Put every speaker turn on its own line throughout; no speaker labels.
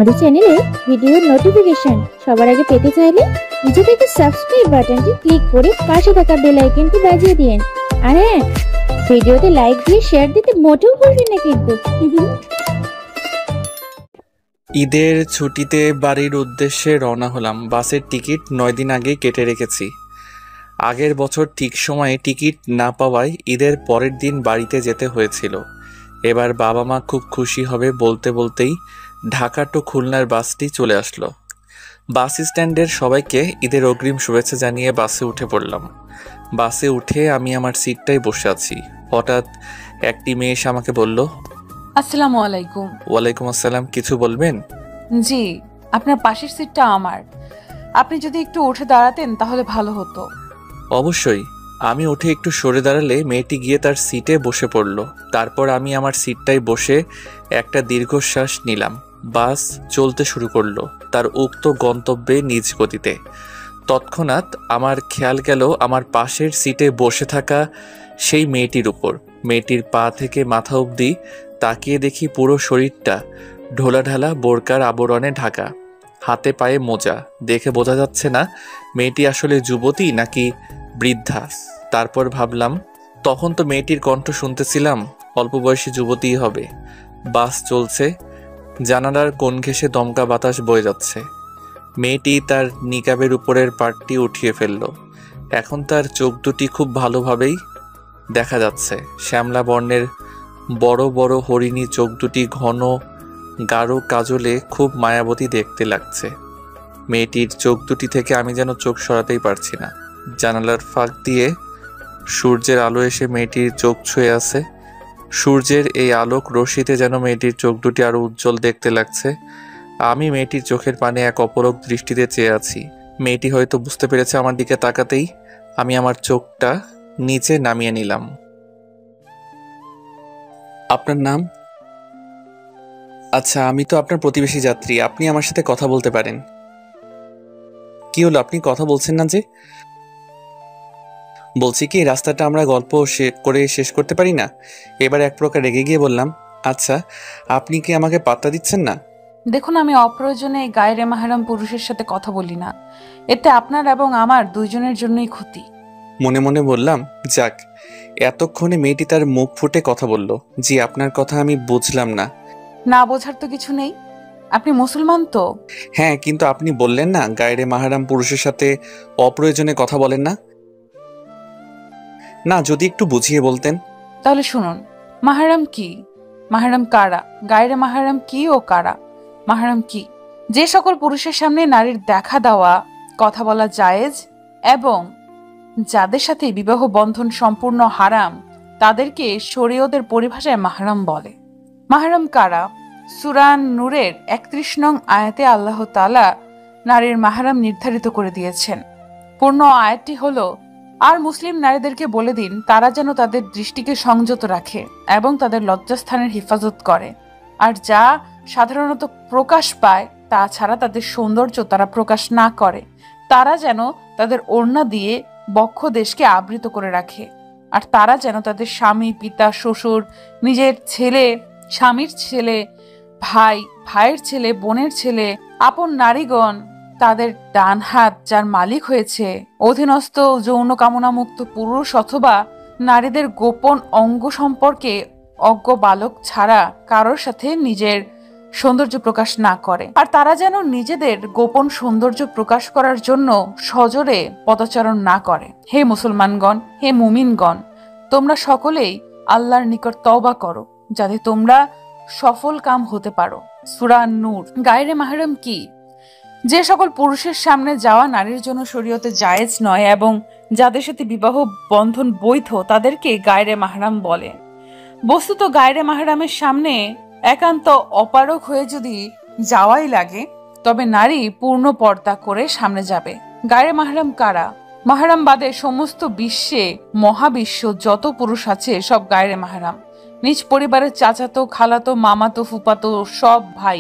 আমাদের চ্যানেলে ভিডিওর নোটিফিকেশন সবার আগে পেতে চাইলে নিচে থেকে সাবস্ক্রাইব বাটনটি ক্লিক করে পাশে থাকা বেল আইকনটি বাজিয়ে দিন। আর হ্যাঁ, ভিডিওতে লাইক দিয়ে শেয়ার দিতে মোটেও ভুলবেন না কিন্তু।
ঈদের ছুটিতে বাড়ির উদ্দেশ্যে রওনা হলাম। বাসের টিকিট 9 দিন আগেই কেটে রেখেছি। আগের বছর ঠিক সময়ে টিকিট না পাওয়ায় ঈদের পরের দিন বাড়িতে যেতে হয়েছিল। এবার বাবা মা খুব খুশি হবে বলতে বলতেই ঢাকা টু খুলনার বাসটি চলে আসলো। বাস স্ট্যান্ডের সবাইকে ঈদের অগ্রিম শুভেচ্ছা জানিয়ে বাসে উঠে পড়লাম। বাসে উঠে আমি আমার সিটটাই বসে আছি। হঠাৎ একটি মেয়ে এসে আমাকে বলল,
আসসালামু আলাইকুম।
ওয়ালাইকুম আসসালাম। কিছু বলবেন?
জি, আপনার পাশের সিটটা আমার। আপনি যদি একটু উঠে দাঁড়াতেন তাহলে ভালো হতো।
অবশ্যই। আমি উঠে একটু সরে দাঁড়ালে মেয়েটি গিয়ে তার সিটে বসে পড়ল। তারপর আমি আমার সিটটায় বসে একটা দীর্ঘশ্বাস নিলাম। বাস চলতে শুরু করলো তার উক্ত গন্তব্যে নিজ গতিতে। তৎক্ষণাৎ আমার খেয়াল গেল আমার পাশের সিটে বসে থাকা সেই মেয়েটির উপর। মেয়েটির পা থেকে মাথা অবধি তাকিয়ে দেখি পুরো শরীরটা ঢোলাঢালা বোরকার আবরণে ঢাকা, হাতে পায়ে মোজা। দেখে বোঝা যাচ্ছে না মেয়েটি আসলে যুবতী নাকি বৃদ্ধা। তারপর ভাবলাম, তখন তো মেয়েটির কণ্ঠ শুনতেছিলাম, অল্প বয়সী যুবতীই হবে। বাস চলছে, জানালার কোণ ঘেঁষে দমকা বাতাস বয়ে যাচ্ছে। মেয়েটি তার নিকাবের উপরের পাটটি উঠিয়ে ফেলল। এখন তার চোখ দুটি খুব ভালোভাবেই দেখা যাচ্ছে। শ্যামলা বর্ণের বড় বড় হরিণী চোখ দুটি ঘন গাঢ় কাজলে খুব মায়াবতী দেখতে লাগছে। মেয়েটির চোখ দুটি থেকে আমি যেন চোখ সরাতেই পারছি না। জানালার ফাঁক দিয়ে সূর্যের আলো এসে মেয়েটির চোখ ছুঁয়ে আছে। সূর্যের এই আলোক রশ্মিতে যেন মেয়েটির চোখ দুটি আরো উজ্জ্বল দেখতে লাগছে। আমি মেয়েটির চোখের পানে এক অপলক দৃষ্টিতে চেয়ে আছি। মেয়েটি হয়তো বুঝতে পেরেছে আমার দিকে তাকাতেই আমি আমার চোখটা নিচে নামিয়ে নিলাম। আপনার নাম? আচ্ছা, আমি তো আপনার প্রতিবেশী যাত্রী। আপনি আমার সাথে কথা বলতে পারেন। কি হলো, আপনি কথা বলছেন না যে? বলছি কি, রাস্তাটা আমরা গল্প করে শেষ করতে পারি না? এবার এক প্রকার রেগে গিয়ে বললাম, আচ্ছা আপনি কি আমাকে পাত্তা দিচ্ছেন না?
দেখুন, আমি অপ্রয়োজনে গায়রে মাহরাম পুরুষের সাথে কথা বলি না। এতে আপনার এবং আমার দুইজনের জন্যই ক্ষতি।
মনে মনে বললাম, যাক, এতক্ষণে মেয়েটি তার মুখ ফুটে কথা বলল। জি, আপনার কথা আমি বুঝলাম না।
না বোঝার তো কিছু নেই। আপনি মুসলমান তো?
হ্যাঁ, কিন্তু আপনি বললেন না গায়রে মাহরাম পুরুষের সাথে অপ্রয়োজনে কথা বলেন না। না, যদি একটু বুঝিয়ে বলতেন।
তাহলে শুনুন, মাহরাম কি, মাহরাম কারা, গায়রে মাহরাম কি ও কারা। মাহরাম কি? যে সকল পুরুষের সামনে নারীর দেখা দেওয়া, কথা বলা জায়েজ এবং যাদের সাথে বিবাহ বন্ধন সম্পূর্ণ হারাম, তাদেরকে শরীয়তের পরিভাষায় মাহরাম বলে। মাহরাম কারা? সূরা নূরের 31 নং আয়াতে আল্লাহ তাআলা নারীর মাহরাম নির্ধারিত করে দিয়েছেন। পূর্ণ আয়াতটি হলো, আর মুসলিম নারীদেরকে বলে দিন তারা যেন তাদের দৃষ্টিকে সংযত রাখে এবং তাদের লজ্জাস্থানের হেফাজত করে, আর যা সাধারণত প্রকাশ পায় তা ছাড়া তাদের সৌন্দর্য তারা প্রকাশ না করে। তারা যেন তাদের ওড়না দিয়ে বক্ষ দেশকে আবৃত করে রাখে, আর তারা যেন তাদের স্বামী, পিতা, শ্বশুর, নিজের ছেলে, স্বামীর ছেলে, ভাই, ভাইয়ের ছেলে, বোনের ছেলে, আপন নারীগণ, তাদের ডান হাত যার মালিক হয়েছে, অধীনস্থ যৌন কামনা মুক্ত পুরুষ অথবা নারীদের গোপন অঙ্গ সম্পর্কে অজ্ঞ বালক ছাড়া কারোর সাথে নিজের সৌন্দর্য প্রকাশ না করে। আর তারা যেন নিজেদের গোপন সৌন্দর্য প্রকাশ করার জন্য সজোরে পদচারণ না করে। হে মুসলমানগণ, হে মুমিনগণ, তোমরা সকলেই আল্লাহর নিকট তওবা করো যাতে তোমরা সফল কাম হতে পারো। সূরা নূর। গায়রে মাহরাম কি? যে সকল পুরুষের সামনে যাওয়া নারীর জন্য শরীয়তে জায়েজ নয় এবং যাদের সাথে বিবাহ বন্ধন বৈধ, তাদেরকে গায়রে মাহরাম বলে। বস্তুত গায়রে মাহরামের সামনে একান্ত অপারগ হয়ে যদি যাওয়াই লাগে, তবে নারী পূর্ণ পর্দা করে সামনে যাবে। গায়রে মাহরাম কারা? মাহরাম বাদে সমস্ত বিশ্বে, মহাবিশ্ব যত পুরুষ আছে সব গায়রে মাহরাম। নিজ পরিবারের চাচাতো, খালাতো, মামাতো, ফুপাতো সব ভাই,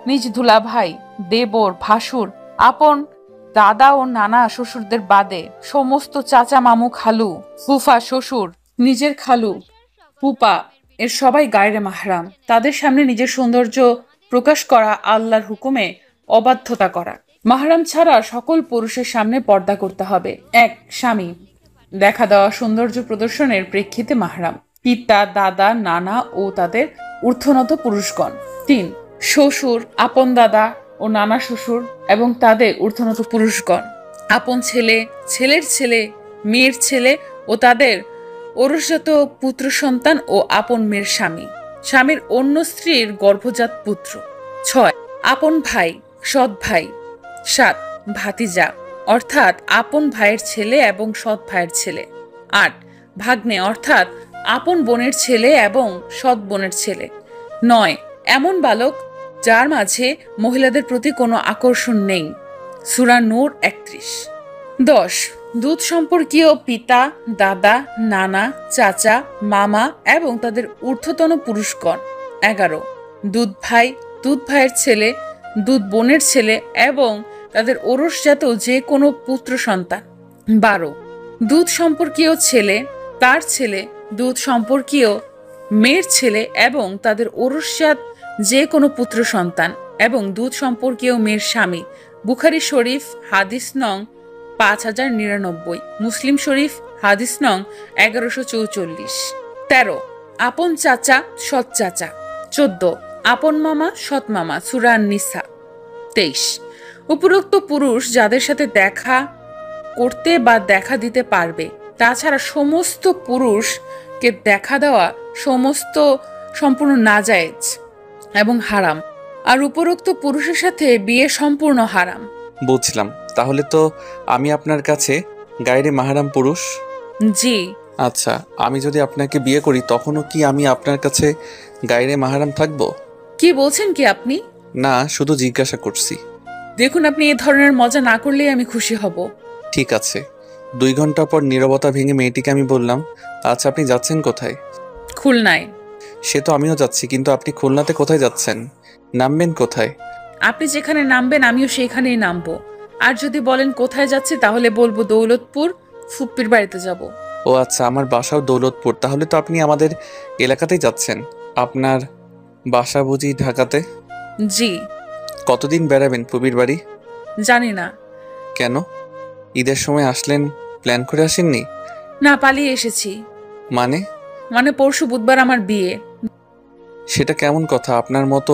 নিজ দুলা ভাই, দেবর, ভাসুর, আপন দাদা ও নানা শ্বশুরদের বাদে সমস্ত চাচা, মামু, খালু, ফুফা, শ্বশুর, নিজের খালু, ফুপা এর সবাই গায়রে মাহরাম। তাদের সামনে নিজের সৌন্দর্য প্রকাশ করা আল্লাহর হুকুমে অবাধ্যতা করা। মাহরাম ছাড়া সকল পুরুষের সামনে পর্দা করতে হবে। ১. স্বামী, দেখা দেওয়া সৌন্দর্য প্রদর্শনের প্রেক্ষিতে মাহরাম, পিতা, দাদা, নানা ও তাদের ঊর্ধ্বনত পুরুষগণ। ৩. শ্বশুর, আপন দাদা ও নানা শ্বশুর এবং তাদের ঊর্ধ্বনত পুরুষগণ, আপন ছেলে, ছেলের ছেলে, মেয়ের ছেলে ও তাদের ঔরসজাত পুত্র সন্তান ও আপন মেয়ের স্বামী, স্বামীর অন্য স্ত্রীর গর্ভজাত পুত্র। ৬. আপন ভাই, সৎ ভাই। ৭. ভাতিজা অর্থাৎ আপন ভাইয়ের ছেলে এবং সৎ ভাইয়ের ছেলে। ৮. ভাগ্নে অর্থাৎ আপন বোনের ছেলে এবং সৎ বোনের ছেলে। ৯. এমন বালক যার মাঝে মহিলাদের প্রতি কোনো আকর্ষণ নেই। সূরা নূর ৩১। ১০. দুধ সম্পর্কীয় পিতা, দাদা, নানা, চাচা, মামা এবং তাদের ঊর্ধ্বতন পুরুষগণ। ১১. দুধ ভাই, দুধ ভাইয়ের ছেলে, দুধ বোনের ছেলে এবং তাদের ঔরসজাত যে কোনো পুত্র সন্তান। ১২. দুধ সম্পর্কীয় ছেলে, তার ছেলে, দুধ সম্পর্কীয় মেয়ের ছেলে এবং তাদের ঔরসজাত যে কোনো পুত্র সন্তান এবং দুধ সম্পর্কীয় মেয়ের স্বামী। বুখারী শরীফ হাদিস নং ৫০৯৯, মুসলিম শরীফ হাদিস নং ১১৪৪। ১৩. আপন চাচা, সৎ চাচা। ১৪. আপন মামা, সৎ মামা, সূরা আন-নিসা। ২৩. উপরোক্ত পুরুষ যাদের সাথে দেখা করতে বা দেখা দিতে পারবে, তাছাড়া সমস্ত পুরুষকে দেখা দেওয়া সম্পূর্ণ নাজায়েজ এবং হারাম, আর উপরোক্ত পুরুষের সাথে বিয়ে সম্পূর্ণ হারাম।
বুঝলাম, তাহলে তো আমি আপনার কাছে গায়রে মাহরাম পুরুষ?
জি।
আচ্ছা, আমি যদি আপনাকে বিয়ে করি তখনও কি আমি আপনার কাছে গায়রে মাহরাম থাকবো?
কি বলছেন কি আপনি?
না, শুধু জিজ্ঞাসা করছি।
দেখুন, আপনি এ ধরনের মজা না করলেই আমি খুশি হব।
ঠিক আছে। ২ ঘন্টা পর নীরবতা ভেঙে মেয়েটিকে আমি বললাম, আচ্ছা আপনি যাচ্ছেন কোথায়?
খুলনায়।
সে তো আমিও যাচ্ছি, কিন্তু আপনি খুলনাতে কোথায় যাচ্ছেন? নামবেন কোথায়?
আপনি যেখানে নামবেন আমিও সেখানেই নামবো। আর যদি বলেন কোথায় যাচ্ছি তাহলে বলবো দৌলতপুর, ফুপ্পির বাড়িতে যাব।
ও আচ্ছা, আমার বাসাও দৌলতপুর। তাহলে তো আপনি আমাদের এলাকাতেই যাচ্ছেন। আপনার বাসা বুঝি ঢাকাতে?
জি।
কতদিন বেড়াবেন ফুপির বাড়ি?
জানি না।
কেন? ঈদের সময় আসলেন, প্ল্যান করে আসেননি?
না, পালিয়ে এসেছি।
মানে
পরশু বুধবার আমার বিয়ে।
সেটা কেমন কথা? আপনার মতো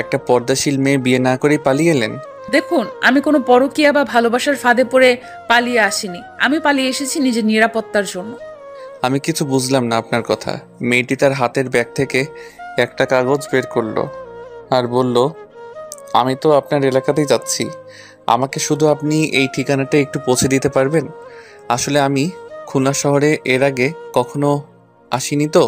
একটা পর্দাশীল মেয়ে বিয়ে না করেই পালিয়ে এলেন?
দেখুন, আমি কোনো পরকীয়া বা ভালোবাসার ফাঁদে পড়ে পালিয়ে আসিনি। আমি পালিয়ে এসেছি নিজের নিরাপত্তার জন্য।
আমি কিছু বুঝলাম না আপনার কথা। মেয়েটি তার হাতের ব্যাগ থেকে একটা কাগজ বের করলো আর বলল, আমি তো আপনার এলাকাতেই যাচ্ছি, আমাকে শুধু আপনি এই ঠিকানাটা একটু পৌঁছে দিতে পারবেন? আসলে আমি খুলনা শহরে এর আগে কখনো আসিনি, তো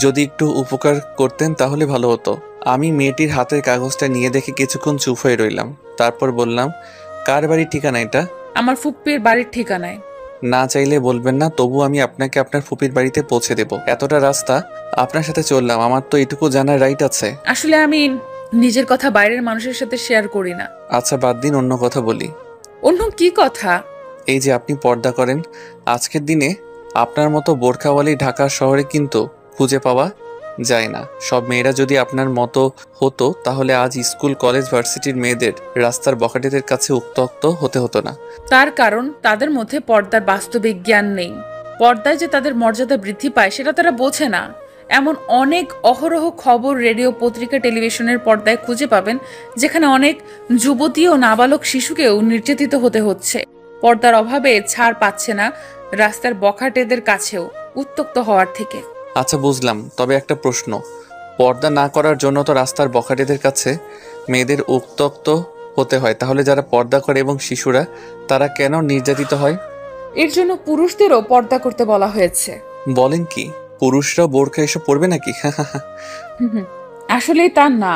যদি একটু উপকার করতেন তাহলে ভালো হতো। আমি মেয়েটির হাতের কাগজটা নিয়ে দেখে কিছুক্ষণ চুপ হয়ে রইলাম। তারপর বললাম, কার বাড়ির ঠিকানা এটা?
আমার ফুপ্পির বাড়ির ঠিকানায়।
না চাইলে বলবেন না, তবু আমি আপনাকে আপনার ফুপির বাড়িতে পৌঁছে দেব। এতটা রাস্তা আপনার সাথে চললাম, আমার তো এটুকু জানার রাইট আছে।
আসলে আমি নিজের কথা বাইরের মানুষের সাথে শেয়ার করি না।
আচ্ছা বাদ দিন, অন্য কথা বলি।
অন্য কি কথা?
এই যে আপনি পর্দা করেন, আজকের দিনে আপনার মতো বোরখাওয়ালি ঢাকার শহরে কিন্তু খুঁজে পাওয়া যায় না। সব মেয়েরা যদি আপনার মতো হতো তাহলে আজ স্কুল, কলেজ, ভার্সিটির মেয়েদের রাস্তার বখাটেদের কাছে উত্ত্যক্ত হতে হতো না।
তার কারণ তাদের মধ্যে পর্দার বাস্তবিক জ্ঞান নেই। পর্দায় যে তাদের মর্যাদা বৃদ্ধি পায় সেটা তারা বোঝে না। এমন অনেক অহরহ খবর রেডিও, পত্রিকা, টেলিভিশনের পর্দায় খুঁজে পাবেন যেখানে অনেক যুবতী ও নাবালক শিশুকেও নির্যাতিত হতে হচ্ছে। পর্দার অভাবে ছাড় পাচ্ছে না রাস্তার বখাটেদের কাছেও উত্ত্যক্ত হওয়ার থেকে।
আচ্ছা বুঝলাম, তবে একটা প্রশ্ন, পর্দা না করার জন্য তো রাস্তার বখাটেদের কাছে মেয়েদের উত্ত্যক্ত হতে হয়, তাহলে যারা পর্দা করে এবং শিশুরা, তারা কেন নির্যাতিত হয়?
এর জন্য পুরুষদেরও পর্দা করতে বলা হয়েছে।
বলেন কি, পুরুষরা বোরখা এসব পরবে নাকি?
আসলেই তা না।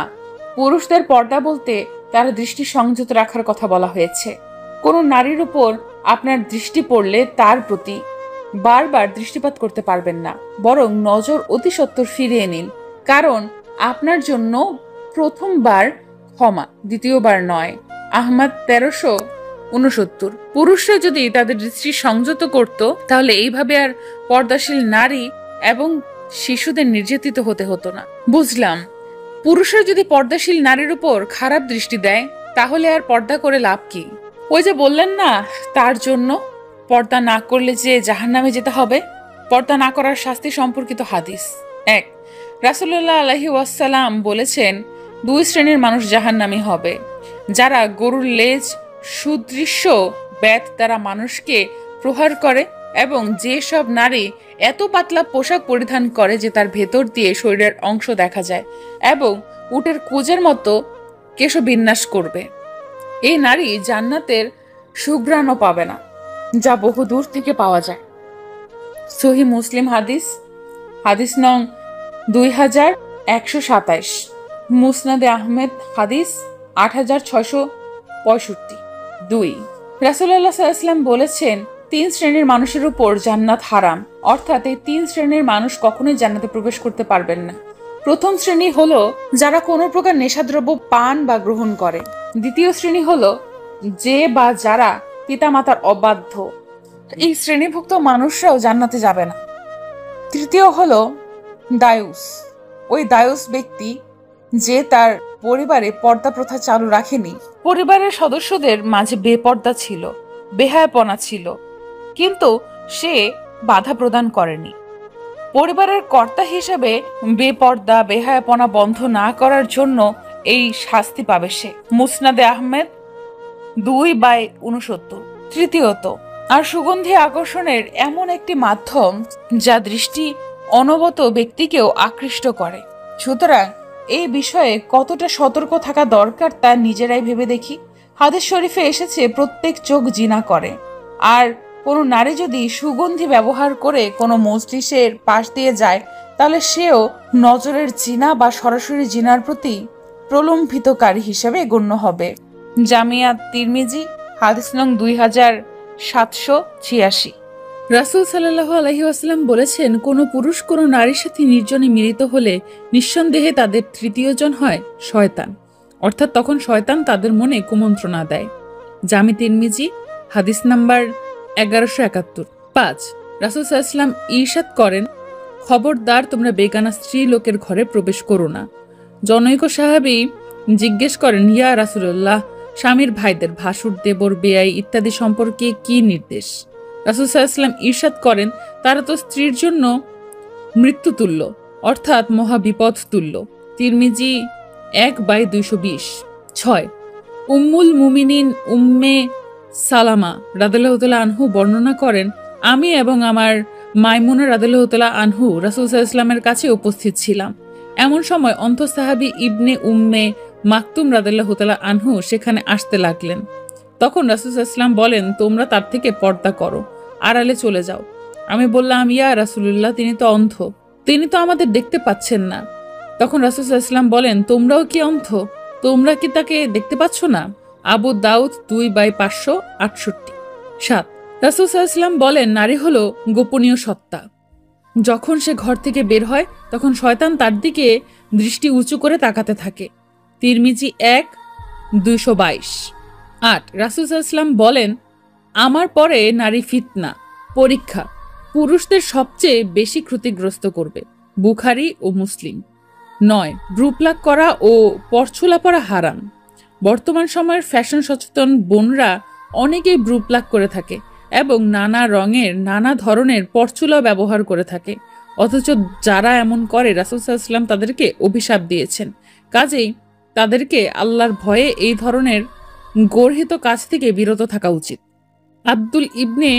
পুরুষদের পর্দা বলতে তারা দৃষ্টি সংযত রাখার কথা বলা হয়েছে। কোনো নারীর উপর আপনার দৃষ্টি পড়লে তার প্রতি বারবার দৃষ্টিপাত করতে পারবেন না, বরং নজর অতি সত্বর ফিরিয়ে নিন। কারণ আপনার জন্য প্রথমবার ক্ষমা, দ্বিতীয়বার নয়। আহমদ ১৩৬৯। পুরুষরা যদি তাদের দৃষ্টি সংযত করত তাহলে এইভাবে আর পর্দাশীল নারী এবং শিশুদের নির্যাতিত হতে হতো না। বুঝলাম, পুরুষরা যদি পর্দাশীল নারীর উপর খারাপ দৃষ্টি দেয় তাহলে আর পর্দা করে লাভ কি? ওই যে বললেন না, তার জন্য পর্দা না করলে যে জাহান্নামে যেতে হবে। পর্দা না করার শাস্তি সম্পর্কিত হাদিস 1। রাসূলুল্লাহ আলাইহি ওয়াসাল্লাম বলেছেন, 2 শ্রেণীর মানুষ জাহান্নামী হবে। যারা গরুর লেজ সুদৃশ্য বেত দ্বারা মানুষকে প্রহার করে এবং যেসব নারী এত পাতলা পোশাক পরিধান করে যে তার ভেতর দিয়ে শরীরের অংশ দেখা যায় এবং উটের কোজের মতো কেশবিন্যাস করবে। এই নারী জান্নাতের সুঘ্রাণও পাবে না, যা বহু দূর থেকে পাওয়া যায়। সহিহ মুসলিম হাদিস নং 2127, মুসনাদে আহমেদ হাদিস 8665। 2। রাসূলুল্লাহ সাল্লাল্লাহু আলাইহি ওয়াসাল্লাম বলেছেন, 3 শ্রেণীর মানুষের উপর জান্নাত হারাম, অর্থাৎ এই 3 শ্রেণীর মানুষ কখনোই জান্নাতে প্রবেশ করতে পারবেন না। প্রথম শ্রেণী হলো যারা কোনো প্রকার নেশাদ্রব্য পান বা গ্রহণ করে। দ্বিতীয় শ্রেণী হলো যে বা যারা পিতামাতার অবাধ্য, এই শ্রেণীভুক্ত মানুষরাও জান্নাতে যাবে না। তৃতীয় হলো দায়ুস, ওই দায়ুস ব্যক্তি যে তার পরিবারে পর্দা প্রথা চালু রাখেনি, পরিবারের সদস্যদের মাঝে বেপর্দা ছিল, বেহায়াপনা ছিল, কিন্তু সে বাধা প্রদান করেনি। পরিবারের কর্তা হিসেবে বেপর্দা বেহায়াপনা বন্ধ না করার জন্য এই শাস্তি পাবে সে। মুসনাদে আহমেদ 2/69। তৃতীয়ত, আর সুগন্ধি আকর্ষণের এমন একটি মাধ্যম যা দৃষ্টি অনবত ব্যক্তিকেও আকৃষ্ট করে। সুতরাং এই বিষয়ে কতটা সতর্ক থাকা দরকার তা নিজেরাই ভেবে দেখি। হাদিস শরীফে এসেছে, প্রত্যেক চোখ জিনা করে, আর কোনো নারী যদি সুগন্ধি ব্যবহার করে কোনো মজলিসের পাশ দিয়ে যায় তাহলে সেও নজরের জিনা বা সরাসরি জিনার প্রতি প্রলম্বিতকারী হিসেবে গণ্য হবে। জামিয়া তিরমিজি হাদিস নং 2786। রাসূল সাল্লাল্লাহু আলাইহি ওয়াসাল্লাম বলেছেন, কোনো পুরুষ কোনো নারীর সাথে নির্জনে মিলিত হলে নিঃসন্দেহে তাদের তৃতীয় জন হয় শয়তান, অর্থাৎ তখন শয়তান তাদের মনে কুমন্ত্রণা দেয়। জামি তিরমিজি হাদিস নাম্বার 1171। 5। রাসূল সাল্লাল্লাহু আলাইহি ওয়াসাল্লাম ইরশাদ করেন, খবরদার তোমরা বেগানা স্ত্রী লোকের ঘরে প্রবেশ করো না। জনৈক সাহাবী জিজ্ঞেস করেন, ইয়া রাসূলুল্লাহ, স্বামীর ভাইদের ভাসুর, দেবর, বেয়াই ইত্যাদি সম্পর্কে কি নির্দেশ? রাসূল সাল্লাল্লাহু আলাইহি ওয়াসাল্লাম ইরশাদ করেন, তারা তো স্ত্রীর জন্য মৃত্যুতুল্য, অর্থাৎ মহাবিপদ তুল্য। তিরমিজি 1/220। 6। উম্মুল মুমিনিন উম্মে সালামা রাদিয়াল্লাহু তাআলা আনহু বর্ণনা করেন, আমি এবং আমার মাইমুনা রাদিয়াল্লাহু তাআলা আনহু রাসূল সাল্লাল্লাহু আলাইহি ওয়াসাল্লামের কাছে উপস্থিত ছিলাম। এমন সময় অন্তঃসাহাবী ইবনে উম্মে মাকতুম রাদিয়াল্লাহু তাআলা আনহু সেখানে আসতে লাগলেন। তখন রাসূল সাল্লাল্লাহু আলাইহি ওয়াসাল্লাম বলেন, তোমরা তার থেকে পর্দা করো, আড়ালে চলে যাও। আমি বললাম, ইয়া রাসূলুল্লাহ, তিনি তো অন্ধ, তিনি তো আমাদের দেখতে পাচ্ছেন না। তখন রাসূল সাল্লাল্লাহু আলাইহি ওয়াসাল্লাম বলেন, তোমরাও কি অন্ধ? তোমরা কি তাকে দেখতে পাচ্ছ না? আবু দাউদ 2/568। 7। রাসূল সাল্লাল্লাহু আলাইহি ওয়াসাল্লাম বলেন, নারী হলো গোপনীয় সত্তা। যখন সে ঘর থেকে বের হয় তখন শয়তান তার দিকে দৃষ্টি উঁচু করে তাকাতে থাকে। তিরমিজি 1/222। 8। রাসূল সাল্লাল্লাহু আলাইহি ওয়াসাল্লাম বলেন, আমার পরে নারী ফিতনা, পরীক্ষা, পুরুষদের সবচেয়ে বেশি ক্ষতিগ্রস্ত করবে। বুখারী ও মুসলিম। 9। ব্রুপ্লাক করা ও পরচুলা পরা হারাম। বর্তমান সময়ের ফ্যাশন সচেতন বোনরা অনেকেই ব্রুপ্লাক করে থাকে এবং নানা রঙের নানা ধরনের পরচুলা ব্যবহার করে থাকে, অথচ যারা এমন করে রাসূল সাল্লাল্লাহু আলাইহি ওয়াসাল্লাম তাদেরকে অভিশাপ দিয়েছেন। কাজেই তাদেরকে আল্লাহর ভয়ে এই ধরনের গর্হিত কাজ থেকে বিরত থাকা উচিত। আব্দুল ইবনে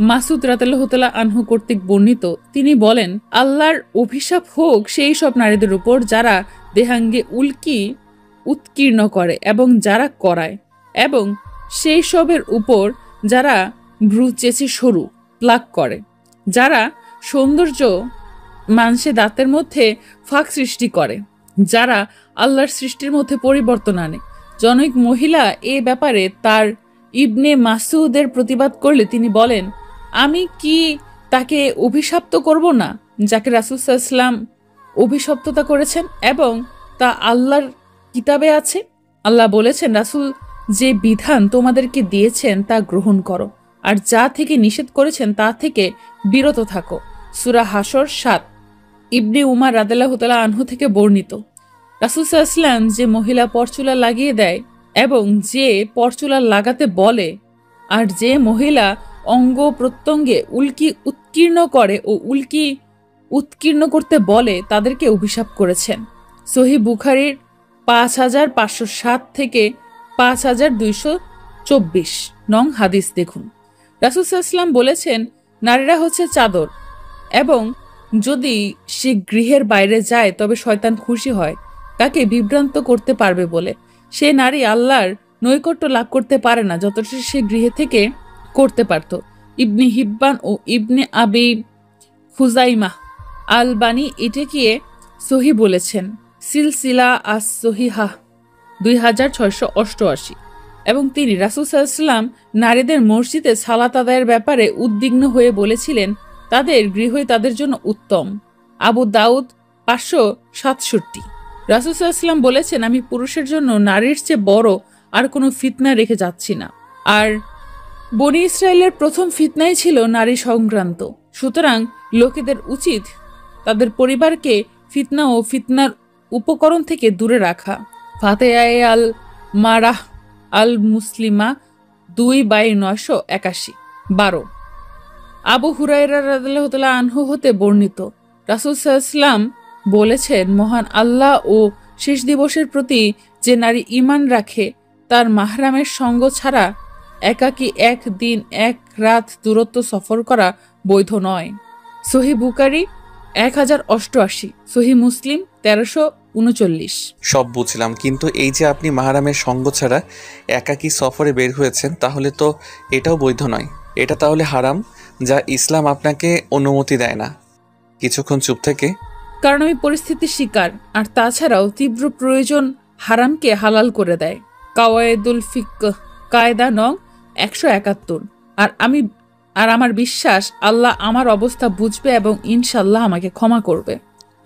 মাসুদ রাদিয়াল্লাহু তাআলা আনহু কর্তৃক বর্ণিত, তিনি বলেন, আল্লাহর অভিশাপ হোক সেই সব নারীদের উপর যারা দেহাঙ্গে উল্কি উৎকীর্ণ করে এবং যারা করায়, এবং সেই সবের উপর যারা ভ্রু চেঁচে সরু প্লাক করে, যারা সৌন্দর্য মানসে দাঁতের মধ্যে ফাঁক সৃষ্টি করে, যারা আল্লাহর সৃষ্টির মধ্যে পরিবর্তন আনে। জনৈক মহিলা এ ব্যাপারে তার ইবনে মাসুদের প্রতিবাদ করলে তিনি বলেন, আমি কি তাকে অভিশপ্ত করব না যাকে রাসূল সাল্লাল্লাহু আলাইহি ওয়াসাল্লাম অভিশপ্ততা করেছেন এবং তা আল্লাহর কিতাবে আছে। আল্লাহ বলেছেন, রাসূল যে বিধান তোমাদেরকে দিয়েছেন তা গ্রহণ করো, আর যা থেকে নিষেধ করেছেন তা থেকে বিরত থাকো। সূরা হাসর 7। ইবনে উমার রাদিয়াল্লাহু তাআলা আনহু থেকে বর্ণিত, রাসূল সাল্লাল্লাহু আলাইহি ওয়াসাল্লাম যে মহিলা পরচুলা লাগিয়ে দেয় এবং যে পরচুলা লাগাতে বলে আর যে মহিলা অঙ্গ প্রত্যঙ্গে উল্কি উৎকীর্ণ করে ও উল্কি উৎকীর্ণ করতে বলে তাদেরকে অভিশাপ করেছেন। সহিহ বুখারীর 5507 থেকে 5224 নং হাদিস দেখুন। রাসূল সাল্লাল্লাহু আলাইহি ওয়াসাল্লাম বলেছেন, নারীরা হচ্ছে চাদর এবং যদি সে গৃহের বাইরে যায় তবে শয়তান খুশি হয় তাকে বিভ্রান্ত করতে পারবে বলে। সে নারী আল্লাহর নৈকট্য লাভ করতে পারে না যতটা সে গৃহে থেকে করতে পারত। ইবনে হিব্বান ও ইবনে আবি খুজাইমাহ আলবানী এটাকে সহি বলেছেন। সিলসিলা আস সহিহাহ 2688 এবং তিনি রাসূল সাল্লাল্লাহু আলাইহি ওয়াসাল্লাম নারীদের মসজিদে সালাত আদায়ের ব্যাপারে উদ্বিগ্ন হয়ে বলেছিলেন তাদের গৃহই তাদের জন্য উত্তম। আবু দাউদ 567। রাসূল সাল্লাল্লাহু আলাইহি ওয়াসাল্লাম বলেছেন, আমি পুরুষের জন্য নারীর চেয়ে বড় আর কোনো ফিতনা রেখে যাচ্ছি না। আর বনি ইসরায়েলের প্রথম ফিতনাই ছিল নারী সংক্রান্ত। সুতরাং লোকেদের উচিত তাদের পরিবারকে ফিতনা ও ফিতনার উপকরণ থেকে দূরে রাখা। ফাতেহায়ে আল মারাহ আল মুসলিমা 2/981। 12 আবু হুরায়রা রাদিয়াল্লাহু তাআলা আনহু হতে বর্ণিত, রাসূল সাল্লাল্লাহু আলাইহি ওয়াসাল্লাম বলেছেন, মহান আল্লাহ ও শেষ দিবসের প্রতি যে নারী ঈমান রাখে তার মাহরামের সঙ্গ ছাড়া একাকী এক দিন এক রাত দূরত্ব সফর করা বৈধ নয়। সহিহ বুখারী 1088, সহিহ মুসলিম 1339।
সব বুঝলাম, কিন্তু এই যে আপনি মাহরামের সঙ্গ ছাড়া একাকী সফরে বের হয়েছেন তাহলে তো এটাও বৈধ নয়। এটা তাহলে হারাম, যা ইসলাম আপনাকে অনুমতি দেয় না। কিছুক্ষণ চুপ থেকে,
কারণ আমি পরিস্থিতির শিকার, আর তাছাড়াও তীব্র প্রয়োজন হারামকে হালাল করে দেয়। কাওয়ায়েদুল ফিকহ কায়দা নং 171। আর আমার বিশ্বাস আল্লাহ আমার অবস্থা বুঝবে এবং ইনশাল্লাহ আমাকে ক্ষমা করবে।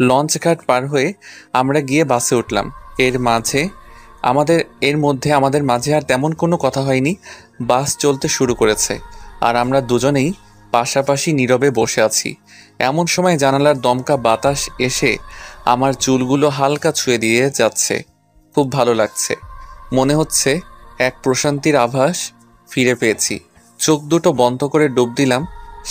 লঞ্চ ঘাট পার হয়ে আমরা গিয়ে বাসে উঠলাম। এর মধ্যে আমাদের মাঝে আর তেমন কোনো কথা হয়নি। বাস চলতে শুরু করেছে আর আমরা দুজনেই পাশাপাশি নীরবে বসে আছি। এমন সময় জানালার দমকা বাতাস এসে আমার চুলগুলো হালকা ছুঁয়ে দিয়ে যাচ্ছে। খুব ভালো লাগছে, মনে হচ্ছে এক প্রশান্তির আভাস ফিরে পেয়েছি। চোখ দুটো বন্ধ করে ডুব দিলাম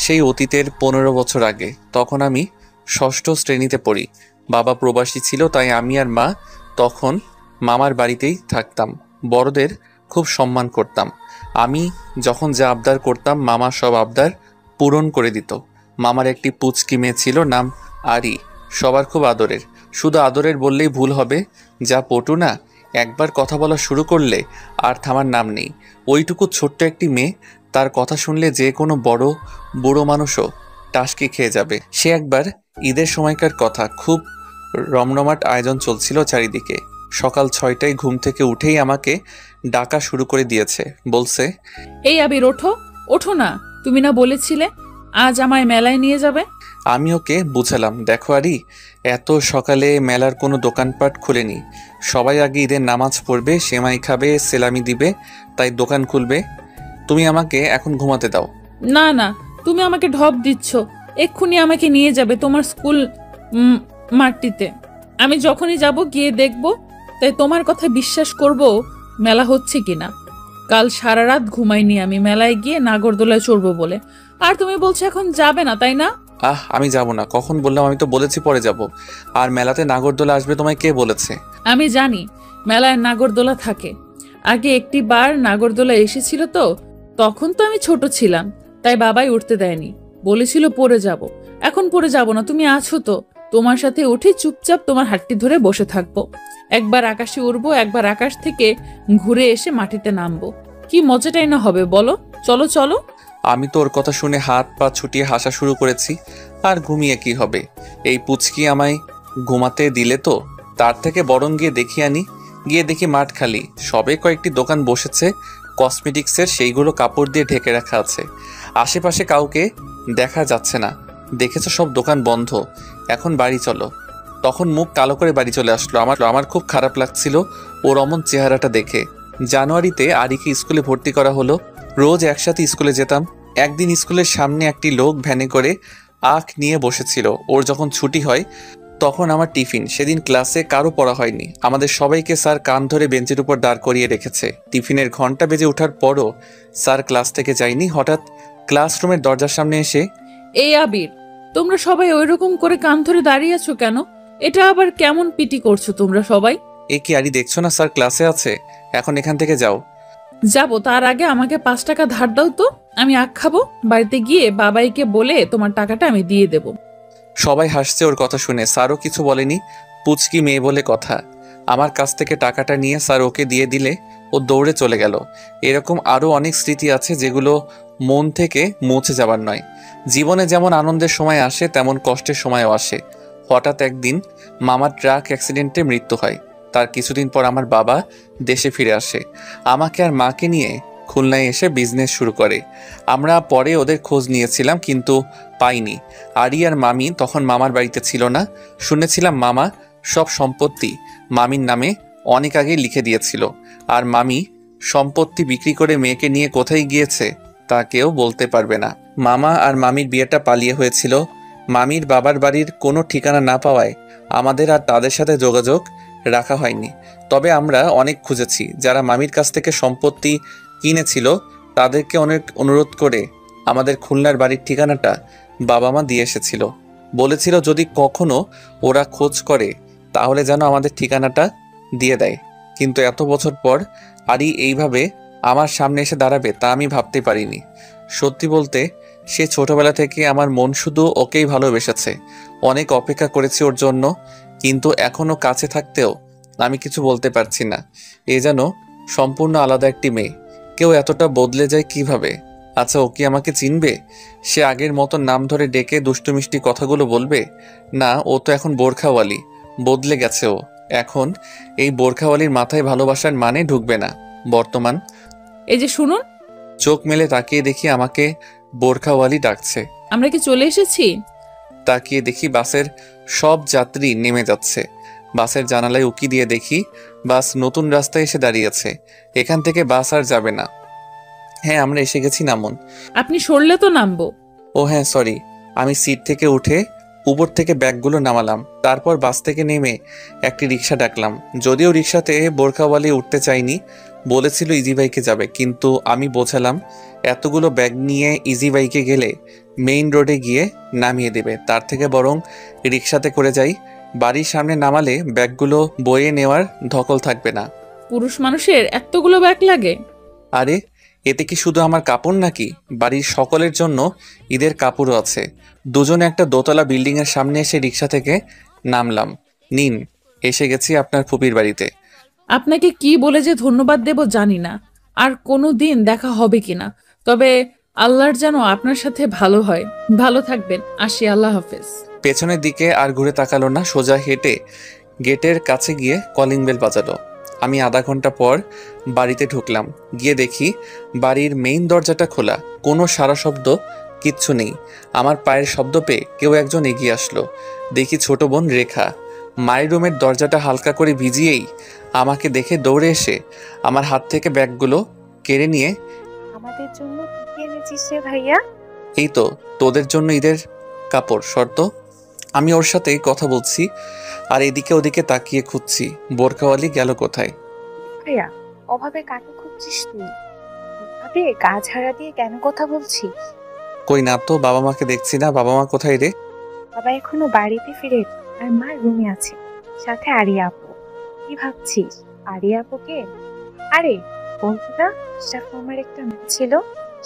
সেই অতীতের 15 বছর আগে। তখন আমি 6ষ্ঠ শ্রেণীতে পড়ি। বাবা প্রবাসী ছিল, তাই আমি আর মা তখন মামার বাড়িতেই থাকতাম। বড়দের খুব সম্মান করতাম। আমি যখন যা আবদার করতাম মামা সব আবদার পূরণ করে দিত। মামার একটি পুচকি মেয়ে ছিল, নাম আরি। সবার খুব আদরের। শুধু আদরের বললেই ভুল হবে, যা পটু না, একবার কথা বলা শুরু করলে আর থামার নাম নেই। ওইটুকু ছোট্ট একটি মেয়ে, তার কথা শুনলে যে কোনো বুড়ো মানুষও টাসকি খেয়ে যাবে। সে একবার ঈদের সময়কার কথা, খুব রমরমাট আয়োজন চলছিল চারিদিকে। সকাল 6টায় ঘুম থেকে উঠেই আমাকে ডাকা শুরু করে দিয়েছে। বলছে,
এই আবির ওঠো না, তুমি না বলেছিলে আজ আমায় মেলায় নিয়ে যাবে?
আমি ওকে বুঝালাম, দেখো আরি, এত সকালে মেলার কোনো দোকানপাট খুলেনি। সবাই আগে ঈদের নামাজ পড়বে, সেমাই খাবে, সেলামি দিবে, তাই দোকান খুলবে। তুমি আমাকে এখন ঘুমাতে দাও।
না না, তুমি আমাকে ঢপ দিচ্ছ। এক্ষুনি আমাকে নিয়ে যাবে তোমার স্কুল মাঠটিতে। আমি যখনই যাব গিয়ে দেখব, তাই তোমার কথা বিশ্বাস করব মেলা হচ্ছে কিনা। কাল সারা রাত ঘুমাইনি আমি মেলায় গিয়ে নাগরদোলায় চড়বো বলে, আর তুমি বলছো এখন যাবে না, তাই না?
আমি যাব না। কখন বললাম? আমি তো বলেছি পরে যাব। আর মেলাতে নাগরদোলা আসবে তোমায় কে বলেছে?
আমি জানি মেলায় নাগরদোলা থাকে। আগে একটি বার নাগরদোলা এসেছিল তো, তখন তো আমি ছোট ছিলাম, তাই বাবাই উঠতে দেয়নি, বলেছিল পরে যাব। এখন পরে যাব না, তুমি আছো তো, তোমার সাথে উঠে চুপচাপ তোমার হাতটি ধরে বসে থাকবো। একবার আকাশে উড়বো, একবার আকাশ থেকে ঘুরে এসে মাটিতে নামবো। কি মজাটাই না হবে বলো। চলো চলো।
আমি তো ওর কথা শুনে হাত পা ছুটিয়ে হাসা শুরু করেছি। আর ঘুমিয়ে কি হবে? এই পুচকি আমায় ঘুমাতে দিলে তো, তার থেকে বরং গিয়ে দেখি আনি। গিয়ে দেখি মাঠ খালি, সবে কয়েকটি দোকান বসেছে কসমেটিক্সের, সেইগুলো কাপড় দিয়ে ঢেকে রাখা আছে। আশেপাশে কাউকে দেখা যাচ্ছে না। দেখেছো সব দোকান বন্ধ। এখন বাড়ি চলো। তখন মুখ কালো করে বাড়ি চলে আসলো। আমার খুব খারাপ লাগছিল ওর অমন চেহারাটা দেখে। জানুয়ারিতে আরিকে স্কুলে ভর্তি করা হলো। রোজ একসাথে স্কুলে যেতাম। একদিন স্কুলের সামনে একটি লোক ভ্যানে করে আখ নিয়ে বসেছিল। ওর যখন ছুটি হয় তখন আমার টিফিন। সেদিন ক্লাসে কারো পড়া হয়নি। আমাদের সবাইকে স্যার কান ধরে বেঞ্চের উপর দাঁড় করিয়ে রেখেছে। টিফিনের ঘন্টা বেজে ওঠার পরও স্যার ক্লাস থেকে যায়নি। হঠাৎ ক্লাসরুমের দরজার সামনে এসে,
এই আবির, তোমরা সবাই ওইরকম করে কান ধরে দাঁড়িয়ে আছো কেন? এটা আবার কেমন পিটি করছো তোমরা সবাই?
এ কি আরি, দেখছো না স্যার ক্লাসে আছে? এখন এখান থেকে যাও।
যাবো, তার আগে আমাকে 5 টাকা ধার দাও তো, আমি আখ খাবো। বাড়িতে গিয়ে বাবাইকে বলে তোমার টাকাটা আমি দিয়ে দেব।
সবাই হাসছে ওর কথা শুনে। স্যারও কিছু বলেনি, পুচকি মেয়ে বলে কথা। আমার কাছ থেকে টাকাটা নিয়ে স্যার ওকে দিয়ে দিলে ও দৌড়ে চলে গেল। এরকম আরও অনেক স্মৃতি আছে যেগুলো মন থেকে মুছে যাবার নয়। জীবনে যেমন আনন্দের সময় আসে তেমন কষ্টের সময়ও আসে। হঠাৎ একদিন মামার ট্রাক অ্যাক্সিডেন্টে মৃত্যু হয়। তার কিছুদিন পর আমার বাবা দেশে ফিরে আসে, আমাকে আর মাকে নিয়ে খুলনায় এসে বিজনেস শুরু করে। আমরা পরে ওদের খোঁজ নিয়েছিলাম কিন্তু পাইনি। আরি আর মামি তখন মামার বাড়িতে ছিল না। শুনেছিলাম মামা সব সম্পত্তি মামির নামে অনেক আগেই লিখে দিয়েছিল। আর মামি সম্পত্তি বিক্রি করে মেয়েকে নিয়ে কোথায় গিয়েছে তা কেউ বলতে পারবে না। মামা আর মামির বিয়েটা পালিয়ে হয়েছিল। মামির বাবার বাড়ির কোনো ঠিকানা না পাওয়ায় আমাদের আর তাদের সাথে যোগাযোগ রাখা হয়নি। তবে আমরা অনেক খুঁজেছি। যারা মামির কাছ থেকে সম্পত্তি কিনেছিল তাদেরকে অনেক অনুরোধ করে আমাদের খুলনার বাড়ির ঠিকানাটা বাবা মা দিয়ে এসেছিল। বলেছিল যদি কখনো ওরা খোঁজ করে তাহলে যেন আমাদের ঠিকানাটা দিয়ে দেয়। কিন্তু এত বছর পর আরি এইভাবে আমার সামনে এসে দাঁড়াবে তা আমি ভাবতে পারিনি। সত্যি বলতে সে ছোটবেলা থেকে আমার মন শুধু ওকেই ভালোবেসেছে। অনেক অপেক্ষা করেছি ওর জন্য, কিন্তু এখনো কাছে থাকতেও আমি কিছু বলতে পারছি না। এ যেন সম্পূর্ণ আলাদা একটি মেয়ে। কেউ এতটা বদলে যায় কিভাবে? আচ্ছা, ও কি আমাকে চিনবে? সে আগের মতো নাম ধরে ডেকে দুষ্টু মিষ্টি কথাগুলো বলবে? না, ও তো এখন বোরখাওয়ালি। বদলে গেছে ও। এখন এই বোরখাওয়ালির মাথায় ভালোবাসার মানে ঢুকবে না। বর্তমান
এই যে শুনুন,
চোখ মেলে তাকিয়ে দেখি আমাকে বোরখাওয়ালি ডাকছে।
আমরা কি চলে এসেছি?
তাকিয়ে দেখি বাসের সব যাত্রী নেমে যাচ্ছে। বাসের জানালায় উকি দিয়ে দেখি বাস নতুন রাস্তায় এসে দাঁড়িয়েছে। এখান থেকে বাস আর যাবে না। হ্যাঁ, আমরা এসে গেছি, নামুন।
আপনি সরলে তো নামবো।
ও হ্যাঁ, সরি। আমি সিট থেকে উঠে উপর থেকে ব্যাগগুলো নামালাম। তারপর বাস থেকে নেমে একটি রিক্সা ডাকলাম। যদিও রিক্সাতে বোরখাওয়ালি উঠতে চাইনি, বলেছিল ইজি বাইকে যাবে, কিন্তু আমি বোঝালাম এতগুলো ব্যাগ নিয়ে ইজি বাইকে গেলে মেইন রোডে গিয়ে নামিয়ে দেবে, তার থেকে বরং রিক্সাতে করে যাই। বাড়ির সামনে নামালে ব্যাগগুলো বয়ে নেওয়ার ধকল থাকবে না।
পুরুষ মানুষের এতগুলো ব্যাগ লাগে?
আরে, এতে কি শুধু আমার কাপড় নাকি? বাড়ির সকলের জন্য ঈদের কাপড়ও আছে। দুজনে একটা দোতলা বিল্ডিংয়ের সামনে এসে রিক্সা থেকে নামলাম। নিন, এসে গেছি আপনার ফুপির বাড়িতে।
আপনাকে কি বলে যে ধন্যবাদ দেব জানি না, আর কোনো দিন দেখা হবে কিনা। তবে আল্লাহর যেন আপনার সাথে ভালো হয়। ভালো থাকবেন, আসি, আল্লাহ হাফেজ।
পেছনের দিকে আর ঘুরে তাকালো না, সোজা হেঁটে গেটের কাছে গিয়ে কলিং বেল বাজালো। আমি আধা ঘন্টা পর বাড়িতে ঢুকলাম। গিয়ে দেখি বাড়ির মেইন দরজাটা খোলা, কোনো সারা শব্দ কিচ্ছু নেই। আমার পায়ের শব্দ পেয়ে কেউ একজন এগিয়ে আসলো। দেখি ছোট বোন রেখা। মায়ের রুমের দরজাটা হালকা করে ভিজিয়েই আমাকে দেখে দৌড়ে এসে আমার হাত থেকে ব্যাগগুলো কেড়ে নিয়ে,
আমাদের জন্য কি এনেছিস রে ভাইয়া?
এই তো তোদের জন্য ঈদের কাপড়, শর্ত। আমি ওর সাথে কথা বলছি আর এদিকে ওদিকে তাকিয়ে খুঁজছি বোরখাওয়ালি গেল কোথায়।
ভাইয়া, অভাবে কাকে খুঁজছিস তুই? ভাবে গা ঝাড়া দিয়ে কেন কথা বলছিস?
কই না তো, বাবা মাকে দেখছি না। বাবা মা কোথায় রে?
বাবা এখনো বাড়িতে ফিরে আর মা রুমে আছে, সাথে আরিয়া আপু। কি ভাবছিস আরিয়া আপুকে? আরে বলতো না, স্টাফ আমার একটা মেয়ে ছিল,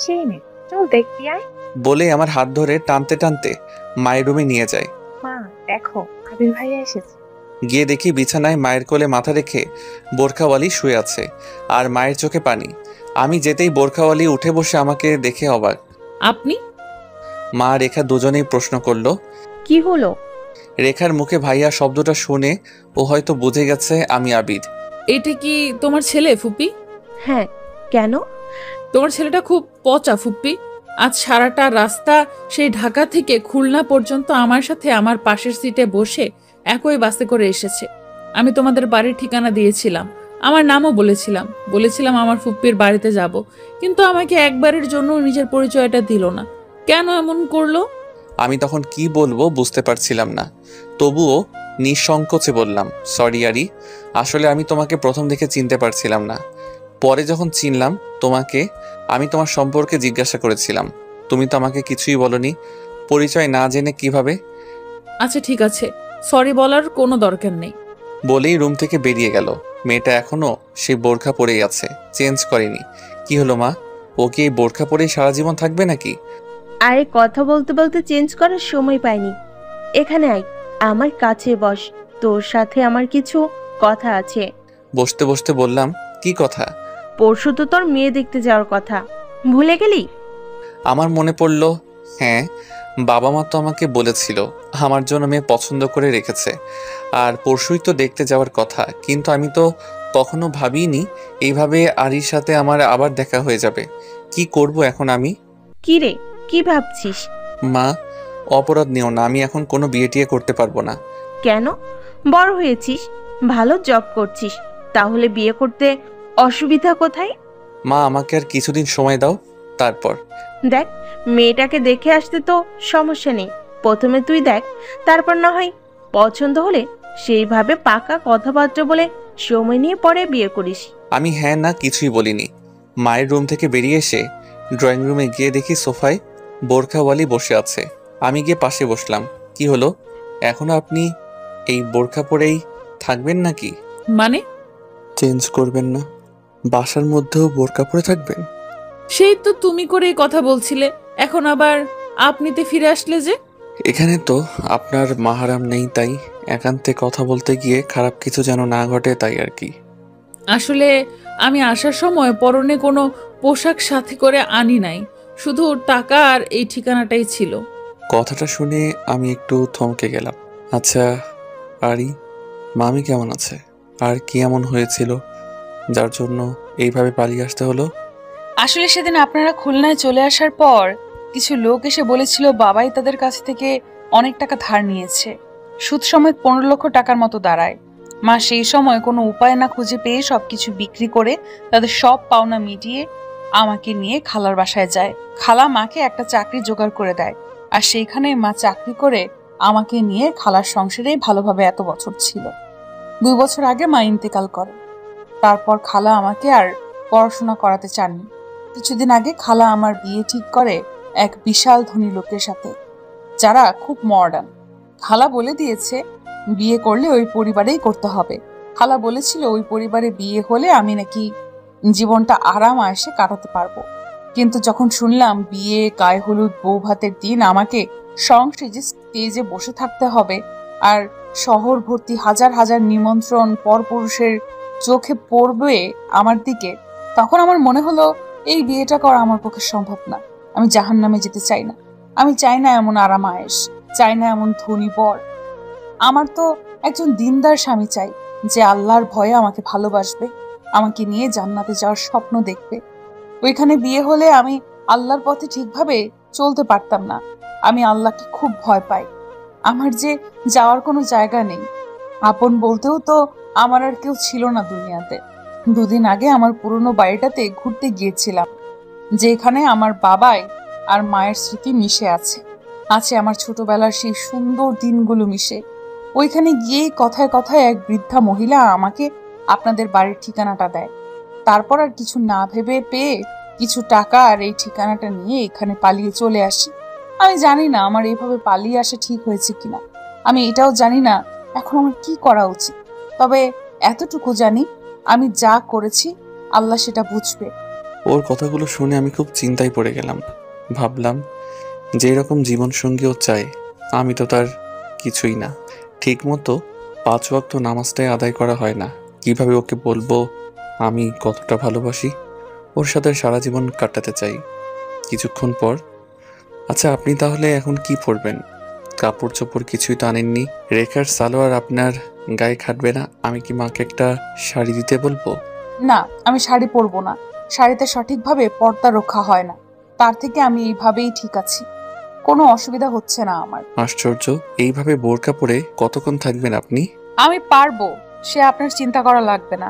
সেই মেয়ে। চল দেখবি আয়।
বলে আমার হাত ধরে টানতে টানতে মায়ের রুমে নিয়ে যায়।
মা দেখো, আবির ভাইয়া এসেছে।
গিয়ে দেখি বিছানায় মায়ের কোলে মাথা রেখে বোরখাওয়ালি শুয়ে আছে আর মায়ের চোখে পানি। আমি যেতেই বোরখাওয়ালি উঠে বসে আমাকে দেখে অবাক।
আপনি?
মা রেখা দুজনেই প্রশ্ন করলো।
কি হলো?
রেখার মুখে ভাইয়া শব্দটা শুনে ও হয়তো বুঝে গেছে আমি আবির।
এটা কি তোমার ছেলে ফুপি?
হ্যাঁ, কেন?
তোমার ছেলেটা খুব পচা ফুপ্পি। আজ সারাটা রাস্তা সেই ঢাকা থেকে খুলনা পর্যন্ত আমার সাথে আমার পাশের সিটে বসে একই বাসে করে এসেছে। আমি তোমাদের বাড়ির ঠিকানা দিয়েছিলাম, আমার নামও বলেছিলাম আমার ফুপ্পির বাড়িতে যাব, কিন্তু আমাকে একবারের জন্য নিজের পরিচয়টা দিল না। কেন এমন করলো?
আমি তখন কি বলবো বুঝতে পারছিলাম না। তবুও নিঃসংকোচে বললাম, সরি আরি, আসলে আমি তোমাকে প্রথম দেখে চিনতে পারছিলাম না। পরে যখন চিনলাম তোমাকে, আমি তোমার সম্পর্কে জিজ্ঞাসা করেছিলাম, তুমি তো আমাকে কিছুই বলনি। পরিচয় না জেনে কিভাবে?
আচ্ছা ঠিক আছে, সরি বলার কোনো দরকার নেই।
বলেই রুম থেকে বেরিয়ে গেল। মেয়েটা এখনো সেই বোরখা পরেই আছে, চেঞ্জ করেনি। কি হলো মা, ও কি এই বোরখা পরেই সারা জীবন থাকবে নাকি?
আরে কথা বলতে বলতে চেঞ্জ করার সময় পাইনি। এখানে আয়, আমার কাছে বস, তোর সাথে আমার কিছু কথা আছে।
বসতে বসতে বললাম, কি কথা?
পরশু তো তোর মেয়ে দেখতে যাওয়ার কথা, ভুলে গেলি?
আমার মনে পড়ল, হ্যাঁ, বাবা মা তো আমাকে বলেছিল আমার জন্য মেয়ে পছন্দ করে রেখেছে, আর পরশুই তো দেখতে যাওয়ার কথা। কিন্তু আমি তো কখনো ভাবিনি এইভাবে আরির সাথে আমার আবার দেখা হয়ে যাবে। কি করব এখন আমি?
কি রে, কি ভাবছিস?
মা, অপরাধ নিও না, আমি এখন কোনো বিয়ে টিয়ে করতে পারবো না।
কেন? বড় হয়েছিস, ভালো জব করছিস, তাহলে বিয়ে করতে অসুবিধা কোথায়?
মা, আমাকে আর কিছুদিন সময় দাও, তারপর।
দেখ, মেয়েটাকে দেখে আসতে তো সমস্যা নেই, প্রথমে তুই দেখ, তারপর না হয় পছন্দ হলে সেইভাবে পাকা কথাবার্তা বলে সময় নিয়ে পরে বিয়ে করিস।
আমি হ্যাঁ না কিছুই বলিনি। মায়ের রুম থেকে বেরিয়ে এসে ড্রয়িং রুমে গিয়ে দেখি সোফায় বোরখাওয়ালি বসে আছে। আমি গিয়ে পাশে বসলাম। কি হলো, এখনো আপনি এই বোরখা পরেই থাকবেন নাকি?
মানে?
চেঞ্জ করবেন না? বাসার মধ্যেও বোরকা পরে থাকবেন?
সেই তো তুমি করে কথা বলছিলে, এখন আবার আপনিতে ফিরে আসলে যে?
এখানে তো আপনার মাহারাম নেই, তাই একান্তে কথা বলতে গিয়ে খারাপ কিছু যেন না ঘটে, তাই আর কি।
আসলে আমি আসার সময় পরনে কোনো পোশাক সাথে করে আনি নাই, শুধু টাকা আর এই ঠিকানাটাই ছিল।
কথাটা শুনে আমি একটু থমকে গেলাম। আচ্ছা আরি, মামি কেমন আছে? আর কি এমন হয়েছিল যার জন্য এইভাবে পালিয়ে আসতে হলো?
আসলে সেদিন আপনারা খুলনায় চলে আসার পর কিছু লোক এসে বলেছিল বাবাই তাদের কাছ থেকে অনেক টাকা ধার নিয়েছে, সুদ সমেত 15 লক্ষ টাকার মতো দাঁড়ায়। মা সেই সময় কোনো উপায় না খুঁজে পেয়ে সবকিছু বিক্রি করে তাদের সব পাওনা মিটিয়ে আমাকে নিয়ে খালার বাসায় যায়। খালা মাকে একটা চাকরি জোগাড় করে দেয়, আর সেইখানে মা চাকরি করে আমাকে নিয়ে খালার সংসারে ভালোভাবে এত বছর ছিল। 2 বছর আগে মা ইন্তেকাল করে। তারপর খালা আমাকে আর পড়াশোনা করাতে চাননি। কিছুদিন আগে খালা আমার বিয়ে ঠিক করে এক বিশাল ধনী লোকের সাথে, যারা খুব মডার্ন। খালা বলে দিয়েছে বিয়ে করলে ওই পরিবারেই করতে হবে। খালা বলেছিল ওই পরিবারে বিয়ে হলে আমি নাকি জীবনটা আরাম আয়েশে কাটাতে পারবো। কিন্তু যখন শুনলাম বিয়ে, গায়ে হলুদ, বউ ভাতের দিন আমাকে সংসেজে স্টেজে বসে থাকতে হবে, আর শহর ভর্তি হাজার হাজার নিমন্ত্রণ পরপুরুষের চোখে পড়বে আমার দিকে, তখন আমার মনে হলো এই বিয়েটা করা আমার পক্ষে সম্ভব না। আমি জাহান্নামে যেতে চাই না। আমি চাই না এমন আরাম আয়েশ, চাই না এমন ধনী বর। আমার তো একজন দিনদার স্বামী চাই, যে আল্লাহর ভয়ে আমাকে ভালোবাসবে, আমাকে নিয়ে জান্নাতে যাওয়ার স্বপ্ন দেখবে। ওইখানে বিয়ে হলে আমি আল্লাহর পথে ঠিকভাবে চলতে পারতাম না। আমি আল্লাহকে খুব ভয় পাই। আমার যে যাওয়ার কোনো জায়গা নেই, আপন বলতেও তো আমার আর কেউ ছিল না দুনিয়াতে। 2 দিন আগে আমার পুরনো বাড়িটাতে ঘুরতে গিয়েছিলাম, যেখানে আমার বাবাই আর মায়ের স্মৃতি মিশে আছে, আছে আমার ছোটবেলার সেই সুন্দর দিনগুলো মিশে। ওইখানে গিয়েই কথায় কথায় এক বৃদ্ধা মহিলা আমাকে আপনাদের বাড়ির ঠিকানাটা দেয়। তারপর আর কিছু না ভেবে পেয়ে কিছু টাকা আর এই ঠিকানাটা নিয়ে এখানে পালিয়ে চলে আসি। আমি জানি না আমার এইভাবে পালিয়ে আসা ঠিক হয়েছে কিনা, আমি এটাও জানি না এখন আমার কি করা উচিত। তবে এতটুকু জানি, আমি যা করেছি আল্লাহ সেটা বুঝবে।
ওর কথাগুলো শুনে আমি খুব চিন্তায় পড়ে গেলাম। ভাবলাম, যে এরকম জীবনসঙ্গীও চাই, আমি তো তার কিছুই না। ঠিক মতো 5 ওয়াক্ত নামাজটাই আদায় করা হয় না। কিভাবে ওকে বলবো আমি কতটা ভালোবাসি, ওর সাথে সারা জীবন কাটাতে চাই? কিছুক্ষণ পর, আচ্ছা আপনি তাহলে এখন কি পরবেন? কাপড় চোপড় কিছুই তো আনেননি। রেখার সালোয়ার আপনার গায়ে খাটবে না। আমি কি মাকে একটা শাড়ি দিতে বলবো?
না, আমি শাড়ি পরবো না। শাড়িতে সঠিকভাবে পর্দা রক্ষা হয় না। তার থেকে আমি এইভাবেই ঠিক আছি, কোনো অসুবিধা হচ্ছে না আমার।
আশ্চর্য, এইভাবে বোরকা পরে কতক্ষণ থাকবেন আপনি?
আমি পারবো, সে আপনার চিন্তা করা লাগবে না।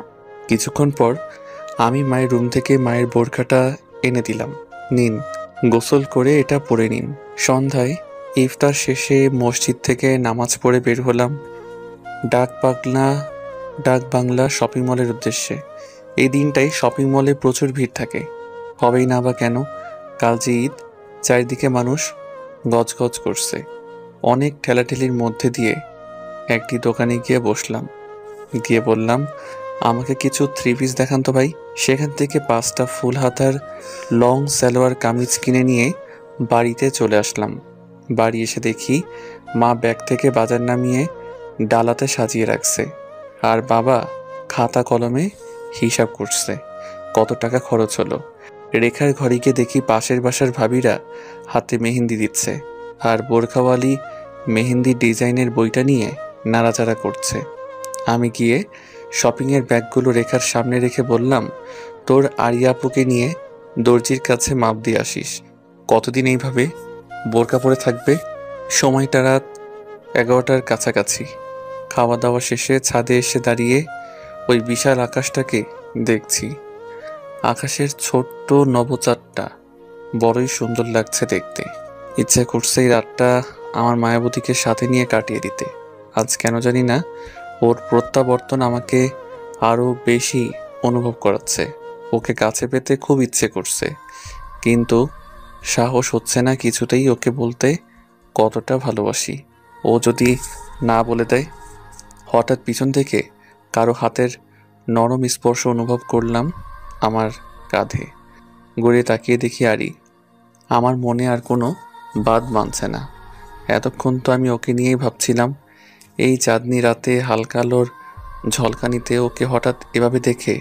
কিছুক্ষণ পর আমি মায়ের রুম থেকে মায়ের বোরখাটা এনে দিলাম। নিন, গোসল করে এটা পরে নিন। সন্ধ্যায় ইফতার শেষে মসজিদ থেকে নামাজ পড়ে বের হলাম। ডাক বাংলা শপিং মলের উদ্দেশ্যে। এই দিনটাই শপিং মলে প্রচুর ভিড় থাকে, হবেই না বা কেন। কাল যে ঈদ, চারিদিকে মানুষ গজগজ করছে। অনেক ঠেলাঠেলির মধ্যে দিয়ে একটি দোকানে গিয়ে বসলাম, গিয়ে বললাম, আমাকে কিছু 3 পিস দেখান তো ভাই। সেখান থেকে 5টা ফুল হাতার লং সালোয়ার কামিজ কিনে নিয়ে বাড়িতে চলে আসলাম। বাড়ি এসে দেখি মা ব্যাগ থেকে বাজার নামিয়ে ডালাতে সাজিয়ে রাখছে, আর বাবা খাতা কলমে হিসাব করছে কত টাকা খরচ হলো। রেখার ঘরে গিয়ে দেখি পাশের বাসার ভাবিরা হাতে মেহেন্দি দিচ্ছে, আর বোরখাওয়ালি মেহেন্দি ডিজাইনের বইটা নিয়ে নাড়াচাড়া করছে। আমি গিয়ে শপিংয়ের ব্যাগগুলো রেখার সামনে রেখে বললাম, তোর আরিয়া আপুকে নিয়ে দর্জির কাছে মাপ দিয়ে আসিস। কতদিন এইভাবে বোরকা পরে থাকবে? সময়টা রাত 11টার কাছাকাছি। খাওয়া দাওয়া শেষে ছাদে এসে দাঁড়িয়ে ওই বিশাল আকাশটাকে দেখছি। আকাশের ছোট্ট নবচাঁদটা বড়ই সুন্দর লাগছে দেখতে। ইচ্ছে করছে এই রাতটা আমার মায়াবতীকে সাথে নিয়ে কাটিয়ে দিতে। আজ কেন জানি না ওর প্রত্যাবর্তন আমাকে আরও বেশি অনুভব করাচ্ছে। ওকে কাছে পেতে খুব ইচ্ছে করছে, কিন্তু সাহস হচ্ছে না কিছুতেই ওকে বলতে কতটা ভালোবাসি। ও যদি না বলে দেয়। হঠাৎ পিছন থেকে কারো হাতের নরম স্পর্শ অনুভব করলাম আমার কাঁধে। ঘুরে তাকিয়ে দেখি আরি। আমার মনে আর কোনো বাদ মানছে না। এতক্ষণ তো আমি ওকে নিয়েই ভাবছিলাম। এই চাঁদনি রাতে হালকা আলোর ঝলকানিতে ওকে হঠাৎ এভাবে দেখে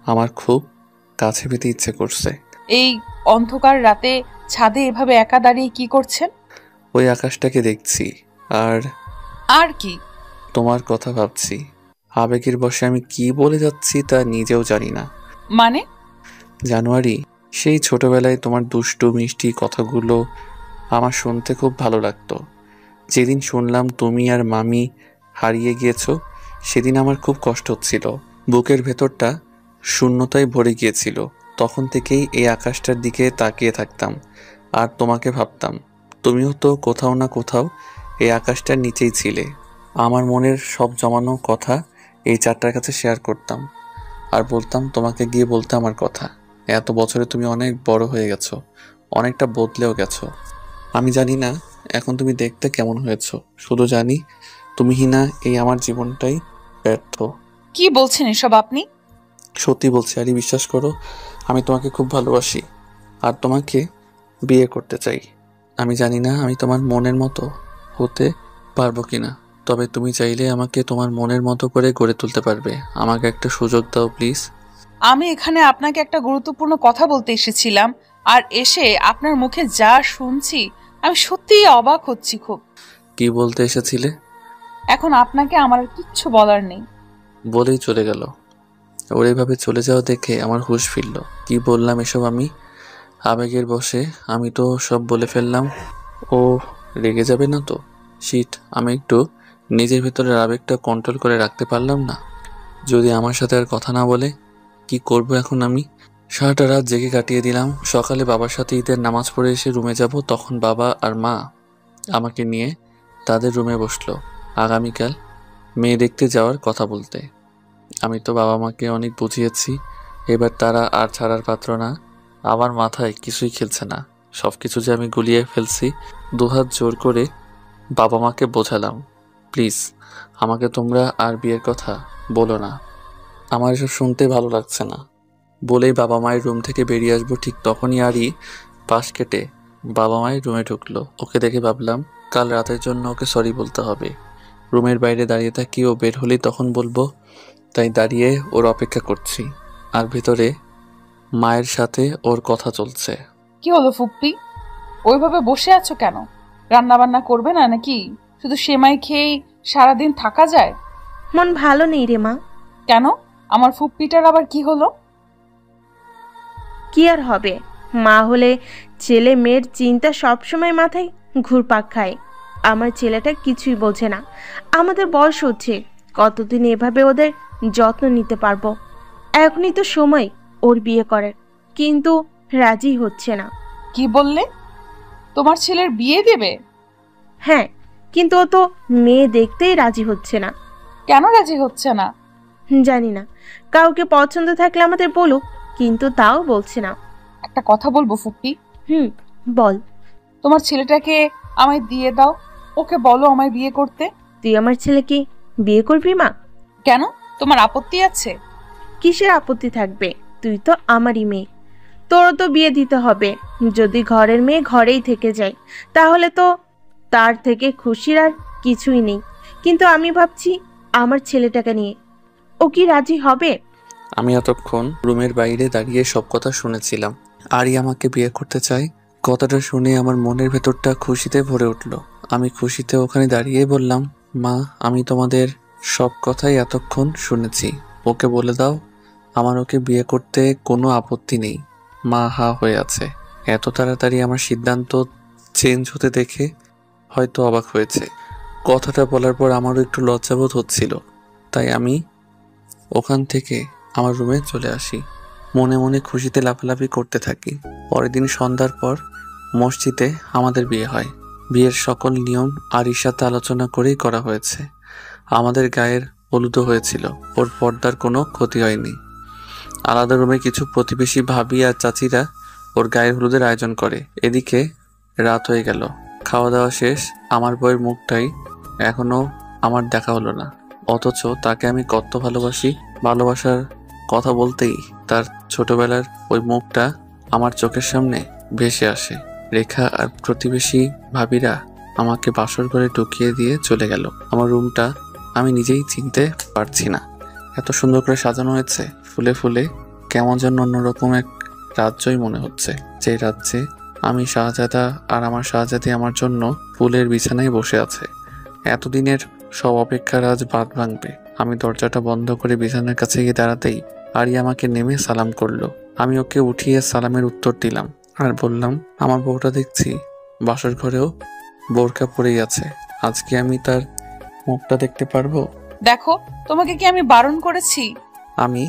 আমার খুব কাছে পেতে ইচ্ছে করছে।
এই অন্ধকার রাতে ছাদে এভাবে একা দাঁড়িয়ে কি করছেন?
ওই আকাশটাকে দেখছি,
আর কি?
তোমার কথা ভাবছি। আবেগের বশে আমি কি বলে যাচ্ছি তা নিজেও জানি না।
মানে?
জানুয়ারি, সেই ছোটবেলায় তোমার দুষ্টু মিষ্টি কথাগুলো আমার শুনতে খুব ভালো লাগতো। যেদিন শুনলাম তুমি আর মামি হারিয়ে গিয়েছো, সেদিন আমার খুব কষ্ট হচ্ছিল। বুকের ভেতরটা শূন্যতায় ভরে গিয়েছিল। তখন থেকেই এই আকাশটার দিকে তাকিয়ে থাকতাম আর তোমাকে ভাবতাম। তুমিও তো কোথাও না কোথাও এই আকাশটার নিচেই ছিলে। আমার মনের সব জমানো কথা এই চারটার কাছে শেয়ার করতাম আর বলতাম তোমাকে গিয়ে বলতে আমার কথা। এত বছরে তুমি অনেক বড় হয়ে গেছো, অনেকটা বদলেও গেছো। আমি জানি না এখন তুমি দেখতে কেমন হয়েছো, শুধু জানি তুমিহীনা এই আমার জীবনটাই ব্যর্থ।
কি বলছেন এসব আপনি?
সত্যি বলছি আরি, বিশ্বাস করো। আমি তোমাকে খুব ভালোবাসি আর তোমাকে বিয়ে করতে চাই। আমি জানি না আমি তোমার মনের মতো হতে পারবো কিনা, তবে তুমি চাইলে আমাকে তোমার মনের মতো করে গড়ে তুলতে পারবে। আমাকে একটা সুযোগ দাও প্লিজ।
আমি এখানে আপনাকে একটা গুরুত্বপূর্ণ কথা বলতে এসেছিলাম, আর এসে আপনার মুখে যা শুনছি আমি সত্যিই অবাক হচ্ছি খুব।
কি বলতে এসেছিলে?
এখন আপনাকে আমার আর কিচ্ছু বলার নেই।
বলেই চলে গেল। ওর এভাবে চলে যাওয়া দেখে আমার হুঁশ ফিরল। কি বললাম এসব আমি? আবেগের বশে আমি তো সব বলে ফেললাম। ও রেগে যাবে না তো? শিট, আমি একটু নিজের ভেতরের আবেগটা কন্ট্রোল করে রাখতে পারলাম না। যদি আমার সাথে আর কথা না বলে, কি করব এখন আমি? সারাটা রাত জেগে কাটিয়ে দিলাম। সকালে বাবার সাথে ঈদের নামাজ পড়ে এসে রুমে যাব, তখন বাবা আর মা আমাকে নিয়ে তাদের রুমে বসলো আগামীকাল মেয়ে দেখতে যাওয়ার কথা বলতে। আমি তো বাবা মাকে অনেক বুঝিয়েছি, এবার তারা আর ছাড়ার পাত্র না। আমার মাথায় কিছুই খেলছে না। সব কিছু যে আমি গুলিয়ে ফেলছি। দুহাত জোর করে বাবা মাকে বোঝালাম, প্লিজ আমাকে তোমরা আর বিয়ের কথা বলো না, আমার এসব শুনতে ভালো লাগছে না। বলেই বাবা মায়ের রুম থেকে বেরিয়ে আসবো, ঠিক তখনই আরই পাশ কেটে বাবা মায়ের রুমে ঢুকলো। ওকে দেখে ভাবলাম কাল রাতের জন্য ওকে সরি বলতে হবে। রুমের বাইরে দাঁড়িয়ে থাকি, ও বের হলেই তখন বলবো, তাই দাঁড়িয়ে ওর অপেক্ষা করছি। আর ভেতরে মায়ের সাথে ওর কথা চলছে।
কি হলো ফুপ্পি, ওইভাবে বসে আছো কেন? রান্না বান্না করবে না নাকি? শুধু সেমাই খেয়েই সারাদিন থাকা যায়?
মন ভালো নেই রে মা।
কেন? আমার ফুপ্পিটার আবার কি হলো?
কি আর হবে, মা হলে ছেলে মেয়ের চিন্তা সবসময় মাথায় ঘুরপাক খায়। আমার ছেলেটা কিছুই বোঝে না। আমাদের বয়স হচ্ছে, কতদিন এভাবে ওদের যত্ন নিতে পারবো? এখনই তো সময় ওর বিয়ে করার, কিন্তু রাজি হচ্ছে না।
কি বললে? তোমার ছেলের বিয়ে দেবে?
হ্যাঁ, কিন্তু ও তো মেয়ে দেখতেই রাজি হচ্ছে না।
কেন রাজি হচ্ছে না?
জানি না, কাউকে পছন্দ থাকলে আমাদের বলুক, কিন্তু তাও বলছে না।
একটা কথা বলবো ফুপি?
বল।
তোমার ছেলেটাকে আমায় দিয়ে দাও, ওকে বলো আমায় বিয়ে করতে।
তুই আমার ছেলেকে বিয়ে করবি মা?
কেন, তোমার আপত্তি আছে?
কিসের আপত্তি থাকবে? তুই তো আমারই মেয়ে, তোরও তো বিয়ে দিতে হবে। যদি ঘরের মেয়ে ঘরেই থেকে যায় তাহলে তো তার থেকে খুশির আর কিছুই নেই। কিন্তু আমি ভাবছি আমার ছেলেটাকে নিয়ে, ও কি রাজি হবে?
আমি এতক্ষণ রুমের বাইরে দাঁড়িয়ে সব কথা শুনেছিলাম। আরই আমাকে বিয়ে করতে চায়, কথাটা শুনে আমার মনের ভেতরটা খুশিতে ভরে উঠল। আমি খুশিতে ওখানে দাঁড়িয়ে বললাম, মা, আমি তোমাদের সব কথাই এতক্ষণ শুনেছি। ওকে বলে দাও আমার ওকে বিয়ে করতে কোনো আপত্তি নেই। মা হা হয়ে আছে। এত তাড়াতাড়ি আমার সিদ্ধান্ত চেঞ্জ হতে দেখে হয়তো অবাক হয়েছে। কথাটা বলার পর আমারও একটু লজ্জাবোধ হচ্ছিল, তাই আমি ওখান থেকে আমার রুমে চলে আসি। মনে মনে খুশিতে লাফালাফি করতে থাকি। পরের দিন সন্ধ্যার পর মসজিদে আমাদের বিয়ে হয়। বিয়ের সকল নিয়ম আরির সাথে আলোচনা করেই করা হয়েছে। আমাদের গায়ের হলুদও হয়েছিল, ওর পর্দার কোনো ক্ষতি হয়নি। আলাদা রুমে কিছু প্রতিবেশী ভাবি আর চাচিরা ওর গায়ের হলুদের আয়োজন করে। এদিকে রাত হয়ে গেল, খাওয়া দাওয়া শেষ। আমার বউয়ের মুখটাই এখনো আমার দেখা হলো না, অথচ তাকে আমি কত ভালোবাসি। ভালোবাসার কথা বলতেই তার ছোটবেলার ওই মুখটা আমার চোখের সামনে ভেসে আসে। রেখা আর প্রতিবেশী ভাবিরা আমাকে বাসর ঘরে ঢুকিয়ে দিয়ে চলে গেল। আমার রুমটা আমি নিজেই চিনতে পারছি না, এত সুন্দর করে সাজানো হয়েছে ফুলে ফুলে। কেমন যেন অন্যরকম এক রাজ্যই মনে হচ্ছে, যে রাজ্যে আমি শাহজাদা আর আমার শাহজাদি আমার জন্য ফুলের বিছানায় বসে আছে। এতদিনের সব অপেক্ষার আজ বাদ ভাঙবে। আমি দরজাটা বন্ধ করে বিছানার কাছে গিয়ে দাঁড়াতেই আরি আমাকে নেমে সালাম করলো। আমি ওকে উঠিয়ে সালামের উত্তর দিলাম আর বললাম, আমার বউটা দেখছি বাসর ঘরেও বোরকা পরেই আছে, আজকে আমি তার মুখটা দেখতে পারবো?
দেখো, তোমাকে কি আমি বারণ করেছি?
আমি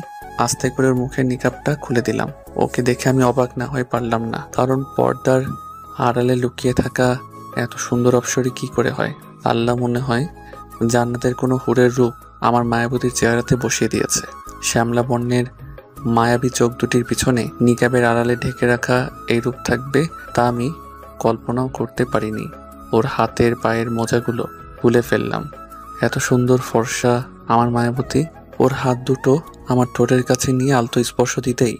আস্তে করে ওর মুখের নিকাবটা খুলে দিলাম। ওকে দেখে আমি অবাক না হয়ে পারলাম না, কারণ পর্দার আড়ালে লুকিয়ে থাকা এত সুন্দর অপসরী কি করে হয়। আল্লাহ মনে হয় জান্নাতের কোনো হুরের রূপ আমার মায়াবতীর চেহারাতে বসিয়ে দিয়েছে। শ্যামলা বর্ণের মায়াবী চোখ দুটির পিছনে নিকাবের আড়ালে ঢেকে রাখা এই রূপ থাকবে তা আমি কল্পনাও করতে পারিনি। ওর হাতের পায়ের মোজাগুলো খুলে ফেললাম। এত সুন্দর ফর্সা আমার মায়াবতী। ওর হাত দুটো আমার ঠোঁটের কাছে নিয়ে আলতো স্পর্শ দিতেই,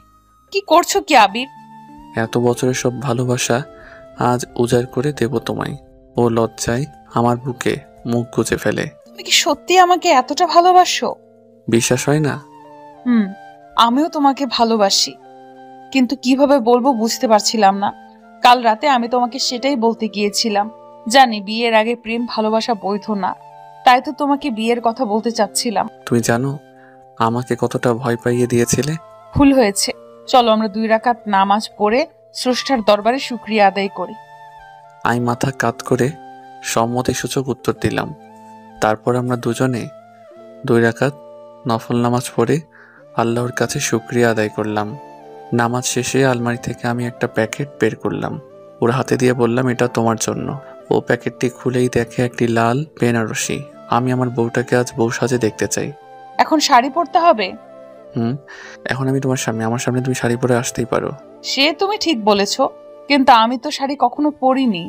কি করছো কি আবির?
এত বছরের সব ভালোবাসা আজ উজাড় করে দেব তোমায়। ও লজ্জায় আমার বুকে মুখ গুজে ফেলে।
তুমি কি সত্যি আমাকে এতটা ভালোবাসো?
বিশ্বাস হয় না?
আমিও তোমাকে ভালোবাসি, কিন্তু কিভাবে বলবো বুঝতে পারছিলাম না। কাল রাতে আমি তোমাকে সেটাই বলতে গিয়েছিলাম। জানি বিয়ের আগে প্রেম ভালোবাসা বৈধ না, তাই তো তোমাকে বিয়ের কথা বলতে চাচ্ছিলাম।
তুমি জানো আমাকে কতটা ভয় পাইয়ে দিয়েছিলে?
ভুল হয়েছে, চলো আমরা 2 রাকাত নামাজ পড়ে স্রষ্টার দরবারে শুকরিয়া আদায় করি।
আমি মাথা কাত করে সম্মতিসূচক উত্তর দিলাম। তারপর আমরা দুজনে 2 রাকাত নফল নামাজ পড়ে আল্লাহর কাছে শুকরিয়া আদায় করলাম। নামাজ শেষে আলমারি থেকে আমি একটা প্যাকেট বের করলাম, ওর হাতে দিয়ে বললাম, এটা তোমার জন্য। ও প্যাকেটটি খুলেই দেখে একটি লাল বেনারসি। আমি আমার বউটাকে আজ বউ সাজে দেখতে চাই।
এখন শাড়ি পরতে হবে?
এখন আমি তোমার সামনে, আমার সামনে তুমি শাড়ি পরে আসতেই পারো।
সে তুমি ঠিক বলেছ, কিন্তু আমি তো শাড়ি কখনো পরিনি।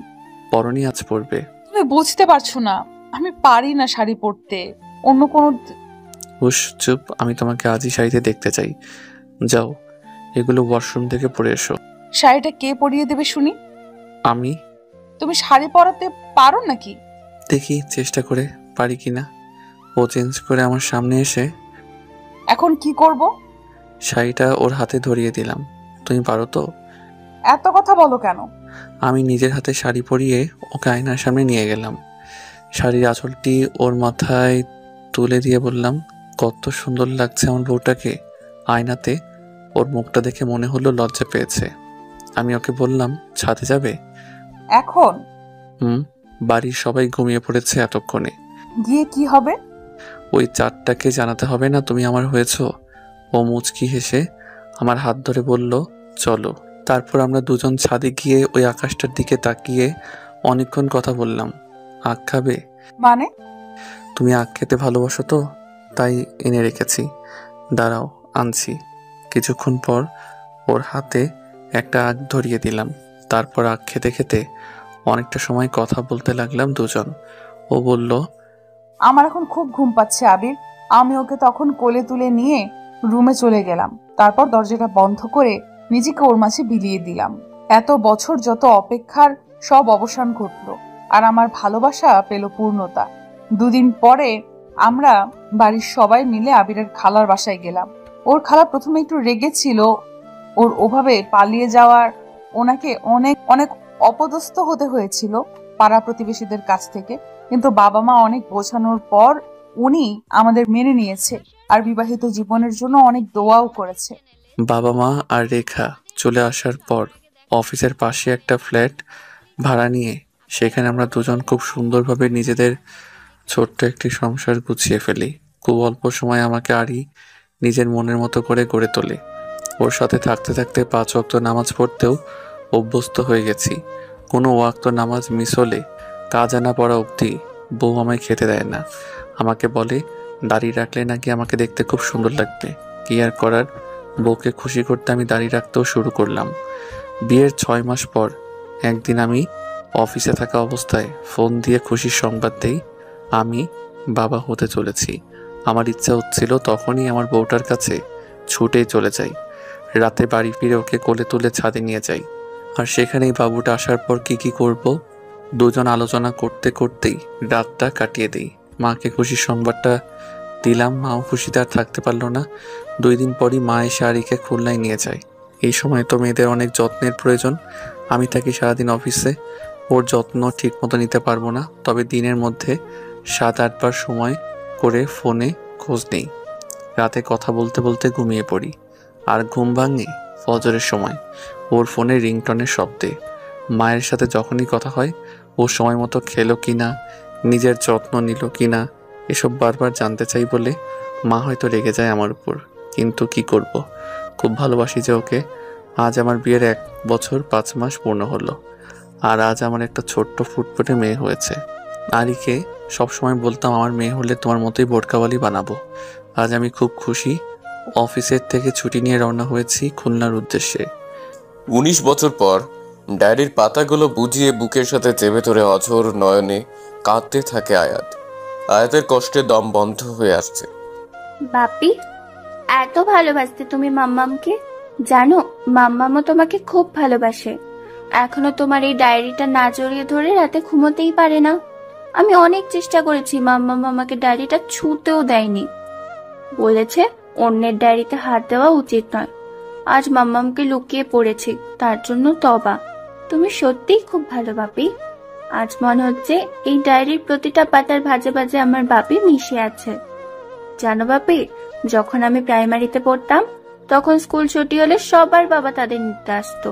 পরনি আজ পরবে।
তুমি বুঝতে পারছো না, আমি পারি না শাড়ি পরতে। অন্য কোনো
হুশ, চুপ। আমি তোমাকে আজই শাড়িতে দেখতে চাই। যাও, এগুলো ওয়াশরুম থেকে পরে এসো।
শাড়িটা কে পরিয়ে দেবে শুনি?
আমি।
তুমি শাড়ি পরাতে পারো নাকি?
দেখি চেষ্টা করে পারি কিনা। ও চেঞ্জ করে আমার সামনে এসে
এখন কি করব?
শাড়িটা ওর হাতে ধরিয়ে দিলাম। তুমি পারো তো?
এত কথা বলো কেন?
আমি নিজের হাতে শাড়ি পরিয়ে ওকে আয়নার সামনে নিয়ে গেলাম। শাড়ির আঁচলটি ওর মাথায় তুলে দিয়ে বললাম, কত সুন্দর লাগছে আমার বউটাকে আয়নাতে। ওর মুখটা দেখে মনে হলো লজ্জা পেয়েছে। আমি ওকে বললাম, ছাদে যাবে?
এখন?
বাড়ির সবাই ঘুমিয়ে পড়েছে এতক্ষণে।
গিয়ে কি হবে?
ওই 4টাকে জানাতে হবে না তুমি আমার হয়েছ? ও মুচকি হেসে আমার হাত ধরে বলল, চলো। তারপর আমরা দুজন ছাদে গিয়ে ওই আকাশটার দিকে তাকিয়ে অনেকক্ষণ কথা বললাম। আখ খাবে? তুমি আখ খেতে ভালোবাসো তো, তাই এনে রেখেছি। দাঁড়াও, আনছি। কিছুক্ষণ পর ওর হাতে একটা আখ ধরিয়ে দিলাম। তারপর আখ খেতে খেতে অনেকটা সময় কথা বলতে লাগলাম দুজন। ও বলল,
আমার এখন খুব ঘুম পাচ্ছে আবির। আমি ওকে তখন কোলে তুলে নিয়ে রুমে চলে গেলাম। তারপর দরজাটা বন্ধ করে নিজেকে ওর মাঝে বিলিয়ে দিলাম। এত বছর যত অপেক্ষার সব অবসান ঘটলো, আর আমার ভালোবাসা পেল পূর্ণতা। দুদিন পরে আমরা বাড়ির সবাই মিলে আবিরের খালার বাসায় গেলাম। ওর খালা প্রথমে একটু রেগেছিল ওর ওভাবে পালিয়ে যাওয়ার। ওনাকে অনেক অনেক অপদস্থ হতে হয়েছিল পাড়া প্রতিবেশীদের কাছ থেকে, কিন্তু বাবা মা অনেক বোঝানোর পর উনি আমাদের মেনে নিয়েছে আর বিবাহিত জীবনের জন্য অনেক দোয়াও করেছে।
বাবা মা আর রেখা চলে আসার পর অফিসের পাশে একটা ফ্ল্যাট ভাড়া নিয়ে সেখানে আমরা দুজন খুব সুন্দরভাবে নিজেদের ছোট্ট একটি সংসার গুছিয়ে ফেলি। খুব অল্প সময় আমাকে আরই নিজের মনের মতো করে গড়ে তোলে। ওর সাথে থাকতে থাকতে 5 ওয়াক্ত নামাজ পড়তেও অভ্যস্ত হয়ে গেছি। কোনো ওয়াক্ত নামাজ মিস হলে কাজা না পড়া অবধি বউ আমায় খেতে দেয় না। আমাকে বলে দাড়ি রাখলে নাকি আমাকে দেখতে খুব সুন্দর লাগবে। কি আর করার, বউকে খুশি করতে আমি দাড়ি রাখতেও শুরু করলাম। বিয়ের 6 মাস পর একদিন আমি অফিসে থাকা অবস্থায় ফোন দিয়ে খুশির সংবাদ দেই, আমি বাবা হতে চলেছি। আমার ইচ্ছা হচ্ছিল তখনই আমার বউটার কাছে ছুটেই চলে যাই। রাতে বাড়ি ফিরে ওকে কোলে তুলে ছাদে নিয়ে যাই, আর সেখানেই বাবুটা আসার পর কি করব দুজন আলোচনা করতে করতেই রাতটা কাটিয়ে দিই। মাকে খুশির সংবাদটা দিলাম, মাও খুশিতে আর থাকতে পারলো না। 2 দিন পরই মা এসে আরিকে খুলনায় নিয়ে যায়। এই সময় তো মেয়েদের অনেক যত্নের প্রয়োজন। আমি থাকি সারাদিন অফিসে, ওর যত্ন ঠিক মতো নিতে পারবো না। তবে দিনের মধ্যে 7-8 বার সময় করে ফোনে খোঁজ নেই। রাতে কথা বলতে বলতে ঘুমিয়ে পড়ি, আর ঘুম ভাঙে ফজরের সময় ওর ফোনে রিংটনের শব্দে। মায়ের সাথে যখনই কথা হয় ও সময় মতো খেলো কিনা, নিজের যত্ন নিল কিনা, এসব বারবার জানতে চাই বলে মা হয়তো রেগে যায় আমার উপর। কিন্তু কি করব, খুব ভালোবাসি যে ওকে। আজ আমার বিয়ের 1 বছর 5 মাস পূর্ণ হলো, আর আজ আমার একটা ছোট্ট ফুটফুটে মেয়ে হয়েছে। আরিকে সবসময় বলতাম আমার মেয়ে হলে তোমার মতোই বোরকাওয়ালি বানাবো। আজ আমি খুব খুশি। অফিসের থেকে ছুটি নিয়ে রওনা হয়েছি খুলনার উদ্দেশ্যে।
19 বছর পর ডায়েরির পাতাগুলো বুঝিয়ে বুকের সাথে চেপে ধরে অঝোর নয়নে কাঁদতে থাকে আয়াত। আয়াতের কষ্টে দম বন্ধ হয়ে আসছে।
বাপি, এত ভালোবাসতে তুমি মাম্মামকে? জানো, মাম্মামও তোমাকে খুব ভালোবাসে। এখনো তোমার এই ডায়েরিটা না জড়িয়ে ধরে রাতে ঘুমোতেই পারে না। আমি অনেক চেষ্টা করেছি, মাম্মাম আমাকে ডায়েরিটা ছুঁতেও দেয়নি। বলেছে অন্যের ডায়েরিতে হাত দেওয়া উচিত নয়। আজ মাম্মামকে লুকিয়ে পড়েছি, তার জন্য তবা। তুমি সত্যিই খুব ভালো বাপি। আজ মনে হচ্ছে এই ডায়েরির প্রতিটা পাতার ভাজে ভাজে আমার বাপি মিশে আছে। জানো বাপি, যখন আমি প্রাইমারিতে পড়তাম তখন স্কুল ছুটি হলে সবার বাবা তাদের নিতে আসতো,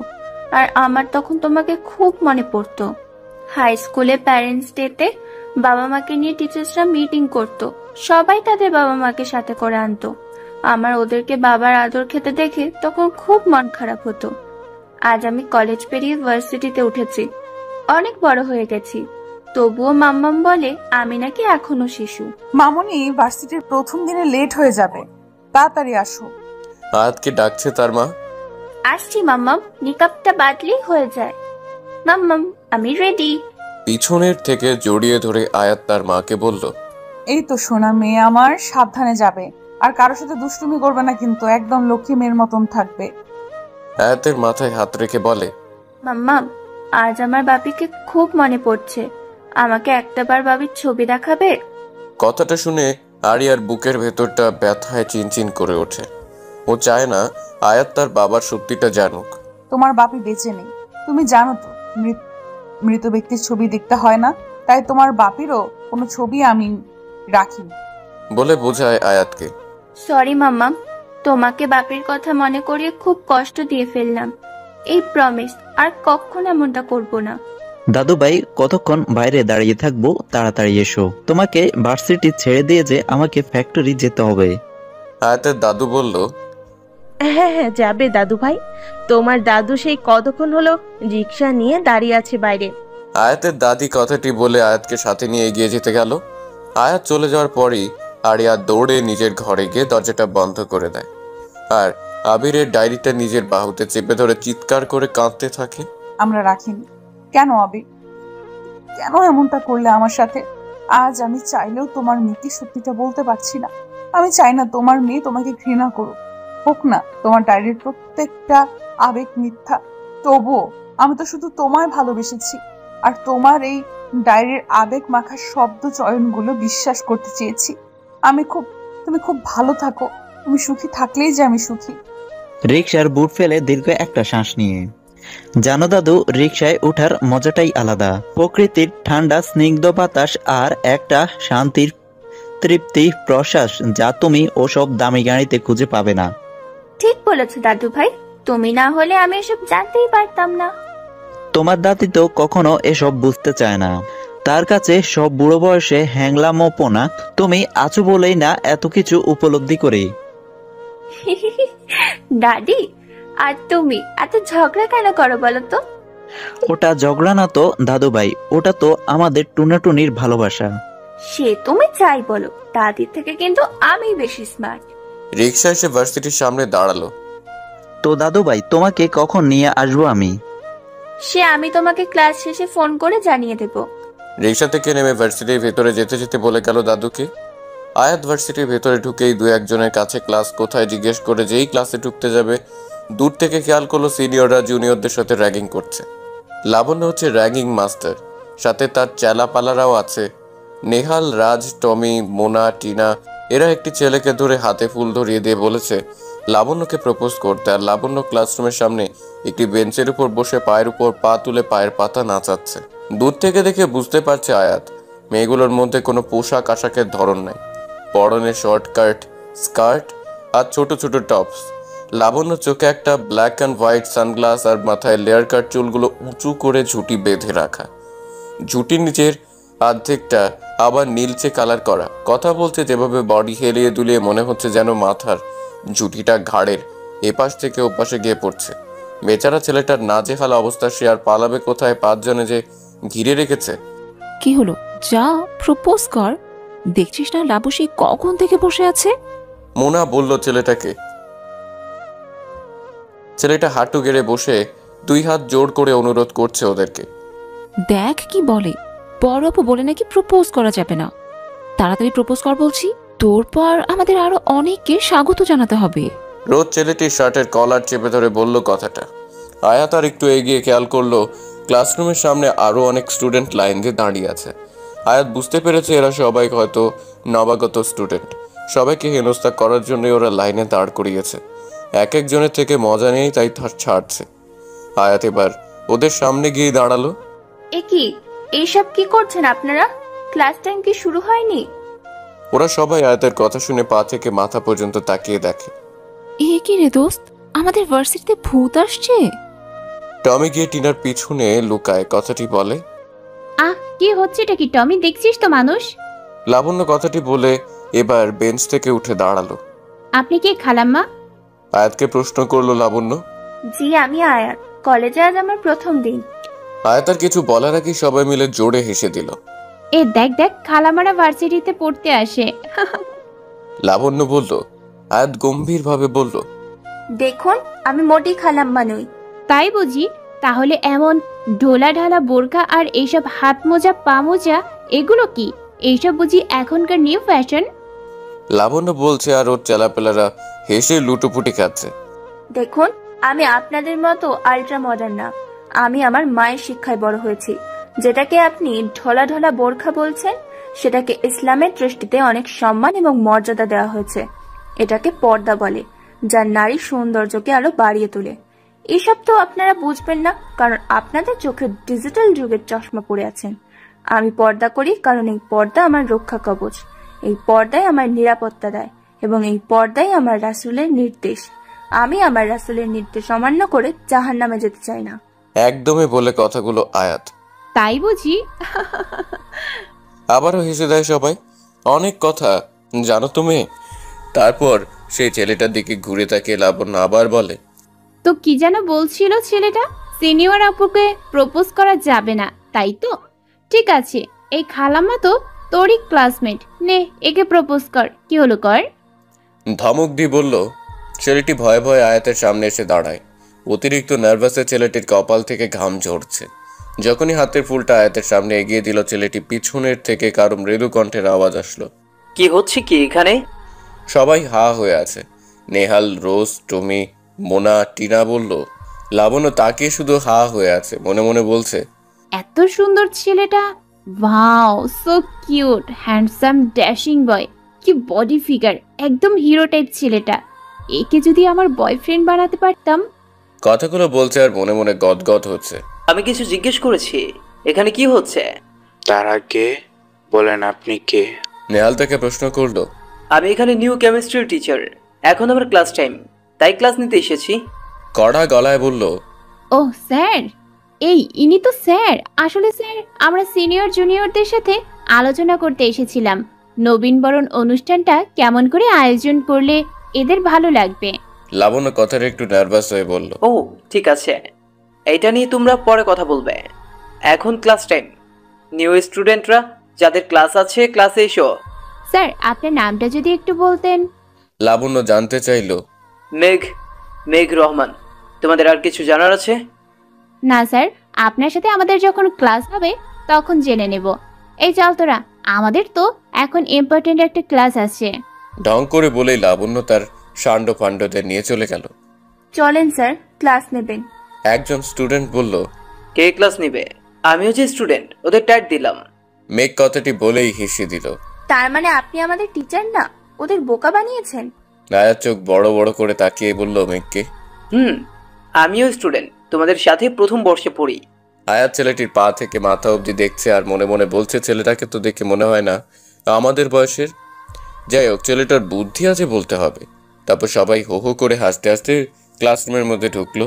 আর আমার তখন তোমাকে খুব মনে পড়তো। হাই স্কুলে প্যারেন্টস ডেতে বাবা মাকে নিয়ে টিচার্সরা মিটিং করতো, সবাই তাদের বাবা মাকে সাথে করে আনতো। আমার ওদেরকে বাবার আদর খেতে দেখে তখন খুব মন খারাপ হতো। আজ আমি কলেজ পেরিয়ে ভার্সিটিতে উঠেছি, অনেক বড় হয়ে গেছি, তবুও মাম্মাম বলে আমি নাকি এখনো শিশু।
মামুনি ভার্সিটির প্রথম দিনে লেট হয়ে যাবে, তাড়াতাড়ি আসো।
আয়াতকে ডাকছে তার মা।
আসছি মাম্মাম, নিকাবটা বাদলেই হয়ে যায়। মাম্মাম, আমি রেডি।
পিছনের থেকে জড়িয়ে ধরে আয়াত তার মাকে বলল,
এই তো সোনা মেয়ে আমার, সাবধানে যাবে, আর কারোর সাথে দুষ্টুমি করবে না কিন্তু, একদম লক্ষ্মী মেয়ের মতন থাকবে।
আয়াতের মাথায় হাত রেখে বলে,
মাম্মাম, আজ আমার বাপিকে খুব মনে পড়ছে। আমাকে একটাবার বাবির ছবি দেখাবে?
কথাটা শুনে আরিয়ার বুকের ভেতরটা ব্যথায় চিনচিন করে ওঠে। ও চায় না আয়াত তার বাবার সত্যিটা জানুক।
তোমার বাপি বেঁচে নেই, তুমি জানো তো। মৃত ব্যক্তির ছবি দেখতে হয় না, তাই তোমার বাপিরও কোনো ছবি আমি রাখিনি
বলে বোঝায় আয়াতকে।
সরি মাম্মাম, তোমাকে বাপির কথা মনে করিয়ে খুব কষ্ট দিয়ে ফেললাম। এই প্রমিস, আর কখনো এমনটা করবো না।
দাদু ভাই, কতক্ষণ বাইরে দাঁড়িয়ে থাকবো? তাড়াতাড়ি এসো, তোমাকে ভার্সিটি ছেড়ে দিয়ে যে আমাকে ফ্যাক্টরি যেতে হবে।
আয়াতের দাদু বলল,
হ্যাঁ হ্যাঁ যাবে দাদু ভাই। তোমার দাদু সেই কতক্ষণ হলো রিক্সা নিয়ে দাঁড়িয়ে আছে বাইরে।
আয়াতের দাদি কথাটি বলে আয়াতকে সাথে নিয়ে এগিয়ে যেতে গেল। আয়াত চলে যাওয়ার পরই আরিয়া দৌড়ে নিজের ঘরে গিয়ে দরজাটা বন্ধ করে দেয় আর আবিরের ডায়েরিটা নিজের বাহুতে চেপে ধরে চিৎকার করে কাঁদতে থাকে।
আমরা রাখিনি কেন আবির? কেন এমনটা করলে আমার সাথে? আজ আমি চাইলেও তোমার মেয়েকে সত্যিটা বলতে পারছি না। আমি চাই না তোমার মেয়ে তোমাকে ঘৃণা করুক, হোক না তোমার ডায়েরির প্রত্যেকটা আবেগ মিথ্যা। তবুও আমি তো শুধু তোমায় ভালোবেসেছি আর তোমার এই ডায়েরির আবেগ মাখা শব্দ চয়নগুলো বিশ্বাস করতে চেয়েছি। তুমি খুব ভালো থাকো, তুমি সুখী থাকলেই যে আমি সুখী।
রিকশার বুট ফেলে দীর্ঘ একটা শ্বাস নিয়ে, জানো দাদু, রিকশায় ওঠার মজাটাই আলাদা। প্রকৃতির ঠান্ডা স্নিগ্ধ বাতাস আর একটা শান্তির তৃপ্তি প্রশ্বাস যা তুমি ওসব দামি গাড়িতে খুঁজে পাবে না।
ঠিক বলেছো দাদু ভাই, তুমি না হলে আমি এসব জানতেই পারতাম না।
তোমার দাদি তো কখনো এসব বুঝতে চায় না, তার কাছে সব বুড়ো বয়সে হ্যাংলামোপনা। তুমি আছো বলেই না এত কিছু উপলব্ধি করি।
দাদি, আর তুমি এত ঝগড়া কেন করো বলো তো?
ওটা ঝগড়া না তো দাদু ভাই, ওটা তো আমাদের টুনাটুনির ভালোবাসা।
সে তুমি চাই বলো, দাদির থেকে কিন্তু আমি বেশি স্মার্ট।
রিক্সা এসে ভার্সিটির সামনে দাঁড়ালো।
তো দাদু ভাই, তোমাকে কখন নিয়ে আসবো আমি?
সে আমি তোমাকে ক্লাস শেষে ফোন করে জানিয়ে দেব।
রিক্সা থেকে নেমে ভার্সিটির ভেতরে যেতে যেতে বলে গেল দাদুকে। আয়াত ভার্সিটির ভেতরে ঢুকেই দু একজনের কাছে ক্লাস কোথায় জিজ্ঞেস করে যেই ক্লাসে ঢুকতে যাবে দূর থেকে খেয়াল করলো সিনিয়ররা জুনিয়রদের সাথে র্যাগিং করছে। লাবণ্য হচ্ছে র্যাগিং মাস্টার, সাথে তার চেলাপালারাও আছে। নেহাল, রাজ, টমি, মোনা, টিনা এরা একটি ছেলেকে ধরে হাতে ফুল ধরিয়ে দিয়ে বলেছে লাবণ্যকে প্রপোজ করতে। আর লাবণ্য ক্লাসরুমের সামনে একটি বেঞ্চের উপর বসে পায়ের উপর পা তুলে পায়ের পাতা নাচাচ্ছে। দূর থেকে দেখে বুঝতে পারছে আয়াত মেয়েগুলোর মধ্যে কোনো পোশাক আশাকের ধরন নাই, পরনে শর্টকাট, স্কার্ট আর ছোট ছোট টপস। লাবণ্য চোখে একটা ব্ল্যাক অ্যান্ড হোয়াইট সানগ্লাস আর মাথায় লেয়ার কাট, চুলগুলো উঁচু করে ঝুঁটি বেঁধে রাখা, ঝুঁটির নিচের অর্ধেকটা আবার নীলচে কালার করা। কথা বলছে যেভাবে বডি হেলিয়ে দুলিয়ে মনে হচ্ছে যেন মাথার ঝুঁটিটা ঘাড়ের এপাশ থেকে ওপাশে গিয়ে পড়ছে। বেচারা ছেলেটার নাজেহাল অবস্থা, সে আর পালাবে কোথায়? পাঁচজনে যে ঘিরে রেখেছে।
কি হলো, যা প্রপোজ কর। দেখছিস না লাবু সেই কখন থেকে বসে আছে?
মোনা বলল ছেলেটাকে। ছেলেটা হাঁটু গেড়ে বসে দুই হাত জোড় করে অনুরোধ করছে ওদেরকে।
দেখ কি বলে, বড় আপু বলে নাকি প্রপোজ করা যাবে না। তাড়াতাড়ি প্রপোজ কর বলছি, তোর পর আমাদের আরো অনেককে স্বাগত জানাতে হবে।
রোজ ছেলেটির শার্টের কলার চেপে ধরে বলল কথাটা। আয়াত আর একটু এগিয়ে খেয়াল করলো ক্লাসরুমের সামনে আরো অনেক স্টুডেন্ট লাইন দিয়ে দাঁড়িয়ে আছে। আয়াত বুঝতে পেরেছে এরা সবাই হয়তো নবাগত স্টুডেন্ট, সবাইকে হেনস্থা করার জন্য ওরা লাইনে দাঁড় করিয়েছে। এক একজনের থেকে মজা নেই তাই ছাড়ছে। আয়াত এবার ওদের সামনে গিয়ে দাঁড়ালো।
এ কি, এইসব কি করছেন আপনারা? ক্লাস টাইম কি শুরু হয়নি?
ওরা সবাই আয়াতের কথা শুনে পা থেকে মাথা পর্যন্ত তাকিয়ে দেখে।
এ কি রে দোস্ত, আমাদের ভার্সিটিতে ভূত আসছে?
টমি গিয়ে টিনার পিছনে লুকায়, কথাটি বলে।
কি হচ্ছে এটা কি টমি, দেখছিস তো মানুষ?
লাবণ্য কথাটি বলে এবার বেঞ্চ থেকে উঠে দাঁড়ালো।
আপনি কি খালাম্মা?
আয়াতকে প্রশ্ন করলো লাবণ্য।
জি, আমি আয়াত, কলেজে আজ আমার প্রথম দিন।
আয়াত আর কিছু বলার আগে সবাই মিলে জোরে হেসে দিল।
এ দেখ দেখ, খালামারা ভার্সিটিতে পড়তে আসে।
লাবণ্য বলল। আয়াত গম্ভীর ভাবে বলল,
দেখুন আমি মোটেই খালাম্মা নই।
তাই বুঝি? তাহলে এমন ঢোলা ঢালা বোরখা আর এইসব হাত মোজা পা মোজা এগুলো কি? এইসব বুঝি এখনকার নিউ ফ্যাশন?
লাবণ্য বলছে আর ওর চেলাপেলারা হেসে লুটোপুটি খাচ্ছে।
দেখুন আমি আপনাদের মতো আল্ট্রা মডার্ন না, আমি আমার মায়ের শিক্ষায় বড় হয়েছি। যেটাকে আপনি ঢোলা ঢোলা বোরখা বলছেন সেটাকে ইসলামের দৃষ্টিতে অনেক সম্মান এবং মর্যাদা দেওয়া হয়েছে। এটাকে পর্দা বলে, যা নারী সৌন্দর্যকে আরো বাড়িয়ে তোলে। এসব তো আপনারা বুঝবেন না, কারণ আপনাদের চোখে ডিজিটাল যুগের চশমা পরে আছেন। আমি পর্দা করি কারণ এই পর্দা আমার রক্ষা কবচ, এই পর্দায় আমার নিরাপত্তা দেয় এবং এই পর্দাই আমার রাসূলের নির্দেশ। আমি আমার রাসূলের নির্দেশ অমান্য করে জাহান্নামে যেতে চাই না।
একদমই বলে কথাগুলো আয়াত।
তাই বুঝি?
আবারও হেসে দেয় সবাই। অনেক কথা জানো তুমি? তারপর সেই ছেলেটার দিকে ঘুরে তাকিয়ে লাবণ্য আবার বলে,
তো কি যেন বলছিল ছেলেটা? সিনিয়র আপুকে প্রপোজ করা যাবে না, তাই তো? ঠিক আছে, এই খালাম্মা তো
তোরই ক্লাসমেট, নে একে প্রপোজ কর। কি হলো, কর।
ধমক দিয়ে বলল। ছেলেটি ভয়ে ভয়ে আয়াতের সামনে এসে দাঁড়ায়। অতিরিক্ত নার্ভাসে ছেলেটির কপাল থেকে ঘাম ঝরছে। যখনই হাতের ফুলটা আয়াতের সামনে এগিয়ে দিল, ছেলেটি পিছনের থেকে কারো মৃদু কণ্ঠের আওয়াজ আসলো।
কি হচ্ছে কি এখানে?
সবাই হা হয়ে আছে। নেহাল, রোজ, টমি, মোনা, টিনা বলল। লাবণ্য তাকিয়ে শুধু হা হয়ে আছে, মনে মনে বলছে,
এত সুন্দর ছেলেটা, wow, so cute, handsome, dashing boy, কি বডি ফিগার, একদম হিরো টাইপ ছেলেটা। একে যদি আমার বয়ফ্রেন্ড বানাতে পারতাম।
কথাগুলো বলছে আর মনে মনে গদগদ হচ্ছে।
আমি কিছু জিজ্ঞেস করেছি, এখানে কি হচ্ছে?
তার আগে বলেন আপনি কে?
নেহাল তাকে প্রশ্ন করলো।
আমি এখানে নিউ কেমিস্ট্রির টিচার, এখন আমার ক্লাস টাইম, তাই ক্লাস নিতে এসেছি।
কড়া গলায় বলল,
ও স্যার, এই ইনি তো স্যার। আসলে স্যার, আমরা সিনিয়র জুনিয়রদের সাথে আলোচনা করতে এসেছিলাম নবীনবরণ অনুষ্ঠানটা কেমন করে আয়োজন করলে এদের ভালো লাগবে।
লাবণ্য কথাটা একটু নার্ভাস হয়ে বলল,
ও ঠিক আছে, এইটা নিয়ে তোমরা পরে কথা বলবে, এখন ক্লাস টাইম। নিউ স্টুডেন্টরা যাদের ক্লাস আছে ক্লাসে এসো।
স্যার, আপনার নামটা যদি একটু বলতেন।
লাবণ্য জানতে চাইলো।
মেঘ রহমান। তোমাদের আর কিছু জানার আছে?
না স্যার, আপনার সাথে আমাদের যখন ক্লাস হবে তখন জেনে নেব। এই চল তোরা, আমাদের তো এখন ইম্পর্টেন্ট একটা ক্লাস আছে।
ঢং করে বলেই লাবণ্য তার সান্ড ফান্ডদের নিয়ে চলে গেল।
চলেন স্যার, ক্লাস নেবেন।
একজন স্টুডেন্ট বলল,
কে ক্লাস নিবে? আমিও যে স্টুডেন্ট, ওদের ট্যাগ দিলাম।
মেঘ কথাটি বলেই হেসে দিল।
তার মানে আপনি আমাদের টিচার না, ওদের বোকা বানিয়েছেন?
আয়াত চোখ বড় বড় করে তাকিয়ে বলল মেঘকে।
আমিও স্টুডেন্ট, তোমাদের সাথে প্রথম বর্ষে পড়ি।
আয়াত ছেলেটির পা থেকে মাথা অবধি দেখছে আর মনে মনে বলছে, ছেলেটাকে তো দেখে মনে হয় না আমাদের বয়সের। যাই হোক, ছেলেটার বুদ্ধি আছে বলতে হবে। তারপর সবাই হো হো করে হাসতে হাসতে ক্লাসরুমের মধ্যে ঢুকলো।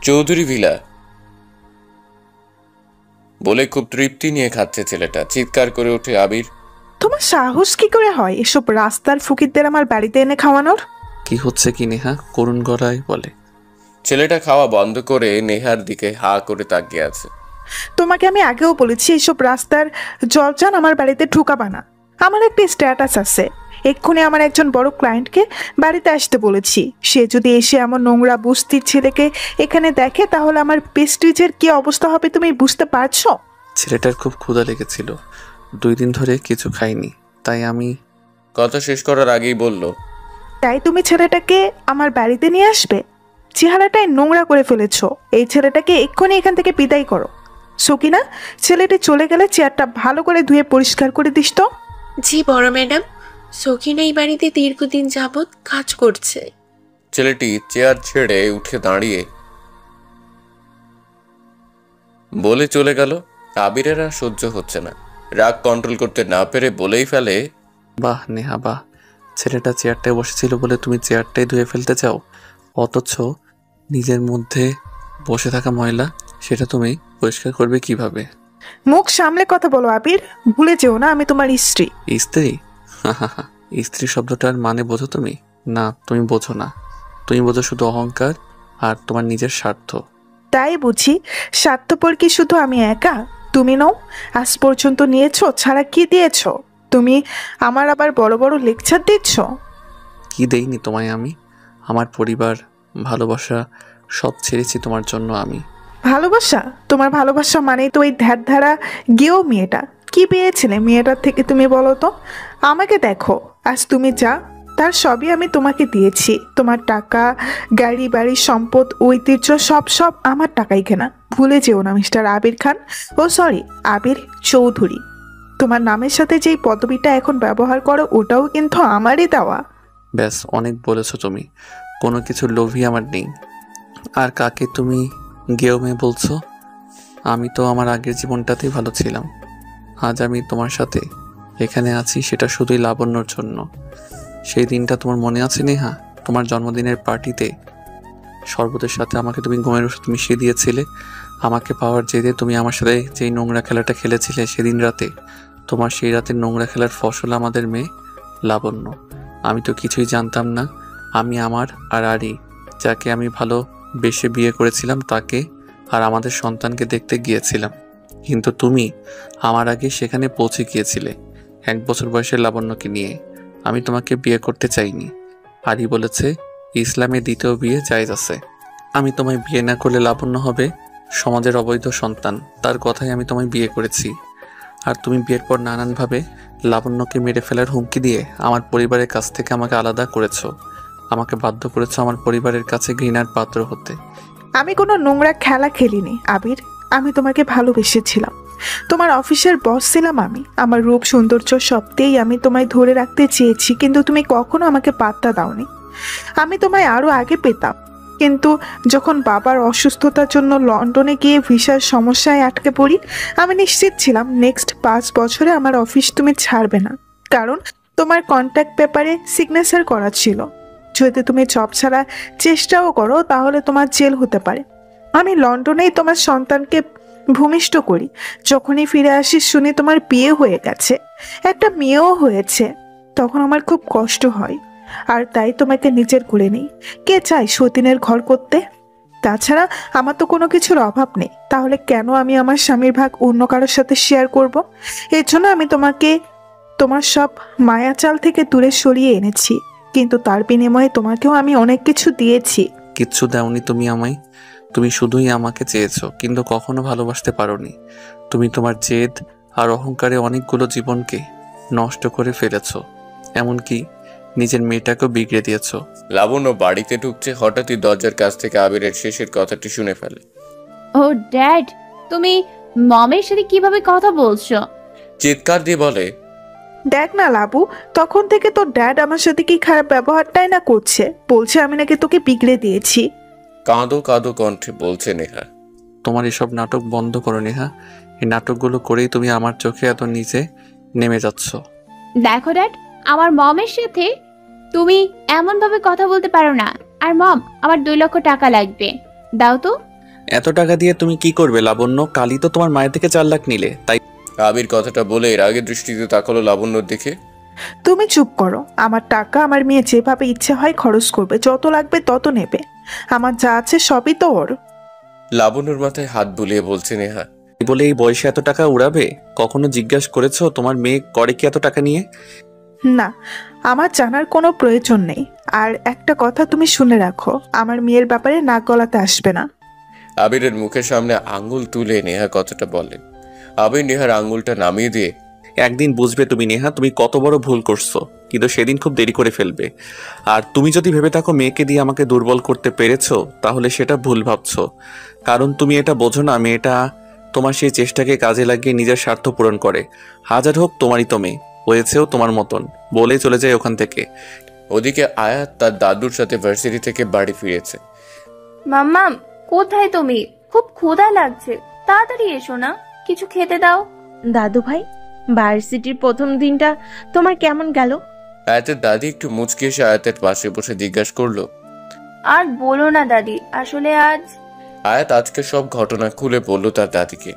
চৌধুরী ভিলা বলে খুব তৃপ্তি নিয়ে খাচ্ছে ছেলেটা। চিৎকার করে ওঠে আবির,
তোমার সাহস কি করে হয় এসব রাস্তার ফকিরদের আমার বাড়িতে এনে খাওয়ানোর?
কি হচ্ছে কি নেহা? করুণ গলায় বলে।
ছেলেটা খাওয়া বন্ধ করে নেহার দিকে হা করে তাকিয়ে আছে।
তোমাকে আমি আগেও বলেছি এইসব রাস্তার জলজান আমার বাড়িতে ঢুকাবা না। আমার একটা স্ট্যাটাস আছে। এক্ষুনি আমার একজন বড় ক্লায়েন্টকে বাড়িতে আসতে বলেছি। সে যদি এসে আমার নোংরা বস্তির ছেলেকে এখানে দেখে তাহলে আমার প্রেস্টিজের কি অবস্থা হবে তুমি বুঝতে পারছো?
ছেলেটার খুব ক্ষুধা লেগেছিল, 2 দিন ধরে কিছু খাইনি, তাই আমি।
কথা শেষ করার আগেই বলল,
তাই তুমি ছেলেটাকে আমার বাড়িতে নিয়ে আসবে? চেহারাটাই নোংরা করে ফেলেছো। এই ছেলেটাকে এক্ষুনি এখান থেকে বিদায় করো। সকিনা, ছেলেটি চলে গেলে চেয়ারটা ভালো করে ধুয়ে পরিষ্কার করে দিস তো।
জি বড় ম্যাডাম, সকিনা এই বাড়িতে দীর্ঘদিন যাবৎ কাজ করছে।
ছেলেটি চেয়ার ছেড়ে উঠে দাঁড়িয়ে বলে চলে গেল। আবিরের আর সহ্য হচ্ছে না, রাগ কন্ট্রোল করতে না পেরে বলেই ফেলে,
বাহ নেহা বাহ, ছেলেটা চেয়ারটায় বসেছিল বলে তুমি চেয়ারটাই ধুয়ে ফেলতে চাও, অথচ নিজের মধ্যে বসে থাকা ময়লা সেটা তুমি পরিষ্কার করবে কিভাবে?
মুখ সামলে কথা বলো আবির, ভুলে যেও না আমি তোমার স্ত্রী।
স্ত্রী? স্ত্রী শব্দটার মানে বোঝো তুমি? না, তুমি বোঝো না। তুমি বোঝো শুধু অহংকার আর তোমার নিজের স্বার্থ।
তাই বুঝি? স্বার্থপর কি শুধু আমি একা? তুমি নও? আজ পর্যন্ত নিয়েছো ছাড়া কি দিয়েছো? তুমি আমার আবার বড় বড় লেকচার দিচ্ছ।
কি দেইনি তোমায় আমি? আমার পরিবার, ভালোবাসা সব ছেড়েছি তোমার জন্য আমি।
ভালোবাসা? তোমার ভালোবাসা মানেই তো ওই ধ্যারধারা গেও মেয়েটা। কি পেয়েছিলে মেয়েটার থেকে তুমি বলো তো? আমাকে দেখো, আজ তুমি যা তার সবই আমি তোমাকে দিয়েছি। তোমার টাকা, গাড়ি, বাড়ি, সম্পদ, ঐতিহ্য সব আমার টাকাই কেনা। ভুলে যেও না মিস্টার আবির খান, ও সরি আবির চৌধুরী। তোমার নামের সাথে যেই পদবিটা এখন ব্যবহার করো ওটাও কিন্তু আমারই দেওয়া।
ব্যাস, অনেক বলেছো তুমি। কোনো কিছুর লোভই আমার নেই। আর কাকে তুমি গেও মেয়ে বলছো? আমি তো আমার আগের জীবনটাতেই ভালো ছিলাম। আজ আমি তোমার সাথে এখানে আছি সেটা শুধুই লাবণ্যর জন্য। সেই দিনটা তোমার মনে আছে নেহা? তোমার জন্মদিনের পার্টিতে শরবতের সাথে আমাকে তুমি ঘুমের ওষুধ মিশিয়ে দিয়েছিলে। আমাকে পাওয়ার জেদে তুমি আমার সাথে যেই নোংরা খেলাটা খেলেছিলে সেদিন রাতে, তোমার সেই রাতের নোংরা খেলার ফসল আমাদের মেয়ে লাবণ্য। আমি তো কিছুই জানতাম না। আমি আমার আর আরি, যাকে আমি ভালোবেসে বিয়ে করেছিলাম, তাকে আর আমাদের সন্তানকে দেখতে গিয়েছিলাম। কিন্তু তুমি আমার আগে সেখানে পৌঁছে গিয়েছিলে। 1 বছর বয়সের লাবণ্যকে নিয়ে। আমি তোমাকে বিয়ে করতে চাইনি। আলী বলেছে ইসলামে দ্বিতীয় বিয়ে জায়েজ আছে। আমি তোমায় বিয়ে না করলে লাবণ্য হবে সমাজের অবৈধ সন্তান। তার কথাই আমি তোমায় বিয়ে করেছি। আর তুমি বিয়ের পর নানানভাবে লাবণ্যকে মেরে ফেলার হুমকি দিয়ে আমার পরিবারের কাছ থেকে আমাকে আলাদা করেছো। আমাকে বাধ্য করেছো আমার পরিবারের কাছে ঘৃণার পাত্র হতে।
আমি কোনো নোংরা খেলা খেলিনি আবির। আমি তোমাকে ভালোবেসেছিলাম। তোমার অফিসের বস ছিলাম আমি। আমার রূপ সৌন্দর্য সবতেই আমি তোমায় ধরে রাখতে চেয়েছি, কিন্তু তুমি কখনো আমাকে পাত্তা দাওনি। আমি তোমায় আরো আগে পেতাম, কিন্তু যখন বাবার অসুস্থতার জন্য লন্ডনে গিয়ে ভিসার সমস্যায় আটকে পড়ি, আমি নিশ্চিত ছিলাম নেক্সট 5 বছরে আমার অফিস তুমি ছাড়বে না, কারণ তোমার কন্ট্যাক্ট পেপারে সিগনেচার করা ছিল। যদি তুমি জব ছাড়া চেষ্টাও করো তাহলে তোমার জেল হতে পারে। আমি লন্ডনেই তোমার সন্তানকে ভূমিষ্ঠ করি। যখনই ফিরে আসি শুনি তোমার বিয়ে হয়ে গেছে, একটা মেয়েও হয়েছে। তখন আমার খুব কষ্ট হয়, আর তাই তোমাকে নিজের করে নেই। কে চায় সতীনের ঘর করতে? তাছাড়া আমার তো কোনো কিছুর অভাব নেই, তাহলে কেন আমি আমার স্বামীর ভাগ অন্য কারোর সাথে শেয়ার করব? এর জন্য আমি তোমাকে তোমার সব মায়াচাল থেকে দূরে সরিয়ে এনেছি, কিন্তু তার বিনিময়ে তোমাকেও আমি অনেক কিছু দিয়েছি।
কিচ্ছু দাওনি তুমি আমায়। তুমি শুধুই আমাকে চেয়েছো, কিন্তু কখনো ভালোবাসতে পারোনি। তুমি তোমার জেদ আর অহংকারে অনেকগুলো জীবনকে নষ্ট করে ফেলেছো, এমনকি নিজের মেয়েটাকেও বিগড়ে দিয়েছো।
লাবণ্য বাড়িতে ঢুকছে, হঠাৎই দরজার কাছ থেকে আবিরের শেষের কথাটি শুনে ফেলে।
ও ড্যাড, তুমি মমের সাথে কিভাবে কথা বলছো?
চিৎকার দিয়ে বলে,
দেখ না লাবু, তখন থেকে তোর ড্যাড আমার সাথে কি খারাপ ব্যবহারটাই না করছে। বলছে আমি নাকি তোকে বিগড়ে দিয়েছি।
কাঁদো কাঁদো কণ্ঠে বলছে নেহা।
তোমার এসব নাটক বন্ধ করো নেহা। এই নাটকগুলো করেই তুমি আমার চোখে এত নিচে নেমে যাচ্ছ।
দেখো ড্যাড, আমার মমের সাথে তুমি এমন ভাবে কথা বলতে পারো না। আর মম, আমার 2 লক্ষ টাকা লাগবে, দাও তো।
এত টাকা দিয়ে তুমি কি করবে লাবণ্য? কালই তো তোমার মায়ের থেকে 4 লাখ নিলে, তাই?
আবির কথাটা বলে এর আগে দৃষ্টিতে তাকালো লাবণ্যর দিকে।
তুমি চুপ করো। আমার টাকা আমার মেয়ে যেভাবে ইচ্ছে হয় খরচ করবে, যত লাগবে তত নেবে। আমার যা আছে সবই তো ওর।
লাবণ্যর মাথায় হাত বুলিয়ে বলছে নেহা।
বলে এই বয়সে এত টাকা উড়াবে? কখনো জিজ্ঞাসা করেছো তোমার মেয়ে করে কি এত টাকা নিয়ে?
না, আমার জানার কোনো প্রয়োজন নেই। আর একটা কথা তুমি শুনে রাখো, আমার মেয়ের ব্যাপারে নাক গলাতে আসবে না।
আবিরের মুখের সামনে আঙ্গুল তুলে নেহা কথাটা বলে। আবির নেহার আঙ্গুলটা নামিয়ে দিয়ে,
একদিন বুঝবে তুমি নেহা, তুমি কত বড় ভুল করছো, কিন্তু সেদিন খুব দেরি করে ফেলবে। আর তুমি যদি ভেবে থাকো মেয়েকে দিয়ে আমাকে দুর্বল করতে পেরেছো, তাহলে সেটা ভুল ভাবছো। কারণ তুমি এটা বোঝো না, মেয়েটা তোমার সেই চেষ্টাকে কাজে লাগিয়ে নিজের স্বার্থ পূরণ করে। হাজার হোক তোমারই তো মেয়ে, হয়েছেও তোমার মতন, বলেই চলে যায় ওখান থেকে।
ওদিকে আয়াত তার দাদুর সাথে ভার্সিটি থেকে বাড়ি ফিরেছে।
মাম্মাম, কোথায় তুমি? খুব ক্ষুধা লাগছে, তাড়াতাড়ি এসো না, কিছু খেতে দাও।
দাদু ভাই, ভার্সিটির প্রথম দিনটা তোমার কেমন গেল?
আয়াতের দাদি একটু মুচকি এসে আয়াতের পাশে বসে জিজ্ঞাসা করলো।
আর বলো না দাদি, আসলে
আয়াত আজকে সব ঘটনা খুলে বলল তার দাদিকে।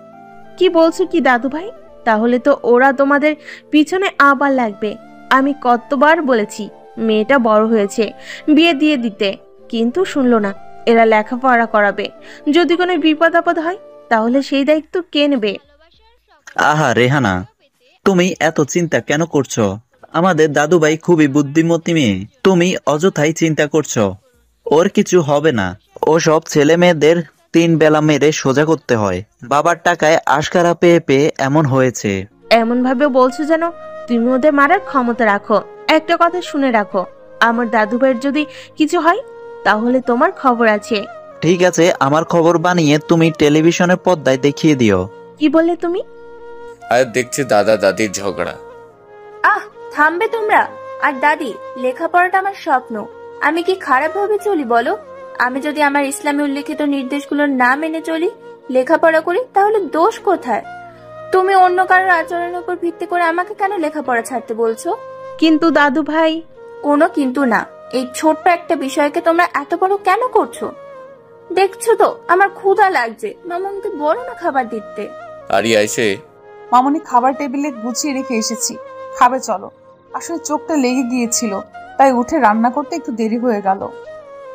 কি বলছো কি দাদু ভাই? তাহলে তো ওরা তোমাদের পিছনে আবার লাগবে। আমি কতবার বলেছি মেয়েটা বড় হয়েছে, বিয়ে দিয়ে দিতে, কিন্তু শুনলো না। এরা লেখাপড়া করাবে, যদি কোনো বিপদ আপদ হয় তাহলে সেই দায়িত্ব কে নেবে?
আহা রেহানা, তুমি এত চিন্তা কেন করছো? আমাদের দাদুভাই খুবই বুদ্ধিমতী মেয়ে, তুমি অযথাই চিন্তা করছো। ওর কিছু হবে না। ও সব ছেলে মেয়েদের 3 বেলা মেরে সোজা করতে হয়। বাবার টাকায় আশকারা পেয়ে পেয়ে এমন হয়েছে।
এমন ভাবে বলছো যেন তুমি ওদের মারার ক্ষমতা রাখো। একটা কথা শুনে রাখো, আমার দাদু ভাইয়ের যদি কিছু হয় তাহলে তোমার খবর আছে।
ঠিক আছে, আমার খবর বানিয়ে তুমি টেলিভিশনের পর্দায় দেখিয়ে দিও।
কি বললে তুমি?
আয়াত দেখছে দাদা দাদির ঝগড়া।
থামবে তোমরা? আর দাদি, লেখাপড়াটা আমার স্বপ্ন, আমি কি খারাপ ভাবে চলি বলো? আমি যদি আমার ইসলামে উল্লেখিত নির্দেশগুলো না মেনে চলি, লেখাপড়া করি, তাহলে দোষ কোথায়? তুমি অন্য কারোর আচরণের উপর ভিত্তি করে আমাকে কেন লেখাপড়া ছাড়তে বলছো?
কিন্তু দাদু ভাই।
কোনো কিন্তু না। এই ছোট্ট একটা বিষয়কে তোমরা এত বড় কেন করছো? দেখছো তো আমার ক্ষুধা লাগছে, মামুনকে বলো না খাবার দিতে।
আরিয়া এসে,
মামুনি খাবার টেবিলে গুছিয়ে রেখে এসেছি, খাবে চলো। আসলে চোখটা লেগে গিয়েছিল, তাই উঠে রান্না করতে একটু দেরি হয়ে গেল।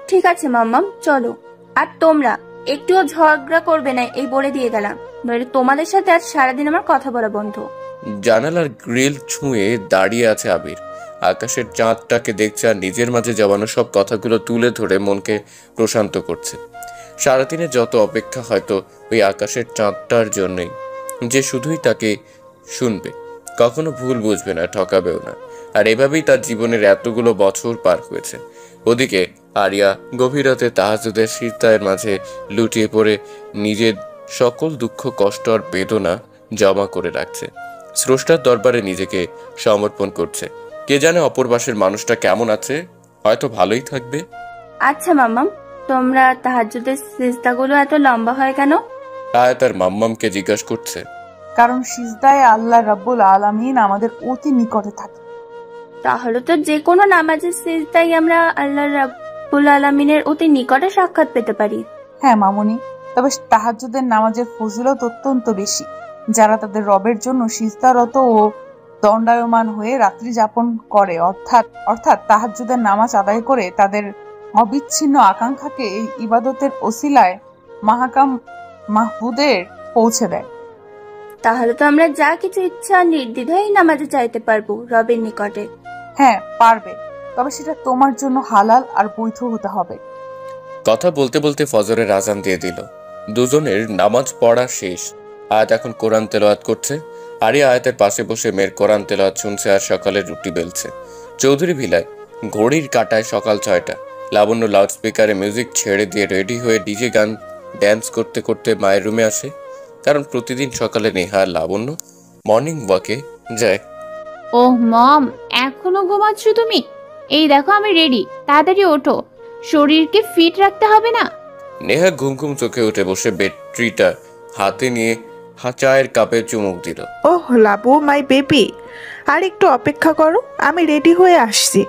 ঠিক আছে মাম্মাম, চলো। আর তোমরা একটুও ঝগড়া করবে না, এই বলে দিয়ে গেলাম, নইলে তোমাদের সাথে আজ সারাদিন আমার কথা বলা বন্ধ।
জানালার গ্রিল ছুঁয়ে দাঁড়িয়ে আছে আবির। আকাশের চাঁদটাকে দেখছে আর নিজের মাঝে জমানো সব কথাগুলো তুলে ধরে মনকে প্রশান্ত করছে। সারাদিনে যত অপেক্ষা হয়তো ওই আকাশের চাঁদটার জন্যই, যে শুধুই তাকে শুনবে, কখনো ভুল বুঝবে না, ঠকাবেও না। আর এভাবেই তার জীবনের এতগুলো বছর পার হয়েছে। ওদিকে আরিয়া গভীর রাতে তাহাজ্জুদের সিজদার মাঝে লুটিয়ে পড়ে নিজের সকল দুঃখ, কষ্ট আর বেদনা জমা করে রাখছে। স্রষ্টার দরবারে নিজেকে সমর্পণ করছে। কে জানে অপর পাশের মানুষটা কেমন আছে, হয়তো ভালোই থাকবে।
আচ্ছা মাম্মাম, তোমরা তাহাজ্জুদের সিজদাগুলো এত লম্বা হয় কেন?
আয়া তার মাম্মামকে জিজ্ঞাসা করছে।
কারণ সিজদায় আল্লাহ রাব্বুল আলামিন আমাদের অতি নিকটে থাকে।
তাহলে তো যে কোনো নামাজের সিজদায় আমরা আল্লাহ রাব্বুল আলামিনের অতি নিকটে সাক্ষাৎ পেতে পারি।
হ্যাঁ মামুনি, তবে তাহাজ্জুদের নামাজের ফজিলত অত্যন্ত বেশি। যারা তাদের রবের জন্য সিজদারত ও দণ্ডায়মান হয়ে রাত্রি যাপন করে, অর্থাৎ তাহাজ্জুদের নামাজ আদায় করে তাদের অবিচ্ছিন্ন আকাঙ্ক্ষাকে এই ইবাদতের ওসিলায় মাহকাম মাহবুদের পৌঁছে দেয়।
তাহলে তো আমরা যা কিছু ইচ্ছা নির্দ্বিধায় নামাজে চাইতে পারবো রবের নিকটে।
হ্যাঁ পারবে, তবে সেটা তোমার জন্য হালাল আর বৈধ হতে হবে।
কথা বলতে বলতে ফজরের আজান দিয়ে দিল। দুজনের নামাজ পড়া শেষ। আয়াত এখন কোরআন তেলাওয়াত করছে। আরিয়া আয়াতের পাশে বসে মেয়ের কোরআন তেলাওয়াত শুনছে আর সকালে রুটি বেলছে। চৌধুরী ভিলায় ঘড়ির কাঁটায় সকাল 6টা। লাবণ্য লাউডস্পিকারে মিউজিক ছেড়ে দিয়ে রেডি হয়ে ডিজে গান ড্যান্স করতে করতে মায়ের রুমে আসে। কারণ প্রতিদিন সকালে নেহা আর লাবণ্য মর্নিং ওয়াকে যায়।
ওহ মম, এখনো ঘুমাচ্ছ তুমি? এই দেখো আমি রেডি, তাড়াতাড়ি ওঠো, শরীরকে ফিট রাখতে হবে না?
নেহা ঘুম ঘুম চোখে উঠে বসে ব্যাটারিটা হাতে নিয়ে চায়ের কাপে চুমুক দিল।
ওহ লাবু মাই বেবি, আর একটু অপেক্ষা করো, আমি রেডি হয়ে আসছি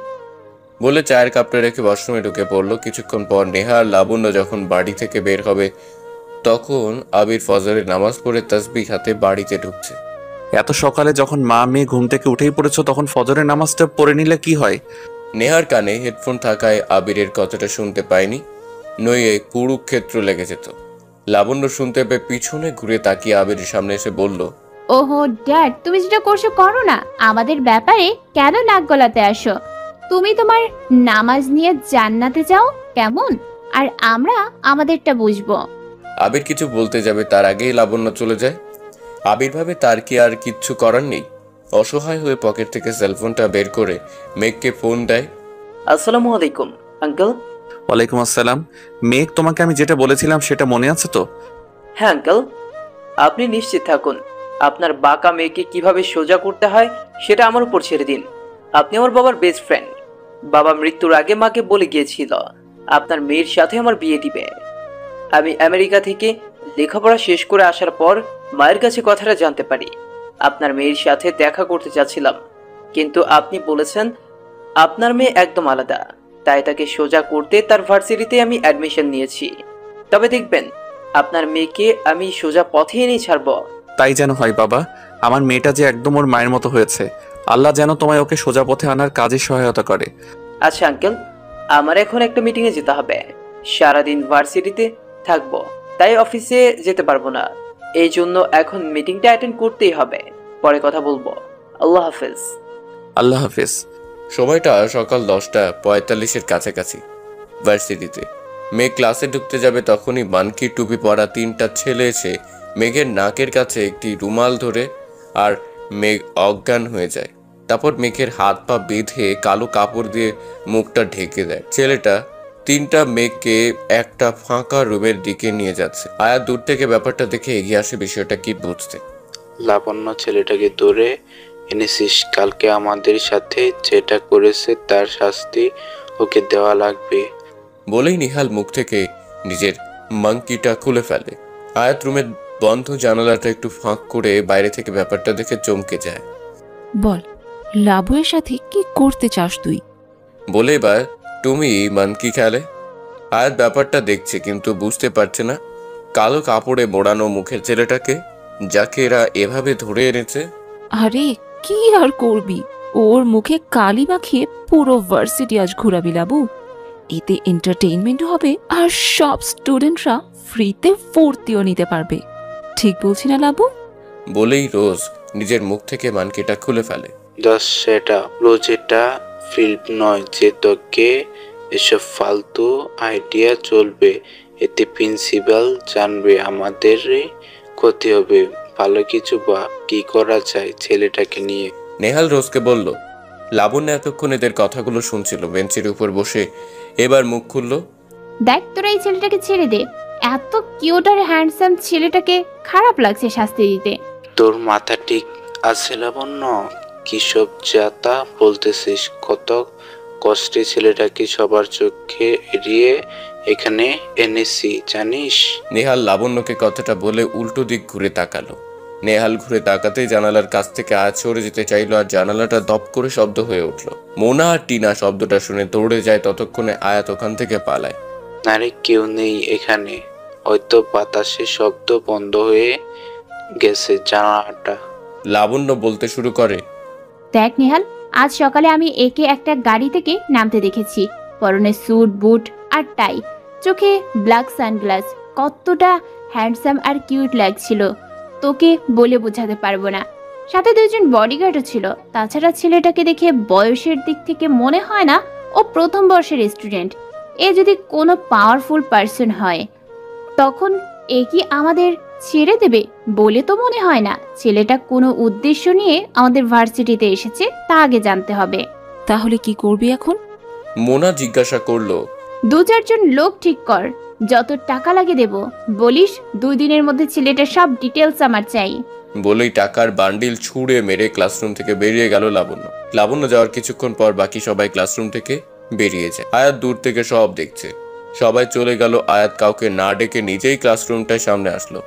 বলে চায়ের কাপটা রেখে ওয়াশরুমে ঢুকে পড়লো। কিছুক্ষণ পর নেহা আর লাবণ্য যখন বাড়ি থেকে বের হবে তখন আবির ফজরের নামাজ পড়ে তাসবিহ হাতে বাড়িতে ঢুকছে।
এত সকালে যখন মা মেয়ে ঘুম থেকে উঠেই পড়েছ, তখন ফজরের নামাজটা পড়ে নিলে কি হয়?
নেহার কানে হেডফোন থাকায় আবিরের কথাটা শুনতে পায়নি, নইয়ে কুরুক্ষেত্র লেগে যেত। লাবণ্য শুনতে পেয়ে পিছনে ঘুরে তাকিয়ে আবিরের সামনে এসে বলল,
ওহো ড্যাড, তুমি যেটা করছো করো না, আমাদের ব্যাপারে কেন নাক গলাতে আসো? তুমি তোমার নামাজ নিয়ে জান্নাতে যাও কেমন, আর আমরা আমাদেরটা বুঝবো।
আবির কিছু বলতে যাবে তার আগেই লাবণ্য চলে যায়। আবির ভাবে তার কি আর কিচ্ছু করার নেই। অসহায় হয়ে পকেট থেকে সেলফোনটা বের করে মেঘকে ফোন দেয়।
আসসালামু আলাইকুম আঙ্কেল।
ওয়ালাইকুম আসসালাম। মেঘ, তোমাকে আমি যেটা বলেছিলাম সেটা মনে আছে তো?
হ্যাঁ আঙ্কেল, আপনি নিশ্চিত থাকুন, আপনার বাঁকা মেয়েকে কিভাবে সোজা করতে হয় সেটা আমার উপর ছেড়ে দিন। আপনি আমার বাবার বেস্ট ফ্রেন্ড। বাবা মৃত্যুর আগে মাকে বলে গিয়েছিল আপনার মেয়ের সাথে আমার বিয়ে দিবে। আমি আমেরিকা থেকে লেখাপড়া শেষ করে আসার পর মায়ের কাছে কথাটা জানতে পারি। আপনার মেয়ের সাথে দেখা করতে চাচ্ছিলাম, কিন্তু আপনি বলেছেন আপনার মেয়ে একদম আলাদা, তাই তাকে সোজা করতে তার ভার্সিটিতে আমি অ্যাডমিশন নিয়েছি। তবে দেখবেন আপনার মেয়েকে আমি সোজা পথে এনে ছাড়ব।
তাই যেন হয় বাবা, আমার মেয়েটা যে একদম ওর মায়ের মতো হয়েছে। আল্লাহ যেন তোমায় ওকে সোজা পথে আনার কাজে সহায়তা করে।
আচ্ছা আঙ্কেল, আমার এখন একটা মিটিংয়ে যেতে হবে। সারাদিন ভার্সিটিতে থাকবো, তাই অফিসে যেতে পারবো না। এই জন্য এখন মিটিংটা অ্যাটেন্ড করতেই হবে। পরে কথা বলবো। আল্লাহ হাফেজ।
আল্লাহ হাফেজ।
সময়টা সকাল 10:45-এর কাছাকাছি। ভার্সিটিতে মেঘ ক্লাসে ঢুকতে যাবে তখনই মানকি টুপি পরা 3টা ছেলে এসে মেঘের নাকের কাছে একটি রুমাল ধরে আর মেঘ অজ্ঞান হয়ে যায়। তারপর মেঘের হাত পা বেঁধে কালো কাপড় দিয়ে মুখটা ঢেকে দেয়। ছেলেটা 3টা মেঘকে একটা ফাঁকা রুমের দিকে নিয়ে যাচ্ছে। আয়া দূর থেকে ব্যাপারটা দেখে এগিয়ে আসে বিষয়টা কি বুঝতে।
লাবণ্য ছেলেটাকে ধরে এনেছিস, কালকে আমাদের সাথে যেটা করেছে তার শাস্তি ওকে দেওয়া লাগবে
বলেই নিহাল মুখ থেকে নিজের মাংকিটা খুলে ফেলে। আয়াত রুমের বন্ধ জানালাটা একটু ফাঁক করে বাইরে থেকে ব্যাপারটা দেখে চমকে যায়।
বল, লাবুয়ের সাথে কি করতে চাস তুই?
বলে এবার তুমি মানকি খেলে। আয়াত ব্যাপারটা দেখছে কিন্তু বুঝতে পারছে না কালো কাপড়ে মোড়ানো মুখের ছেলেটাকে, যাকে এরা এভাবে ধরে এনেছে।
আরে কি আর করবি, ওর মুখে কালি মাখিয়ে পুরো ভার্সিটি আজ ঘুরাবি লাবু। এতে এন্টারটেইনমেন্ট হবে আর সব স্টুডেন্টরা ফ্রিতে ভর্তিও নিতে পারবে। ঠিক বলছি না লাবু?
বলেই রোজ নিজের মুখ থেকে মানকিটা খুলে ফেলে।
দশ সেটা প্রোজেক্টটা ফিল্ড নয় যে তোকে এসব ফালতু আইডিয়া চলবে, এতে প্রিন্সিপাল জানবে আমাদের ক্ষতি হবে। ভালো কিছু বা কি করা যায় ছেলেটাকে নিয়ে।
নেহাল রোজকে বলল। লাবণ্য এতক্ষণ এদের কথাগুলো শুনছিল বেঞ্চের উপর বসে, এবার মুখ খুলল।
দেখ তোরা এই ছেলেটাকে ছেড়ে দে, এত কিউট আর হ্যান্ডসাম ছেলেটাকে খারাপ লাগছে শাস্তি দিতে।
তোর মাথা ঠিক আছে লাবণ্য? কি সব যাতা বলতেছিস? কত কষ্টে ছেলেটাকে সবার চোখে এড়িয়ে এখানে এনেছি জানিস?
নেহাল লাবণ্যকে কথাটা বলে উল্টো দিক ঘুরে তাকালো। নেহাল ঘুরে তাকাতেই জানালার কাছ থেকে আয়াত সরে যেতে চাইলো, আর জানালাটা দপ করে শব্দ হয়ে উঠল। মোনা আর টিনা শব্দটা শুনে দৌড়ে যায়, ততক্ষণে আয়াত ওখান থেকে পালায়।
আরে কেউ নেই এখানে, হয়তো বাতাসে শব্দ বন্ধ হয়ে গেছে জানালাটা।
লাবণ্য বলতে শুরু করে।
দেখ নিহাল, আজ সকালে আমি একে একটা গাড়ি থেকে নামতে দেখেছি, পরনে স্যুট বুট আর টাই, চোখে ব্ল্যাক সানগ্লাস, কতটা হ্যান্ডসাম আর কিউট লাগছিল তোকে বলে বোঝাতে পারবো না। সাথে দুইজন বডিগার্ডও ছিল। তাছাড়া ছেলেটাকে দেখে বয়সের দিক থেকে মনে হয় না ও প্রথম বর্ষের স্টুডেন্ট। এ যদি কোনো পাওয়ারফুল পার্সন হয় তখন এ কি আমাদের ছেড়ে দেবে বলে তো মনে হয় না। ছেলেটা কোনো উদ্দেশ্য নিয়ে আমাদের ভার্সিটিতে এসেছে, তা আগে জানতে হবে।
তাহলে কি করবি এখন?
মোনা জিজ্ঞাসা করলো।
2-4 জন লোক ঠিক কর, যত টাকা লাগে দেব। বলিস 2 দিনের মধ্যে ছেলেটার সব ডিটেলস আমার চাই।
বলেই টাকার বান্ডিল ছুঁড়ে মেরে ক্লাসরুম থেকে বেরিয়ে গেল লাবণ্য। লাবণ্য যাওয়ার কিছুক্ষণ পর বাকি সবাই ক্লাসরুম থেকে বেরিয়ে যায়। আয়াত দূর থেকে সব দেখছে। সবাই চলে গেল। আয়াত কাউকে না ডেকে নিজেই ক্লাসরুমটায় সামনে আসলো,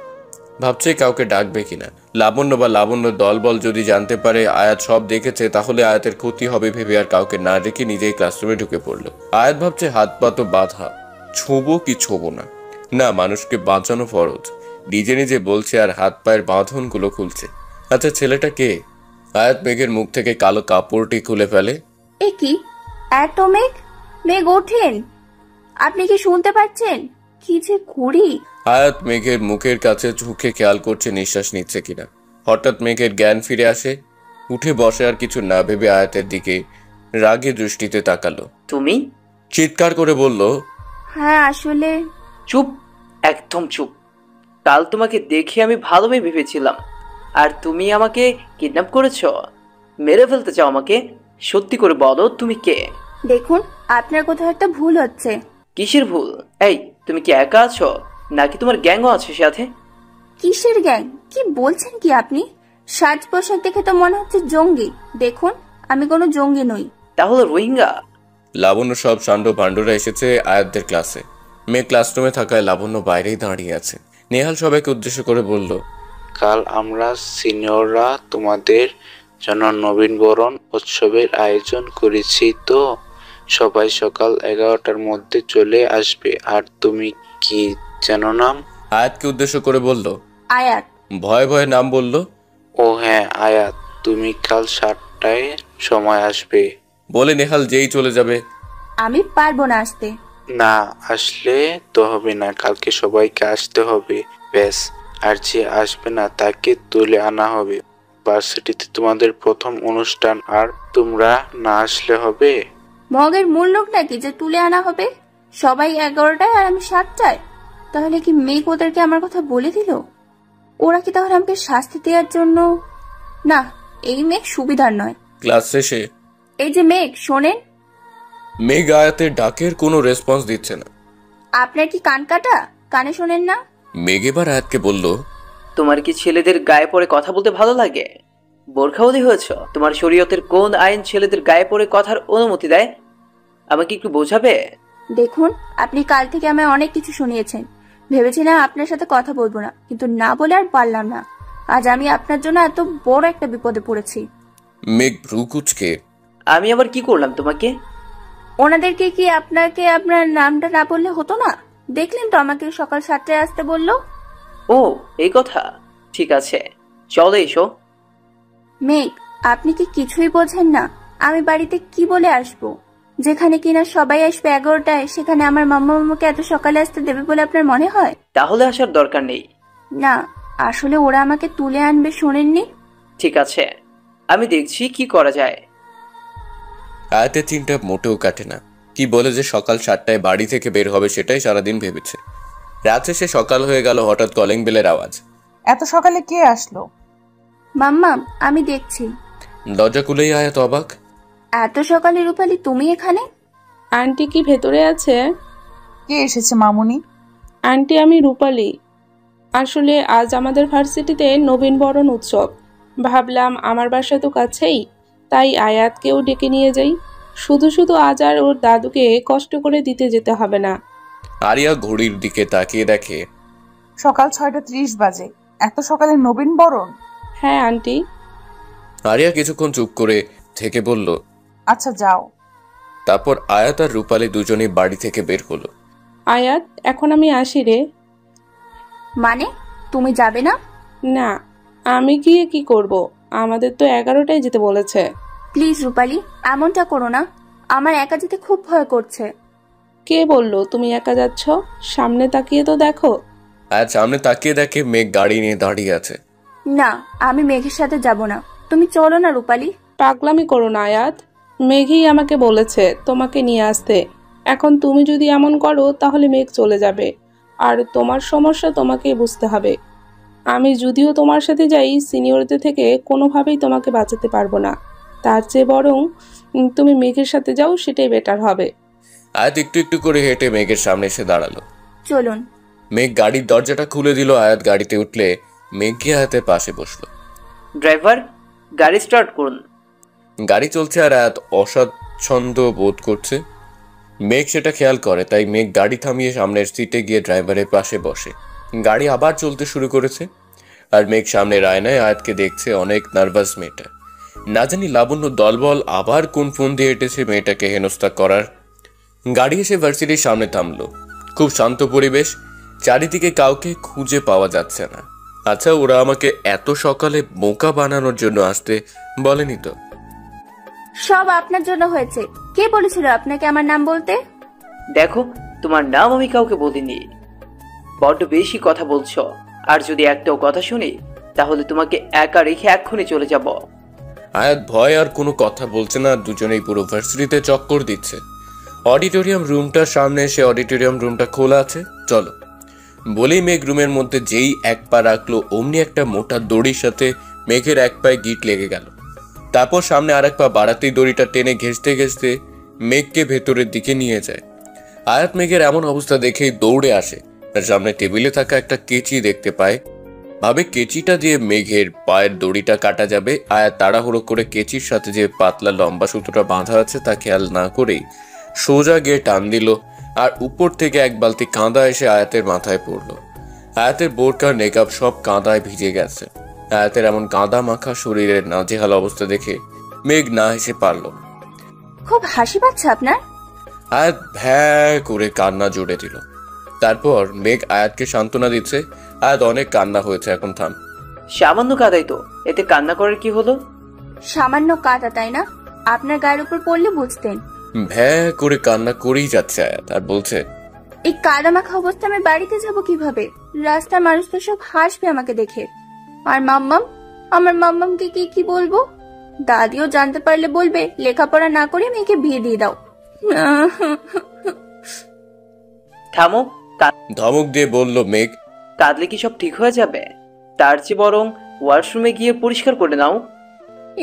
ভাবছে কাউকে ডাকবে কিনা। লাবণ্য বা লাবণ্য দলবল যদি জানতে পারে আয়াত সব দেখেছে তাহলে আয়াতের ক্ষতি হবে ভেবে আর কাউকে না ডেকে নিজেই ক্লাসরুমে ঢুকে পড়লো। আয়াত ভাবছে হাত পা তো বাঁধা, ছোবো কি ছোবো না। না, মানুষকে বাঁচানো ফরজ। নিজে নিজে বলছে আর হাত পায়ের বাঁধনগুলো খুলছে। আচ্ছা ছেলেটা কে? আয়াত মেঘের মুখ থেকে কালো কাপড়টি খুলে ফেলে।
এ কি এত মেঘ? মেঘ ওঠেন, আপনি কি শুনতে পাচ্ছেন? কি যে করি।
আয়াত মেঘের মুখের কাছে ঝুঁকে খেয়াল করছে নিঃশ্বাস নিচ্ছে কিনা। হঠাৎ মেঘের জ্ঞান ফিরে আসে, উঠে বসে আর কিছু না ভেবে আয়াতের দিকে রাগী দৃষ্টিতে তাকালো।
তুমি?
চিৎকার করে বলল,
হ্যাঁ আসলে।
চুপ, একদম চুপ। কাল তোমাকে দেখে আমি ভালোই ভেবেছিলাম, আর তুমি আমাকে কিডন্যাপ করেছো, মেরে ফেলতে চাও আমাকে। সত্যি করে বলো তুমি কে?
দেখুন আপনার কোথাও একটা ভুল হচ্ছে।
কিসের ভুল? এই তুমি কি একা আছো নাকি তোমার গ্যাংও আছে সাথে?
কিসের গ্যাং? কি বলছেন কি আপনি? সাজ পোশাক দেখে তো মনে হচ্ছে জঙ্গি। দেখুন আমি কোনো জঙ্গি নই।
তাহলে রোহিঙ্গা?
লাবণ্য সব সান্ড ভান্ডরা এসেছে আয়াতদের ক্লাসে। মেয়ে ক্লাসরুমে থাকায় লাবণ্য বাইরেই দাঁড়িয়ে আছে। নেহাল সবাইকে উদ্দেশ্য করে বলল,
কাল আমরা সিনিয়ররা তোমাদের জন্য নবীনবরণ উৎসবের আয়োজন করেছি, তো সবাই সকাল 11টার মধ্যে চলে আসবে। আর তুমি কি যেন নাম?
আয়াতকে উদ্দেশ্য করে বলল।
আয়াত।
ভয়ে ভয়ে নাম বলল।
ও হ্যাঁ আয়াত, তুমি কাল 7টায় সময় আসবে।
বলে নেহাল যেই চলে যাবে।
আমি পারবো না আসতে।
না আসলে তো হবে না, কালকে সবাইকে আসতে হবে ব্যাস। আর যে আসবে না তাকে তুলে আনা হবে। ভার্সিটিতে তোমাদের প্রথম অনুষ্ঠান, আর তোমরা না আসলে হবে?
মগের মূল লোক নাকি যে তুলে আনা হবে? সবাই 11টায় আর আমি 7টায়। তাহলে কি মেঘ ওদেরকে আমার কথা বলে দিল? ওরা কি তাহলে আমাকে শাস্তি দেওয়ার জন্য? না, এই মেঘ সুবিধার নয়।
ক্লাস শেষে
এই যে মেঘ শোনেন।
মেঘ আয়াতের ডাকের কোনো রেসপন্স দিচ্ছে না।
আপনার কি কান কাটা? কানে শোনেন না?
মেঘ এবার আয়াতকে বলল,
তোমার কি ছেলেদের গায়ে পড়ে কথা বলতে ভালো লাগে? বোরখাওয়ালি হয়েছ? তোমার শরীয়তের কোন আইন ছেলেদের গায়ে পড়ে কথার অনুমতি দেয়? আমাকে একটু বোঝাবে?
দেখুন আপনি কাল থেকে আমায় অনেক কিছু শুনিয়েছেন। ভেবেছিলাম আপনার সাথে কথা বলবো না, কিন্তু না বলে আর পারলাম না। আজ আমি আপনার জন্য এত বড় একটা বিপদে পড়েছি।
মেঘ ভ্রু কুঁচকে,
আমি আবার কি করলাম তোমাকে?
ওনাদেরকে কি আপনাকে আপনার নামটা না বললে হতো না? দেখলেন তো আমাকে সকাল 7টায় আসতে বললো।
ও এই কথা, ঠিক আছে চলো এসো।
মেঘ আপনি কি কিছুই বোঝেন না? আমি বাড়িতে কি বলে আসবো? যেখানে কিনা সবাই আসবে 11টায়, সেখানে আমার মাম্মা মামাকে এত সকালে আসতে দেবে বলে আপনার মনে হয়?
তাহলে আসার দরকার নেই।
না আসলে ওরা আমাকে তুলে আনবে, শোনেননি?
ঠিক আছে, আমি দেখছি কি করা যায়।
আয়াতের চিন্তা মোটেও কাটে না। কি বলে যে সকাল 7টায় বাড়ি থেকে বের হবে সেটাই সারাদিন ভেবেছে। রাত শেষে সকাল হয়ে গেল, হঠাৎ কলিং বেলের আওয়াজ।
এত সকালে কে আসলো?
মাম্মা, আমি দেখছি।
দরজা খুলেই আয়াত অবাক।
এত সকালে রূপালি তুমি এখানে?
আন্টি কি ভেতরে আছে?
কে এসেছে মামুনি?
আন্টি, আমি রূপালি। আসলে আজ আমাদের ভার্সিটিতে নবীনবরণ উৎসব। ভাবলাম আমার বাসা তো কাছেই, তাই আয়াতকেও ডেকে নিয়ে যাই। শুধু শুধু আজ আর ওর দাদুকে কষ্ট করে দিতে যেতে হবে না।
আরিয়া ঘড়ির দিকে তাকিয়ে দেখে
সকাল 6:30 বাজে। এত সকালে নবীন বরণ?
হ্যাঁ আন্টি।
আরিয়া কিছুক্ষণ চুপ করে থেকে বলল,
আচ্ছা যাও।
তারপর আয়াত আর রূপালী দুজনেই বাড়ি থেকে বের হলো।
আয়াত, এখন আমি আসি রে।
মানে তুমি যাবে না?
না, আমি গিয়ে কি করব? আমাদের তো 11টায় যেতে বলেছে।
প্লিজ রূপালি, এমনটা করো না। আমার একা যেতে খুব ভয় করছে।
কে বললো তুমি একা যাচ্ছ? সামনে তাকিয়ে তো দেখো।
আয়াত সামনে তাকিয়ে দেখে মেঘ গাড়ি নিয়ে দাঁড়িয়ে আছে।
না, আমি মেঘের সাথে যাব না। তুমি চলো না রূপালি।
পাগলামি করো না আয়াত। মেঘই আমাকে বলেছে তোমাকে নিয়ে আসতে। এখন তুমি যদি এমন করো তাহলে মেঘ চলে যাবে, আর তোমার সমস্যা তোমাকেই বুঝতে হবে। আমি যদিও তোমার সাথে যাই, সিনিয়রদের থেকে কোনোভাবেই তোমাকে বাঁচাতে পারবো না। তার চেয়ে বরং তুমি মেঘের সাথে যাও, সেটাই বেটার হবে।
আয়াত একটু একটু করে হেঁটে মেঘের সামনে এসে দাঁড়ালো।
চলুন।
মেঘ গাড়ির দরজাটা খুলে দিল। আয়াত গাড়িতে উঠলে মেঘ গিয়ে আয়াতের পাশে বসলো।
ড্রাইভার, গাড়ি স্টার্ট করুন।
গাড়ি চলছে আর আয়াত অস্বচ্ছন্দ বোধ করছে। মেঘ সেটা খেয়াল করে, তাই মেঘ গাড়ি থামিয়ে সামনের সিটে গিয়ে ড্রাইভারের পাশে বসে। গাড়ি আবার চলতে শুরু করেছে আর মেঘ সামনের আয়নায় আয়াতকে দেখছে। অনেক নার্ভাস মেয়েটা। না জানি লাবণ্য দলবল আবার কোন ফোন দিয়ে এটেছে মেয়েটাকে হেনস্থা করার। গাড়ি এসে ভার্সিটির সামনে থামলো। খুব শান্ত পরিবেশ, চারিদিকে কাউকে খুঁজে পাওয়া যাচ্ছে না। আচ্ছা, ওরা আমাকে এত সকালে বোকা বানানোর জন্য আসতে বলেনি তো?
সব আপনার জন্য হয়েছে। কে বলেছিল আপনাকে আমার নাম বলতে?
দেখো, তোমার নাম আমি কাউকে বলিনি। বড্ড বেশি কথা বলছো, আর যদি একটাও কথা শুনি তাহলে তোমাকে একা রেখে এক্ষুনি চলে যাব।
আয়াত ভয় আর কোনো কথা বলছে না। দুজনেই পুরো ভার্সিটিতে চক্কর দিচ্ছে। অডিটোরিয়াম রুমটার সামনে এসে অডিটোরিয়াম রুমটা খোলা আছে, চলো বলেই মেঘ রুমের মধ্যে যেই এক পা রাখলো, অমনি একটা মোটা দড়ির সাথে মেঘের এক পায়ে গিট লেগে গেল। তারপর সামনে আর এক পা বাড়াতেই দড়িটা টেনে ঘেঁষতে ঘেঁষতে মেঘকে ভেতরের দিকে নিয়ে যায়। আয়াত মেঘের এমন অবস্থা দেখেই দৌড়ে আসে। তার সামনে টেবিলে থাকা একটা কেচি দেখতে পায়। ভাবে কেচিটা দিয়ে মেঘের পায়ের দড়িটা কাটা যাবে। আয়াত তাড়াহুড়ো করে কেচির সাথে যে পাতলা লম্বা সুতোটা বাঁধা আছে তা খেয়াল না করেই সোজা গিয়ে টান দিল, আর উপর থেকে এক বালতি কাঁদা এসে আয়াতের মাথায় পড়লো। আয়াতের বোরকার নেকআপ সব কাঁদায় ভিজে গেছে। আয়াতের এমন কাঁদা মাখা শরীরের নাজেহাল অবস্থা দেখে মেঘ না হেসে পারল।
খুব হাসি পাচ্ছে আপনার?
আয়াত ভ্যা করে কান্না জুড়ে দিল। তারপর মেঘ আয়াতকে সান্ত্বনা দিচ্ছে। আয়াত অনেক কান্না হয়েছে, এখন থাম।
সামান্য কাদাই তো, এতে কান্না করার কি হলো?
সামান্য কাদা, তাই না? আপনার গায়ের উপর পড়লে বুঝতেন।
ভ্যা করে কান্না করেই যাচ্ছে আয়াত, আর বলছে,
এই কাদা মাখা অবস্থা আমি বাড়িতে যাব কিভাবে? রাস্তার মানুষ তো সব হাসবে আমাকে দেখে। আর মাম্মাম, আমার মাম্মামকে কি বলবো? দাদিও জানতে পারলে বলবে লেখাপড়া না করে মেয়েকে বিয়ে দিয়ে দাও।
থামো।
ধমক দিয়ে বলল মেঘ,
কাঁদলে কি সব ঠিক হয়ে যাবে? তার চেয়ে বরং ওয়াশরুমে গিয়ে পরিষ্কার করে নাও।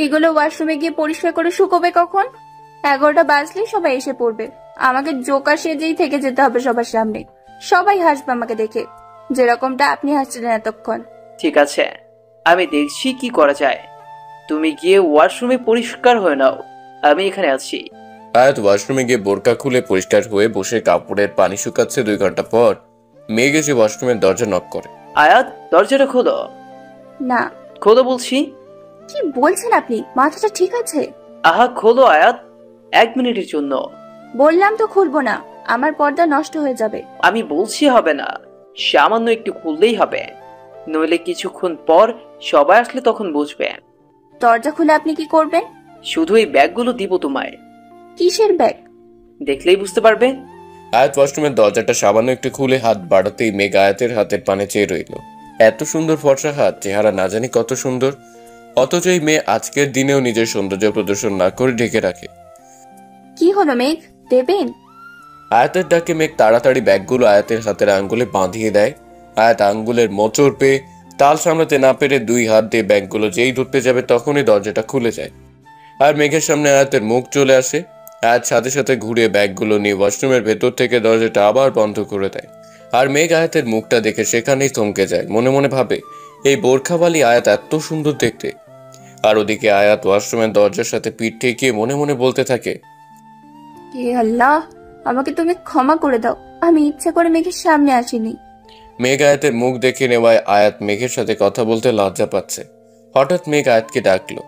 এগুলো ওয়াশরুমে গিয়ে পরিষ্কার করে শুকোবে কখন? 11টা বাজলেই সবাই এসে পড়বে। আমাকে জোকা সেজেই থেকে যেতে হবে সবার সামনে। সবাই হাসবে আমাকে দেখে, যেরকমটা আপনি হাসছিলেন এতক্ষণ।
ঠিক আছে, আমি দেখছি কি করা যায়। তুমি গিয়ে ওয়াশরুমে পরিষ্কার হয়ে নাও, আমি এখানে আছি।
আয়াত ওয়াশরুমে গিয়ে বোরকা খুলে পরিষ্কার হয়ে বসে কাপড়ের পানি শুকাচ্ছে। 2 ঘন্টা পর মেঘ এসে ওয়াশরুমের দরজা নক করে।
আয়াত, দরজাটা খোলো।
না।
খোলো বলছি।
কি বলছেন আপনি? মাথাটা ঠিক আছে?
আহা, খোলো আয়াত, 1 মিনিটের জন্য।
বললাম তো খুলবো না, আমার পর্দা নষ্ট হয়ে যাবে।
আমি বলছি হবে না, সামান্য একটু খুললেই হবে, নইলে কিছুক্ষণ পর সবাই আসলে তখন বুঝবে।
দরজা খুলে আপনি কি করবেন?
শুধু এই ব্যাগগুলো দিব তোমায়।
কিসের ব্যাগ?
দেখলেই বুঝতে পারবে।
আয়াত ওয়াশরুমের দরজাটা সামান্য একটু খুলে হাত বাড়াতেই মেঘ আয়াতের হাতের পানে চেয়ে রইল। এত সুন্দর ফর্সা হাত, চেহারা না জানি কত সুন্দর। অথচ এই মেয়ে আজকের দিনেও নিজের সৌন্দর্য প্রদর্শন না করে ঢেকে রাখে।
কি হলো মেঘ, দেবেন?
আয়াতের ডাকে মেঘ তাড়াতাড়ি ব্যাগগুলো আয়াতের হাতের আঙ্গুলে বাঁধিয়ে দেয়। আয়াত আঙ্গুলের মোচড় পেয়ে তাল সামলাতে না পেরে 2 হাত দিয়ে ব্যাগগুলো যেই ধরতে যাবে তখনই দরজাটা খুলে যায় আর মেঘের সামনে আয়াতের মুখ চলে আসে। আয়াত সাথে সাথে ঘুরে ব্যাগগুলো নিয়ে ওয়াশরুমের ভেতর থেকে দরজাটা আবার বন্ধ করে দেয় আর মেঘ আয়াতের মুখটা দেখে সেখানেই থমকে যায়। মনে মনে ভাবে, এই বোরখাওয়ালি আয়াত এত সুন্দর দেখতে। আর ওদিকে আয়াত ওয়াশরুমের দরজার সাথে পিঠ ঠেকিয়ে মনে মনে বলতে থাকে,
হে আল্লাহ, আমাকে তুমি ক্ষমা করে দাও, আমি ইচ্ছা করে মেঘের সামনে আসিনি।
মেঘ আয়াতের মুখ দেখে নেওয়ায় আয়াত মেঘের সাথে কথা বলতে লজ্জা পাচ্ছে। হঠাৎ মেঘ আয়াতকে ডাকলো।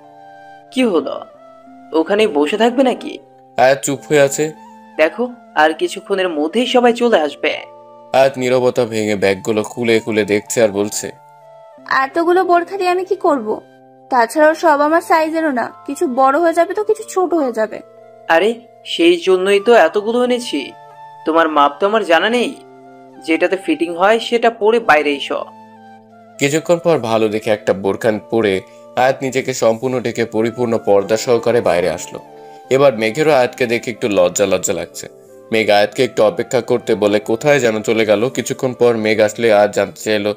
কি হলো, ওখানেই বসে থাকবে নাকি?
আয়াত চুপ হয়ে আছে।
দেখো, আর কিছুক্ষণের মধ্যেই সবাই চলে আসবে।
আয়াত নীরবতা ভেঙে ব্যাগগুলো খুলে খুলে দেখছে আর বলছে,
এতগুলো বোরখা দিয়ে আমি কি করব? তাছাড়াও সব আমার সাইজেরও না, কিছু বড় হয়ে যাবে তো কিছু ছোট হয়ে যাবে।
আরে সেই জন্যই তো এতগুলো এনেছি। তোমার মাপ তো আমার জানা নেই, যেটাতে ফিটিং হয় সেটা পরে বাইরে এসো।
কিছুক্ষণ পর ভালো দেখে একটা বোরখা পরে আয়াত নিজেকে সম্পূর্ণ ঢেকে পরিপূর্ণ পর্দা সহকারে বাইরে আসলো। এবার মেঘেরও আয়াতকে দেখে একটু লজ্জা লজ্জা লাগছে। মেঘ আয়াতকে একটু অপেক্ষা করতে বলে কোথায় যেন চলে গেল। কিছুক্ষণ পর মেঘ আসলে আয়াত জানতে চাইলো,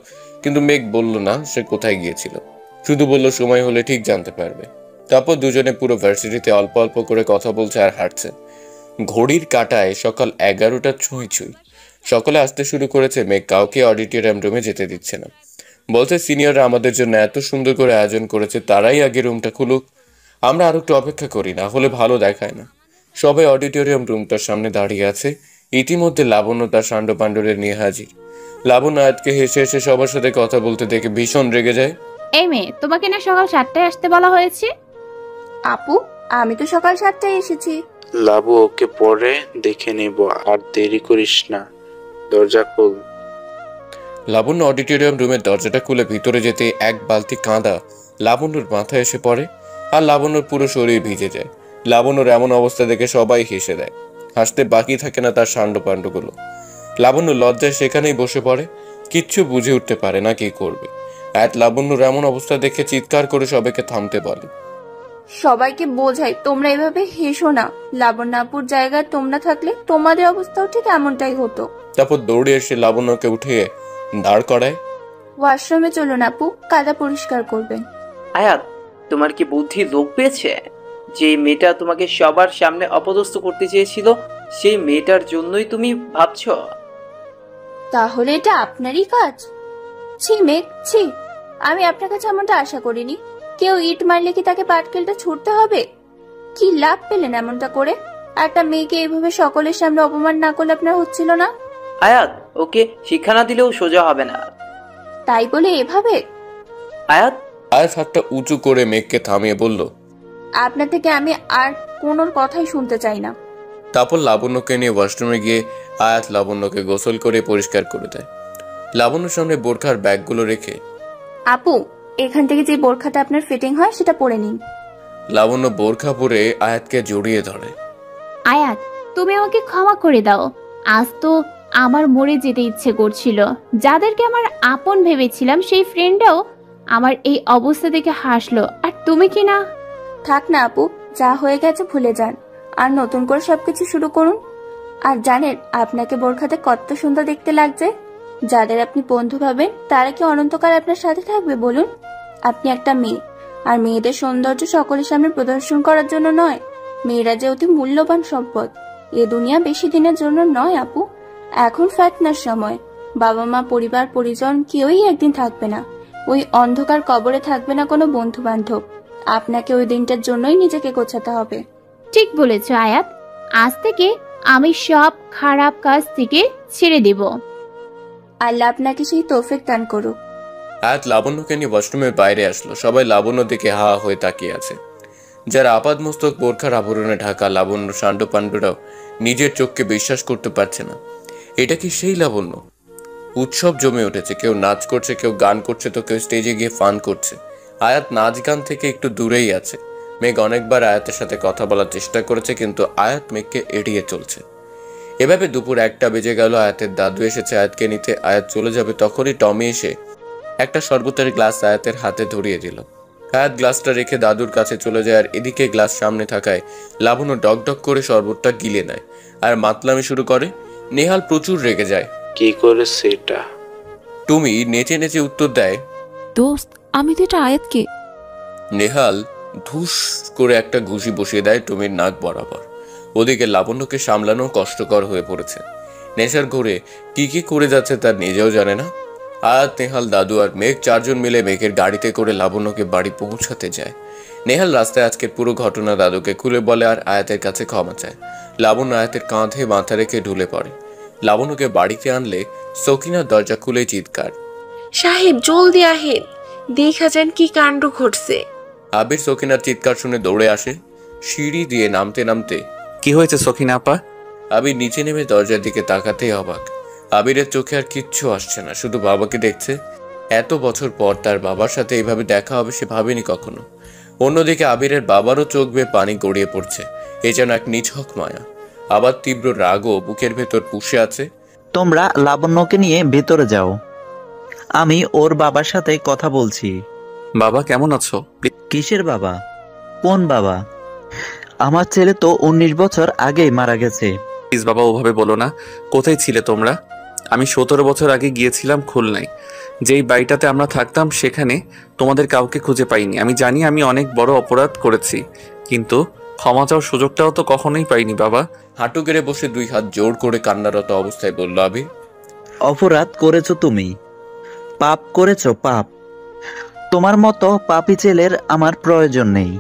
কিন্তু মেঘ বলল না সে কোথায় গিয়েছিল, শুধু বলল সময় হলে ঠিক জানতে পারবে। তারপর দুজনে পুরো ভার্সিটিতে অল্প অল্প করে কথা বলছে আর হাঁটছে। ঘড়ির কাঁটায় সকাল 11টা ছুঁই ছুঁই। সকলে আসতে শুরু করেছে। মেঘ কাউকে অডিটোরিয়াম রুমে যেতে দিচ্ছে না, বলছে সিনিয়ররা আমাদের জন্য এত সুন্দর করে আয়োজন করেছে, তারাই আগে রুমটা খুলুক, আমরা আর একটু অপেক্ষা করি, না হলে ভালো দেখায় না। সবাই অডিটোরিয়াম রুমটার সামনে দাঁড়িয়ে আছে। ইতিমধ্যে লাবণ্য তার সান্ড পাণ্ডুরে নিয়ে হাজির। লাবণ্য আয়াতকে হেসে হেসে সবার সাথে কথা বলতে দেখে ভীষণ রেগে যায়।
এই মেয়ে, তোমাকে না সকাল 7টায় আসতে বলা হয়েছে?
আপু, আমি তো সকাল 7টায় এসেছি।
লাবু, ওকে পরে দেখে নেব, আর দেরি করিস না, দরজা খোল।
লাবণ্য অডিটোরিয়াম রুমের দরজাটা খুলে ভিতরে যেতে এক বালতি কাঁদা লাবণ্যর মাথায় এসে পড়ে আর লাবণ্যর পুরো শরীর ভিজে যায়। লাবণ্যর এমন অবস্থা দেখে সবাই হেসে দেয়, হাসতে বাকি থাকে না তার সান্ড পাণ্ডুগুলো। লাবণ্য লজ্জায় সেখানেই বসে পড়ে, কিচ্ছু বুঝে উঠতে পারে না কি করবে। আয়াত লাবণ্যর এমন অবস্থা দেখে চিৎকার করে সবাইকে থামতে বলে।
সবাইকে বোঝাই তোমরা এভাবে হেসো না, লাবণ্যাপুর জায়গায় তোমরা থাকলে তোমাদের অবস্থাও ঠিক এমনটাই হতো।
তারপর দৌড়ে এসে লাবণ্যকে উঠিয়ে দাঁড় করায়।
ওয়াশরুমে চলুন আপু, কাদা পরিষ্কার করবেন।
আয়াত, তোমার কি বুদ্ধি লোপ পেয়েছে? যে মেয়েটা তোমাকে সবার সামনে অপদস্থ করতে চেয়েছিল, সেই মেয়েটার জন্যই তুমি ভাবছো?
তাহলে এটা আপনারই কাজ? ছি মেঘ, ছি, আমি আপনার কাছে এমনটা আশা করিনি। কেউ ইট মারলে কি তাকে পাটকেলটা ছুটতে হবে? কি লাভ পেলেন এমনটা করে? একটা মেয়েকে এইভাবে সকলের সামনে অপমান না করলে আপনার হচ্ছিল না?
আয়াত, ওকে শিক্ষা না দিলেও সোজা হবে না।
তাই বলে এভাবে?
আয়াত
হাতটা উঁচু করে মেঘকে থামিয়ে বলল,
আপনার থেকে আমি আর কোনো কথাই শুনতে চাই না।
তারপর লাবণ্যকে নিয়ে ওয়াশরুমে গিয়ে আয়াত লাবণ্যকে গোসল করে পরিষ্কার করে দেয়। লাবণ্যর সামনে বোরখার ব্যাগগুলো রেখে,
আপু, এখান থেকে যে বোরখাটা আপনার ফিটিং হয় সেটা পরে নিন।
লাবণ্য বোরখা পরে আয়াতকে জড়িয়ে ধরে।
আয়াত, তুমি আমাকে ক্ষমা করে দাও। আজ তো আমার মরে যেতে ইচ্ছে করছিল। যাদেরকে আমার আপন ভেবেছিলাম সেই ফ্রেন্ডটাও আমার এই অবস্থা দেখে হাসলো, আর তুমি কি না?
থাক না আপু, যা হয়ে গেছে ভুলে যান, আর নতুন করে সবকিছু শুরু করুন। আর জানেন আপনাকে বোরখাতে কত সুন্দর দেখতে লাগছে। যাদের আপনি বন্ধু ভাবেন তারা কি অনন্তকাল আপনার সাথে থাকবে বলুন? আপনি একটা মেয়ে, আর মেয়েদের সৌন্দর্য সকলের সামনে প্রদর্শন করার জন্য নয়। মেয়েরা যে অতি মূল্যবান সম্পদ, এ দুনিয়া বেশি দিনের জন্য নয় আপু। এখন ফেতনার সময়, বাবা মা পরিবার পরিজন কেউই একদিন থাকবে না। ওই অন্ধকার কবরে থাকবে না কোনো বন্ধু বান্ধব। আপনাকে ওই দিনটার জন্যই নিজেকে গোছাতে হবে।
ঠিক বলেছ আয়াত, আজ থেকে আমি সব খারাপ কাজ থেকে ছেড়ে দেব।
আল্লাহ আপনাকে সেই তৌফিক দান করুক।
আয়াত লাবণ্যকে নিয়ে ওয়াশরুমের বাইরে আসলো। সবাই লাবণ্য দিকে হা হয়ে তাকিয়ে আছে। যারা আপাদমস্তক বোরখার আবরণে ঢাকা লাবণ্য সান্ড পাণ্ডুরাও নিজের চোখকে বিশ্বাস করতে পারছে না। এটা কি সেই লাবণ্য? উৎসব জমে উঠেছে, কেউ নাচ করছে, কেউ গান করছে, তো কেউ স্টেজে গিয়ে ফান করছে। আয়াত নাচ গান থেকে একটু দূরেই আছে। মেঘ অনেকবার আয়াতের সাথে কথা বলার চেষ্টা করেছে, কিন্তু আয়াত মেঘকে এড়িয়ে চলছে। এভাবে দুপুর 1টা বেজে গেল। আয়াতের দাদু এসেছে আয়াতকে নিতে। আয়াত চলে যাবে তখনই টমি এসে একটা শরবতের গ্লাস আয়াতের হাতে ধরিয়ে দিল। আয়াত গ্লাসটা রেখে দাদুর কাছে চলে যায় আর এদিকে গ্লাস সামনে থাকায় লাবণ্য ডক করে শরবতটা গিলে নেয় আর মাতলামি শুরু করে। নেহাল প্রচুর রেগে যায়।
কি করেছে এটা?
টুমি নেচে নেচে উত্তর দেয়,
দোস্ত আমি তো এটা আয়াতকে।
নেহাল ধুস করে একটা ঘুষি বসিয়ে দেয় টুমির নাক বরাবর। ওদিকে লাবণ্যকে সামলানো কষ্টকর হয়ে পড়েছে। নেশার ঘোরে কি করে যাচ্ছে তার নিজেও জানে না। আয়াত, নেহাল, দাদু আর মেঘ চারজন মিলে মেঘের গাড়িতে করে লাবণ্যকে বাড়ি পৌঁছাতে যায়। নেহাল রাস্তায় আজকের পুরো ঘটনা দাদুকে খুলে বলে আর আয়াতের কাছে ক্ষমা চায়। লাবণ্য আয়াতের কাঁধে মাথা রেখে ঢুলে পড়ে। লাবণ্যকে বাড়িতে আনলে সকিনার দরজা খুলে চিৎকার,
সাহেব জলদি আহেন, দেখা যান কি কাণ্ড ঘটছে।
আবির সকিনার চিৎকার শুনে দৌড়ে আসে। সিঁড়ি দিয়ে নামতে নামতে,
কি হয়েছে সকিনা আপা?
আবির নিচে নেমে দরজার দিকে তাকাতেই অবাক। আবিরের চোখে আর কিচ্ছু আসছে না, শুধু বাবাকে দেখছে। এত বছর পর তার বাবার সাথে এইভাবে দেখা হবে সে ভাবেনি কখনো। অন্যদিকে আবিরের বাবারও চোখ বেয়ে পানি গড়িয়ে পড়ছে। এ যেন এক নিছক মায়া। আবার তীব্র রাগও বুকের ভেতর পুষে আছে।
তোমরা লাবণ্যকে নিয়ে ভেতরে যাও, আমি ওর বাবার সাথে কথা বলছি।
বাবা কেমন আছো?
কিসের বাবা? কোন বাবা? আমার ছেলে তো 19 বছর আগেই মারা গেছে।
প্লিজ বাবা ওভাবে বলো না। কোথায় ছিলে তোমরা? আমি 17 বছর আগে গিয়েছিলাম খুলনায়। যেই বাড়িটাতে আমরা থাকতাম সেখানে তোমাদের কাউকে খুঁজে পাইনি। আমি জানি আমি অনেক বড় অপরাধ করেছি, কিন্তু ক্ষমা চাওয়ার সুযোগটাও তো কখনোই পাইনি বাবা।
হাঁটু গেড়ে বসে দুই হাত জোর করে কান্নারত অবস্থায় বলল আবির,
অপরাধ করেছো তুমি, পাপ করেছো, পাপ। তোমার মতো পাপী ছেলের আমার প্রয়োজন নেই।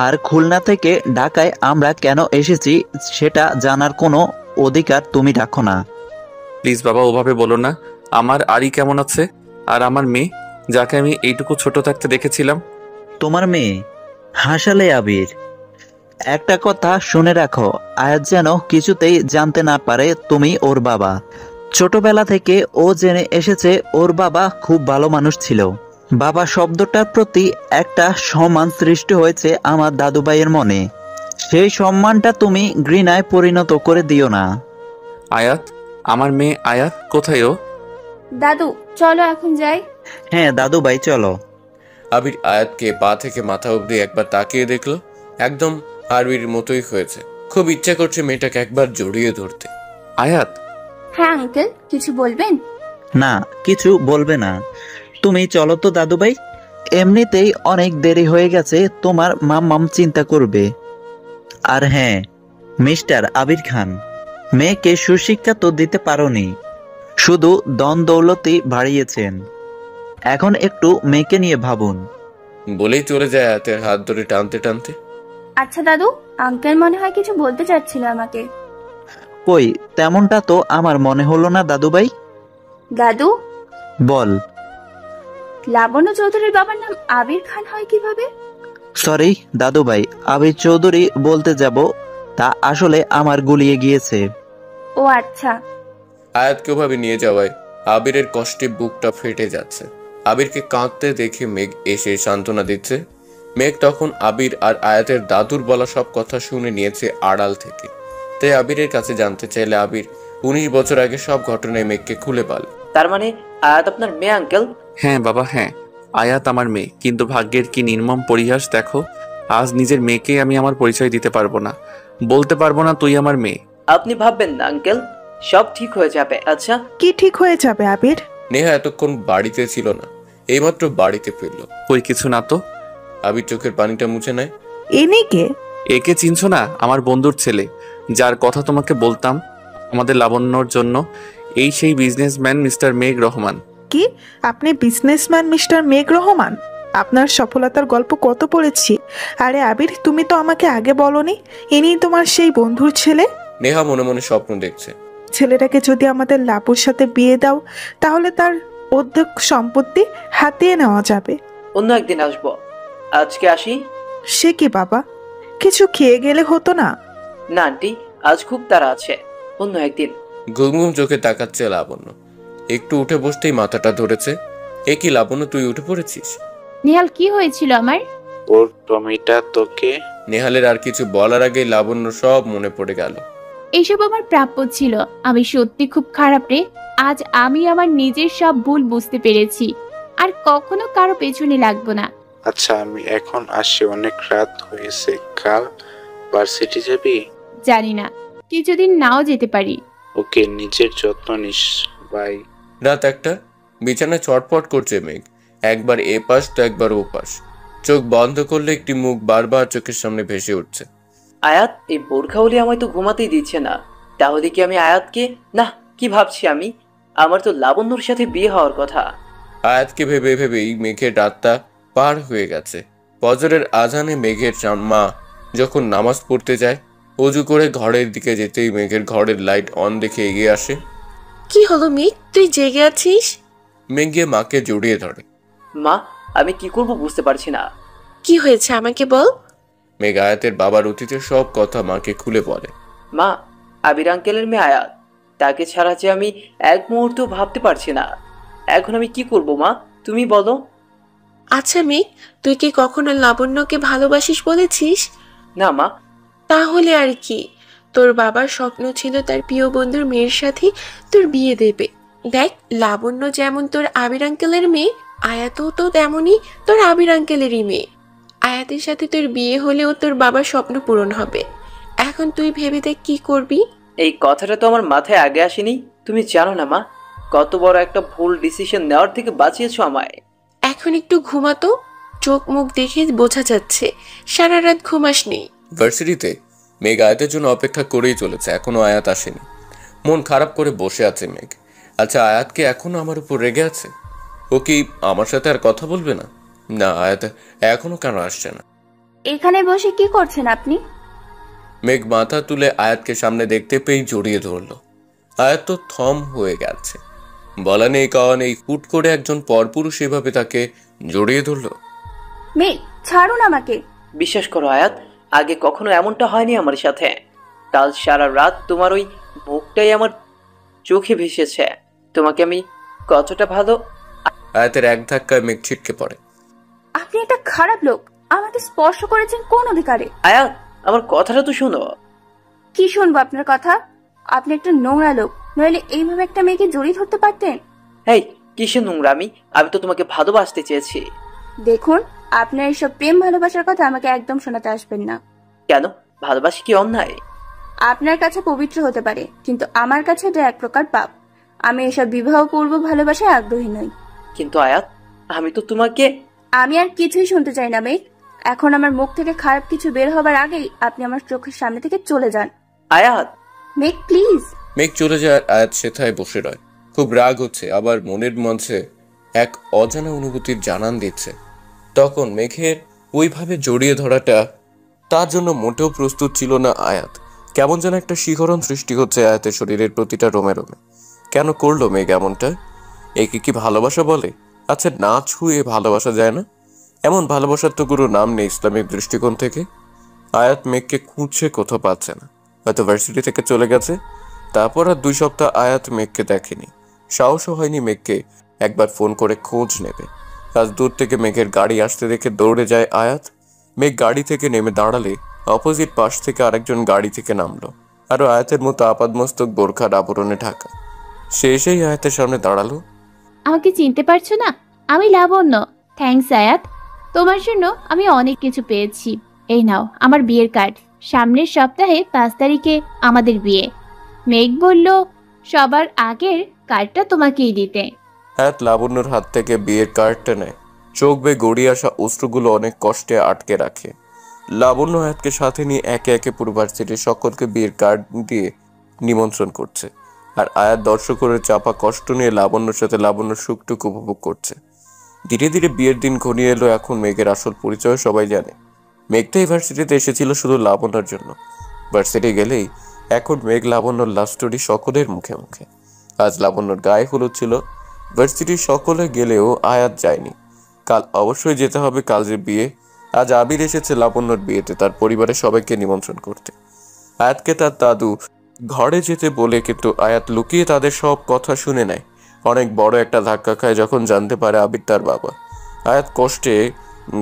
আর খুলনা থেকে ঢাকায় আমরা কেন এসেছি সেটা জানার কোনো অধিকার তুমি রাখো না।
প্লিজ বাবা ওভাবে বলো না। আমার আরি কেমন আছে? আর আমার মেয়ে, যাকে আমি এইটুকু ছোট থাকতে দেখেছিলাম?
তোমার মেয়ে? হাসালে আবির। একটা কথা শুনে রাখো, আয়াত যেন কিছুতেই জানতে না পারে তুমি ওর বাবা। ছোটবেলা থেকে ও জেনে এসেছে ওর বাবা খুব ভালো মানুষ ছিল। বাবা শব্দটার প্রতি একটা সম্মান সৃষ্টি হয়েছে আমার দাদু ভাইয়ের মনে। সেই সম্মানটা তুমি ঘৃণায় পরিণত করে দিও না।
আয়াত, আমার মেয়ে আয়াত কোথায়? ও
দাদু চলো এখন যাই।
হ্যাঁ দাদু ভাই চলো।
আবির আয়াতকে পা থেকে মাথা অবধি একবার তাকিয়ে দেখলো। একদম আরবির মতোই হয়েছে। খুব ইচ্ছা করছে মেয়েটাকে একবার জড়িয়ে ধরতে।
আয়াত।
হ্যাঁ আঙ্কেল, কিছু বলবেন?
না, কিছু বলবে না। তুমি চলো তো দাদু ভাই, এমনিতেই অনেক দেরি হয়ে গেছে, তোমার মাম্মাম চিন্তা করবে। আর হ্যাঁ মিস্টার আবির খান, মেয়েকে সুশিক্ষা তো দিতে পারোনি, শুধু দন দৌলতি বাড়িয়েছেন। এখন একটু মেয়েকে নিয়ে ভাবুন।
বলেই চলে যায় আয়াতের হাত ধরে টানতে টানতে।
আচ্ছা দাদু, আঙ্কেল মনে হয় কিছু বলতে চাচ্ছিল আমাকে।
কই, তেমনটা তো আমার মনে হলো না দাদু ভাই।
দাদু
বল।
লাবণ্য চৌধুরীর বাবার নাম আবির খান হয় কিভাবে?
সরি দাদু ভাই, আবির চৌধুরী বলতে যাব, তা আসলে আমার গুলিয়ে গিয়েছে।
ও আচ্ছা।
আয়াতকে ওভাবে নিয়ে যাওয়ায় আবিরের কষ্টে বুকটা ফেটে যাচ্ছে। আবিরকে কাঁদতে দেখে মেঘ এসে সান্ত্বনা দিচ্ছে। মেঘ তখন আবির আর আয়াতের দাদুর বলা সব কথা শুনে নিয়েছে আড়াল থেকে। তাই আবিরের কাছে জানতে চাইলে আবির 19 বছর আগে সব ঘটনায় মেঘকে খুলে বলে।
তার মানে আয়াত আপনার মেয়ে আঙ্কেল?
হ্যাঁ বাবা হ্যাঁ, আয়াত আমার মেয়ে। কিন্তু ভাগ্যের কি নির্মম পরিহাস দেখো, আজ নিজের মেয়েকে আমি আমার পরিচয় দিতে পারবো না, বলতে পারবো না তুই আমার মেয়ে।
আপনি ভাববেন না আঙ্কেল, সব ঠিক হয়ে যাবে। আচ্ছা
কি ঠিক হয়ে যাবে আবির?
নেহা এতক্ষণ বাড়িতে ছিল না, এইমাত্র বাড়িতে ফিরলো।
কই কিছু না তো।
আবির চোখের পানিটা মুছে নেয়।
এনে কে?
একে চিনছো না? আমার বন্ধুর ছেলে, যার কথা তোমাকে বলতাম আমাদের লাবণ্যর জন্য। এই সেই বিজনেসম্যান মিস্টার মেঘ রহমান।
কি আপনি বিজনেসম্যান মিস্টার মেঘ রহমান? আপনার সফলতার গল্প কত পড়েছি। আরে আবির, তুমি তো আমাকে আগে বলনি ইনি তোমার সেই বন্ধুর ছেলে।
নেহা মনে মনে স্বপ্ন দেখছে।
ছেলেটাকে যদি আমাদের লাবুর সাথে বিয়ে দাও তাহলে তার অর্ধেক সম্পত্তি হাতিয়ে নেওয়া যাবে।
অন্য একদিন আসবো, আজকে আসি।
সে কি বাবা, কিছু খেয়ে গেলে হতো না?
না আন্টি, আজ খুব তাড়া আছে, অন্য একদিন।
ঘুম ঘুম চোখে তাকাচ্ছে লাবণ্য। একটু উঠে বসতেই মাথাটা ধরেছে। এ কি লাবণ্য, তুই উঠে পড়েছিস?
নেহাল কি হয়েছিল আমার?
ওর টমিটা তোকে।
নেহালের আর কিছু বলার আগেই লাবণ্য সব মনে পড়ে গেল।
এইসব আমার প্রাপ্য ছিল। আমি সত্যি খুব খারাপ রে। আজ আমি আমার নিজের সব ভুল বুঝতে পেরেছি। আর কখনো কারো পেছনে লাগবো না।
আচ্ছা আমি এখন আসছি, অনেক রাত হয়েছে। কাল ভার্সিটি যাবি?
জানি না, কিছুদিন নাও যেতে পারি।
ওকে, নিজের যত্ন নিস। বাই।
রাত একটা, বিছানায় ছটফট করছে মেঘ, একবার এ পাশ তো একবার ও পাশ। চোখ বন্ধ করলে একটি মুখ বারবার চোখের সামনে ভেসে উঠছে।
আয়াত, এই বোরখাউলি আমায় তো ঘুমাতেই দিচ্ছে না। তাহলে কি আমি আয়াতকে, না কি ভাবছি আমি, আমার তো লাবণ্যর সাথে বিয়ে হওয়ার কথা।
আয়াতকে ভেবে ভেবেই মেঘের রাতটা পার হয়ে গেছে। ফজরের আজানে মেঘের মা যখন নামাজ পড়তে যায়, অজু করে ঘরের দিকে যেতেই মেঘের ঘরের লাইট অন দেখে এগিয়ে আসে।
কি হলো মেঘ, তুই জেগে আছিস?
মেঘ গিয়ে মাকে জড়িয়ে ধরে।
মা, আমি কি করব বুঝতে পারছি না।
কি হয়েছে আমাকে বল।
মেঘ আয়াতের বাবার অতীতের সব কথা মাকে খুলে বলে।
মা, আবির আঙ্কেলের মেয়ে আয়াত, তাকে ছাড়া যে আমি এক মুহূর্ত ভাবতে পারছি না। এখন আমি কি করব মা, তুমি বলো।
আচ্ছা মেঘ, তুই কি কখনো লাবণ্যকে ভালোবাসিস বলেছিস?
না মা।
তাহলে আর কি, তোর বাবার স্বপ্ন ছিল তার প্রিয় বন্ধুর মেয়ের সাথে তোর বিয়ে দেবে। দেখ, লাবণ্য যেমন তোর আবির আঙ্কেলের মেয়ে, আয়াতও তো তেমনই তোর আবির আঙ্কেলেরই মেয়ে। আয়াতের সাথে তোর বিয়ে হলেও তোর বাবার স্বপ্ন পূরণ হবে। এখন তুই ভেবে দেখ কি করবি।
এই কথাটা তো আমার মাথায় আগে আসেনি। তুমি জানো না মা, কত বড় একটা ভুল ডিসিশন নেওয়ার থেকে বাঁচিয়েছো আমায়।
এখন একটু ঘুমাতো, চোখ মুখ দেখে বোঝা যাচ্ছে সারা রাত ঘুমাসনি।
ভার্সিটিতে মেঘ আয়াতের জন্য অপেক্ষা করেই চলেছে, এখনো আয়াত আসেনি। মন খারাপ করে বসে আছে মেঘ। আচ্ছা, আয়াতকে এখনো আমার উপর রেগে আছে? ও কি আমার সাথে আর কথা বলবে না? না, আয়াত এখনো কেন আসছে না?
এখানে বসে কি করছেন আপনি?
মেঘ মাথা তুলে আয়াতকে সামনে দেখতে পেয়ে জড়িয়ে ধরলো। আয়াত তো থম হয়ে গেছে, বলা নেই কাওয়া নেই, হুট করে একজন পরপুরুষ এভাবে তাকে জড়িয়ে ধরলো।
মেঘ, ছাড়ুন আমাকে।
বিশ্বাস করো আয়াত, আগে কখনো এমনটা হয়নি আমার সাথে। কাল সারা রাত তোমার ওই মুখটাই আমার চোখে ভেসেছে। তোমাকে আমি কতটা ভালো।
আয়াতের এক ধাক্কায় মেঘ ছিটকে পড়ে।
আপনি একটা খারাপ লোক, আমাকে স্পর্শ করেছেন কোন অধিকারে?
আয়াত, আমার কথাটা তো শোনো।
কি শুনবো আপনার কথা? আপনি একটা নোংরা লোক, নইলে এইভাবে একটা মেয়েকে জড়িয়ে ধরতে পারতেন?
এই কিসের নোংরামি? আমি তো তোমাকে ভালোবাসতে চেয়েছি।
দেখুন, আপনার এইসব প্রেম ভালোবাসার কথা আমাকে একদম শোনাতে আসবেন না।
কেন? ভালোবাসি কি অন্যায়?
আপনার কাছে পবিত্র হতে পারে, কিন্তু আমার কাছে এটা এক প্রকার পাপ। আমি এসব বিবাহ পূর্ব ভালোবাসায় আগ্রহী নই।
কিন্তু আয়াত, আমি তো তোমাকে।
আমি আর কিছুই শুনতে চাই না মেঘ। এখন আমার মুখ থেকে খারাপ কিছু বের হবার আগেই আপনি আমার চোখের সামনে থেকে চলে যান।
আয়াত।
মেঘ প্লিজ।
মেঘ চলে যায়, আয়াত সেথায় বসে রয়। খুব রাগ হচ্ছে, আবার মনের মধ্যে এক অজানা অনুভূতির জানান দিচ্ছে। তখন মেঘের ওইভাবে জড়িয়ে ধরাটা তার জন্য মোটেও প্রস্তুত ছিল না আয়াত। কেমন যেন একটা শিহরণ সৃষ্টি হচ্ছে আয়াতের শরীরের প্রতিটা রোমে রোমে। কেন করলো মেঘ এমনটা? একে কি ভালোবাসা বলে? আচ্ছা, না ছুঁয়ে ভালোবাসা যায় না? এমন ভালোবাসার তো কোনো নাম নেই ইসলামিক দৃষ্টিকোণ থেকে। আয়াত মেঘকে খুঁজছে, কোথাও পাচ্ছে না। হয়তো ভার্সিটি থেকে চলে গেছে। তারপর আর 2 সপ্তাহ আয়াত মেঘকে দেখেনি। সাহসও হয়নি মেঘকে একবার ফোন করে খোঁজ নেবে। আজ দূর থেকে মেঘের গাড়ি আসতে দেখে দৌড়ে যায় আয়াত। মেঘ গাড়ি থেকে নেমে দাঁড়ালে অপোজিট পাশ থেকে আরেকজন গাড়ি থেকে নামলো, আরো আয়াতের মতো আপাদমস্তক বোরখার আবরণে ঢাকা। সে এসেই আয়াতের সামনে দাঁড়ালো।
আমাকে চিনতে পারছো না? আমি লাবণ্য। থ্যাঙ্কস আয়াত, তোমার জন্য আমি অনেক কিছু পেয়েছি। এই নাও আমার বিয়ের কার্ড। সামনের সপ্তাহে 5 তারিখে আমাদের বিয়ে। মেঘ বলল সবার আগের কার্ডটা তোমাকেই দিতে।
আয়াত লাবণ্যর হাত থেকে বিয়ের কার্ডটা নেয়। চোখ বেয়ে গড়িয়ে আসা অশ্রুগুলো অনেক কষ্টে আটকে রাখে। লাবণ্য আয়াতকে সাথে নিয়ে একে একে পুরো ভার্সিটির সকলকে বিয়ের কার্ড দিয়ে নিমন্ত্রণ করছে। আর আয়াত দর্শকের চাপা কষ্ট নিয়ে লাবণ্যর সাথে লাবণ্যর সুখটুকু উপভোগ করছে। ধীরে ধীরে বিয়ের দিন ঘনিয়ে এলো। এখন মেঘের আসল পরিচয় সবাই জানে। মেঘটা এই ভার্সিটিতে এসেছিল শুধু লাবণ্যর জন্য। ভার্সিটি গেলেই এখন মেঘ লাবণ্যর লাভ স্টোরি সকলের মুখে মুখে। আজ লাবণ্যর গায়ে হলুদ ছিল। ভার্সিটির সকলে গেলেও আয়াত যায়নি। কাল অবশ্যই যেতে হবে, কাল যে বিয়ে। আজ আবির এসেছে লাবণ্যর বিয়েতে তার পরিবারের সবাইকে নিমন্ত্রণ করতে। আয়াতকে তার দাদু ঘরে যেতে বলে, কিন্তু আয়াত লুকিয়ে তাদের সব কথা শুনে নেয়। অনেক বড় একটা ধাক্কা খায় যখন জানতে পারে আবির তার বাবা। আয়াত কষ্টে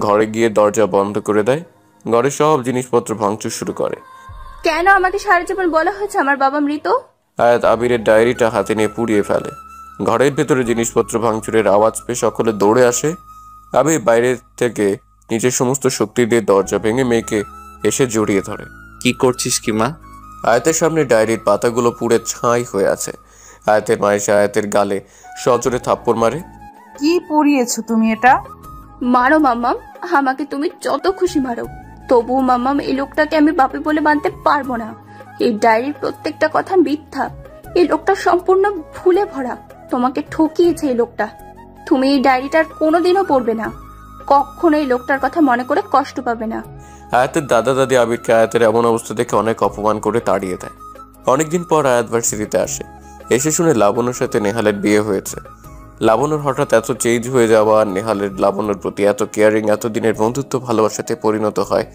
ঘরে গিয়ে দরজা বন্ধ করে দেয়। ঘরের সব জিনিসপত্র ভাঙচুর শুরু করে।
কেন আমাকে সারা জীবন বলা হয়েছে আমার বাবা মৃত?
আয়াত আবিরের ডায়েরিটা হাতে নিয়ে পুড়িয়ে ফেলে। ঘরের ভেতরে জিনিসপত্র ভাঙচুরের আওয়াজ পেয়ে সকলে দৌড়ে আসে। আবির বাইরে থেকে নিজের সমস্ত শক্তি দিয়ে দরজা ভেঙে মেয়েকে এসে জড়িয়ে ধরে।
কি করছিস কি মা?
আয়াতের সামনে ডায়েরির পাতাগুলো পুড়ে ছাই হয়ে আছে। আয়াতের মা এসে আয়াতের গালে সজোরে থাপ্পড় মারে।
কি পড়িয়েছো তুমি এটা?
মারো মাম্মাম, আমাকে তুমি যত খুশি মারো, তবুও মাম্মাম এই লোকটাকে আমি বাপে বলে মানতে পারবো না। এই ডায়েরির প্রত্যেকটা কথা মিথ্যা। এই লোকটা সম্পূর্ণ ভুলে ভরা। তোমাকে ঠকিয়েছে এই লোকটা। তুমি এই ডায়েরিটার কোনোদিনও পড়বে না, কখনো এই লোকটার কথা মনে করে কষ্ট পাবে না।
আয়াতের দাদা দাদি আবিরকে আয়াতের এমন অবস্থা দেখে অনেক অপমান করে তাড়িয়ে দেয়। অনেকদিন পর আয়াত ভার্সিটিতে আসে। এসে শুনে লাবণ্যর সাথে নেহালের বিয়ে হয়েছে। লাবণ্যর হঠাৎ এত চেঞ্জ হয়ে যাওয়া আর নেহালের লাবণ্যর প্রতি এত কেয়ারিং এতদিনের বন্ধুত্ব ভালোবাসাতে পরিণত হয়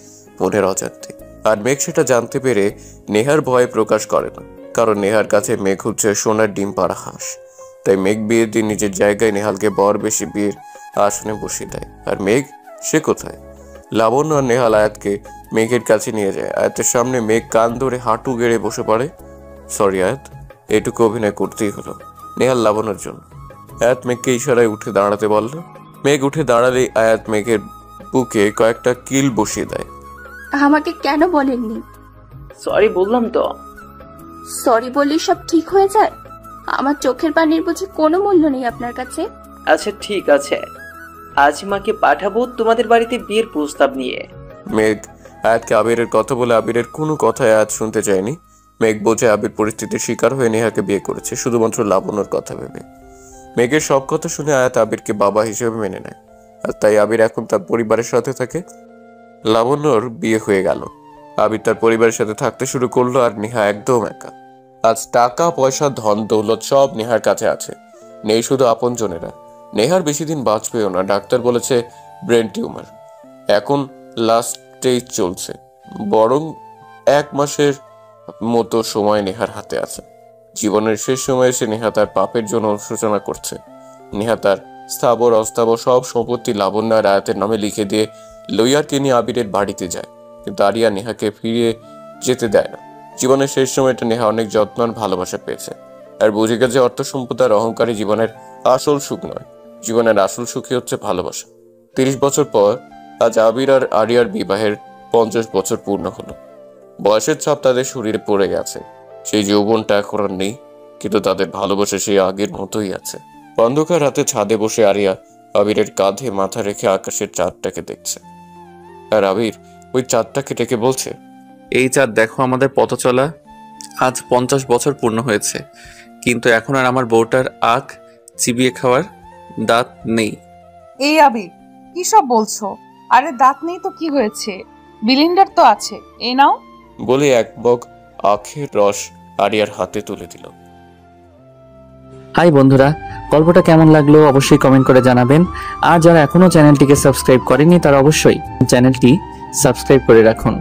মনের অজান্তে। আর মেঘ সেটা জানতে পেরে নেহার ভয়ে প্রকাশ করে না, কারণ নেহার কাছে মেঘ হচ্ছে সোনার ডিম পাড়া হাঁস। তাই মেঘ বিয়ের দিন নিজের জায়গায় নেহালকে বর বেশি বিয়ের আসনে বসিয়ে দেয়। আর মেঘ সে কোথায়? লাবণ্য আর নেহাল আয়াতকে মেঘের কাছে নিয়ে যায়। আয়াতের সামনে মেঘ কান ধরে হাঁটু গেড়ে বসে পড়ে। সরি আয়াত, এটুকু অভিনয় করতেই হলো নেহাল লাবণ্যর জন্য। আয়াত মেঘকে ইশারায় উঠে দাঁড়াতে বলল। মেঘ উঠে দাঁড়ালেই আয়াত মেঘের বুকে কয়েকটা কিল বসিয়ে দেয়।
আমাকে কেন বলেননি?
সরি বললাম তো।
সরি বললি সব ঠিক হয়ে যায়? আমার চোখের পানির বুঝি কোনো মূল্য নেই আপনার কাছে?
আচ্ছা ঠিক আছে, আজ মাকে পাঠাবো তোমাদের বাড়িতে বিয়ের প্রস্তাব নিয়ে।
মেঘ আয়াতকে আবিরের কথা বলে আবিরের কোনো কথাই আয়াত শুনতে চায়নি। মেঘ বোঝে আবির পরিস্থিতির শিকার হয়ে নেহাকে বিয়ে করেছে শুধুমাত্র লাবণ্যর কথা ভেবে। মেঘের সব কথা শুনে আয়াত আবিরকে বাবা হিসেবে মেনে নেয়। আর তাই আবির এখন তার পরিবারের সাথে থাকে। লাবণ্যর বিয়ে হয়ে গেল। আবির তার পরিবারের সাথে থাকতে শুরু করলো। আর নেহা একদম একা। আজ টাকা পয়সা ধন দৌলত সব নেহার কাছে আছে, নেই শুধু আপনজনেরা। নেহার বেশি দিন বাঁচবেও না, ডাক্তার বলেছে ব্রেন টিউমার। এখন লাস্ট স্টেজ চলছে, বরং 1 মাসের মতো সময় নেহার হাতে আছে। জীবনের শেষ সময়ে এসে নেহা তার পাপের জন্য অনুশোচনা করছে। নেহা তার স্থাবর অস্থাবর সব সম্পত্তি লাবণ্য আর আয়াতের নামে লিখে দিয়ে লইয়ারকে নিয়ে আবিরের বাড়িতে যায়, কিন্তু আরিয়া নেহাকে ফিরিয়ে যেতে দেয় না। জীবনের শেষ সময়টা নেহা অনেক যত্ন আর ভালোবাসা পেয়েছে, আর বুঝে গেছে অর্থ সম্পদ আর অহংকারী জীবনের আসল সুখ নয়। জীবনের আসল সুখই হচ্ছে ভালোবাসা। 30 বছর পর আজ আবির আর আরিয়ার বিবাহের 50 বছর পূর্ণ হলো। বয়সের ছাপ তাদের শরীরে পড়ে গেছে। সেই যৌবনটা এখন আর নেই, কিন্তু তাদের ভালোবাসা সেই আগের মতোই আছে। অন্ধকার রাতে ছাদে বসে আরিয়া আবিরের কাঁধে মাথা রেখে আকাশের চাঁদটাকে দেখছে। আর আবির ওই চাঁদটাকে ডেকে বলছে,
এই চাঁদ দেখো, আমাদের পথ চলা আজ 50 বছর পূর্ণ হয়েছে, কিন্তু এখন আর আমার বউটার আখ চিবিয়ে খাওয়ার দাঁত নেই।
এই আবির, কি সব বলছো? আরে দাঁত নেই তো কি হয়েছে, বিলিন্ডার তো আছে, এই নাও।
বলে এক মগ আখের রস আরিয়ার হাতে তুলে দিল।
হাই বন্ধুরা, গল্পটা কেমন লাগলো অবশ্যই কমেন্ট করে জানাবেন। আর যারা এখনো চ্যানেলটিকে সাবস্ক্রাইব করেনি তারা অবশ্যই চ্যানেলটি সাবস্ক্রাইব করে রাখুন।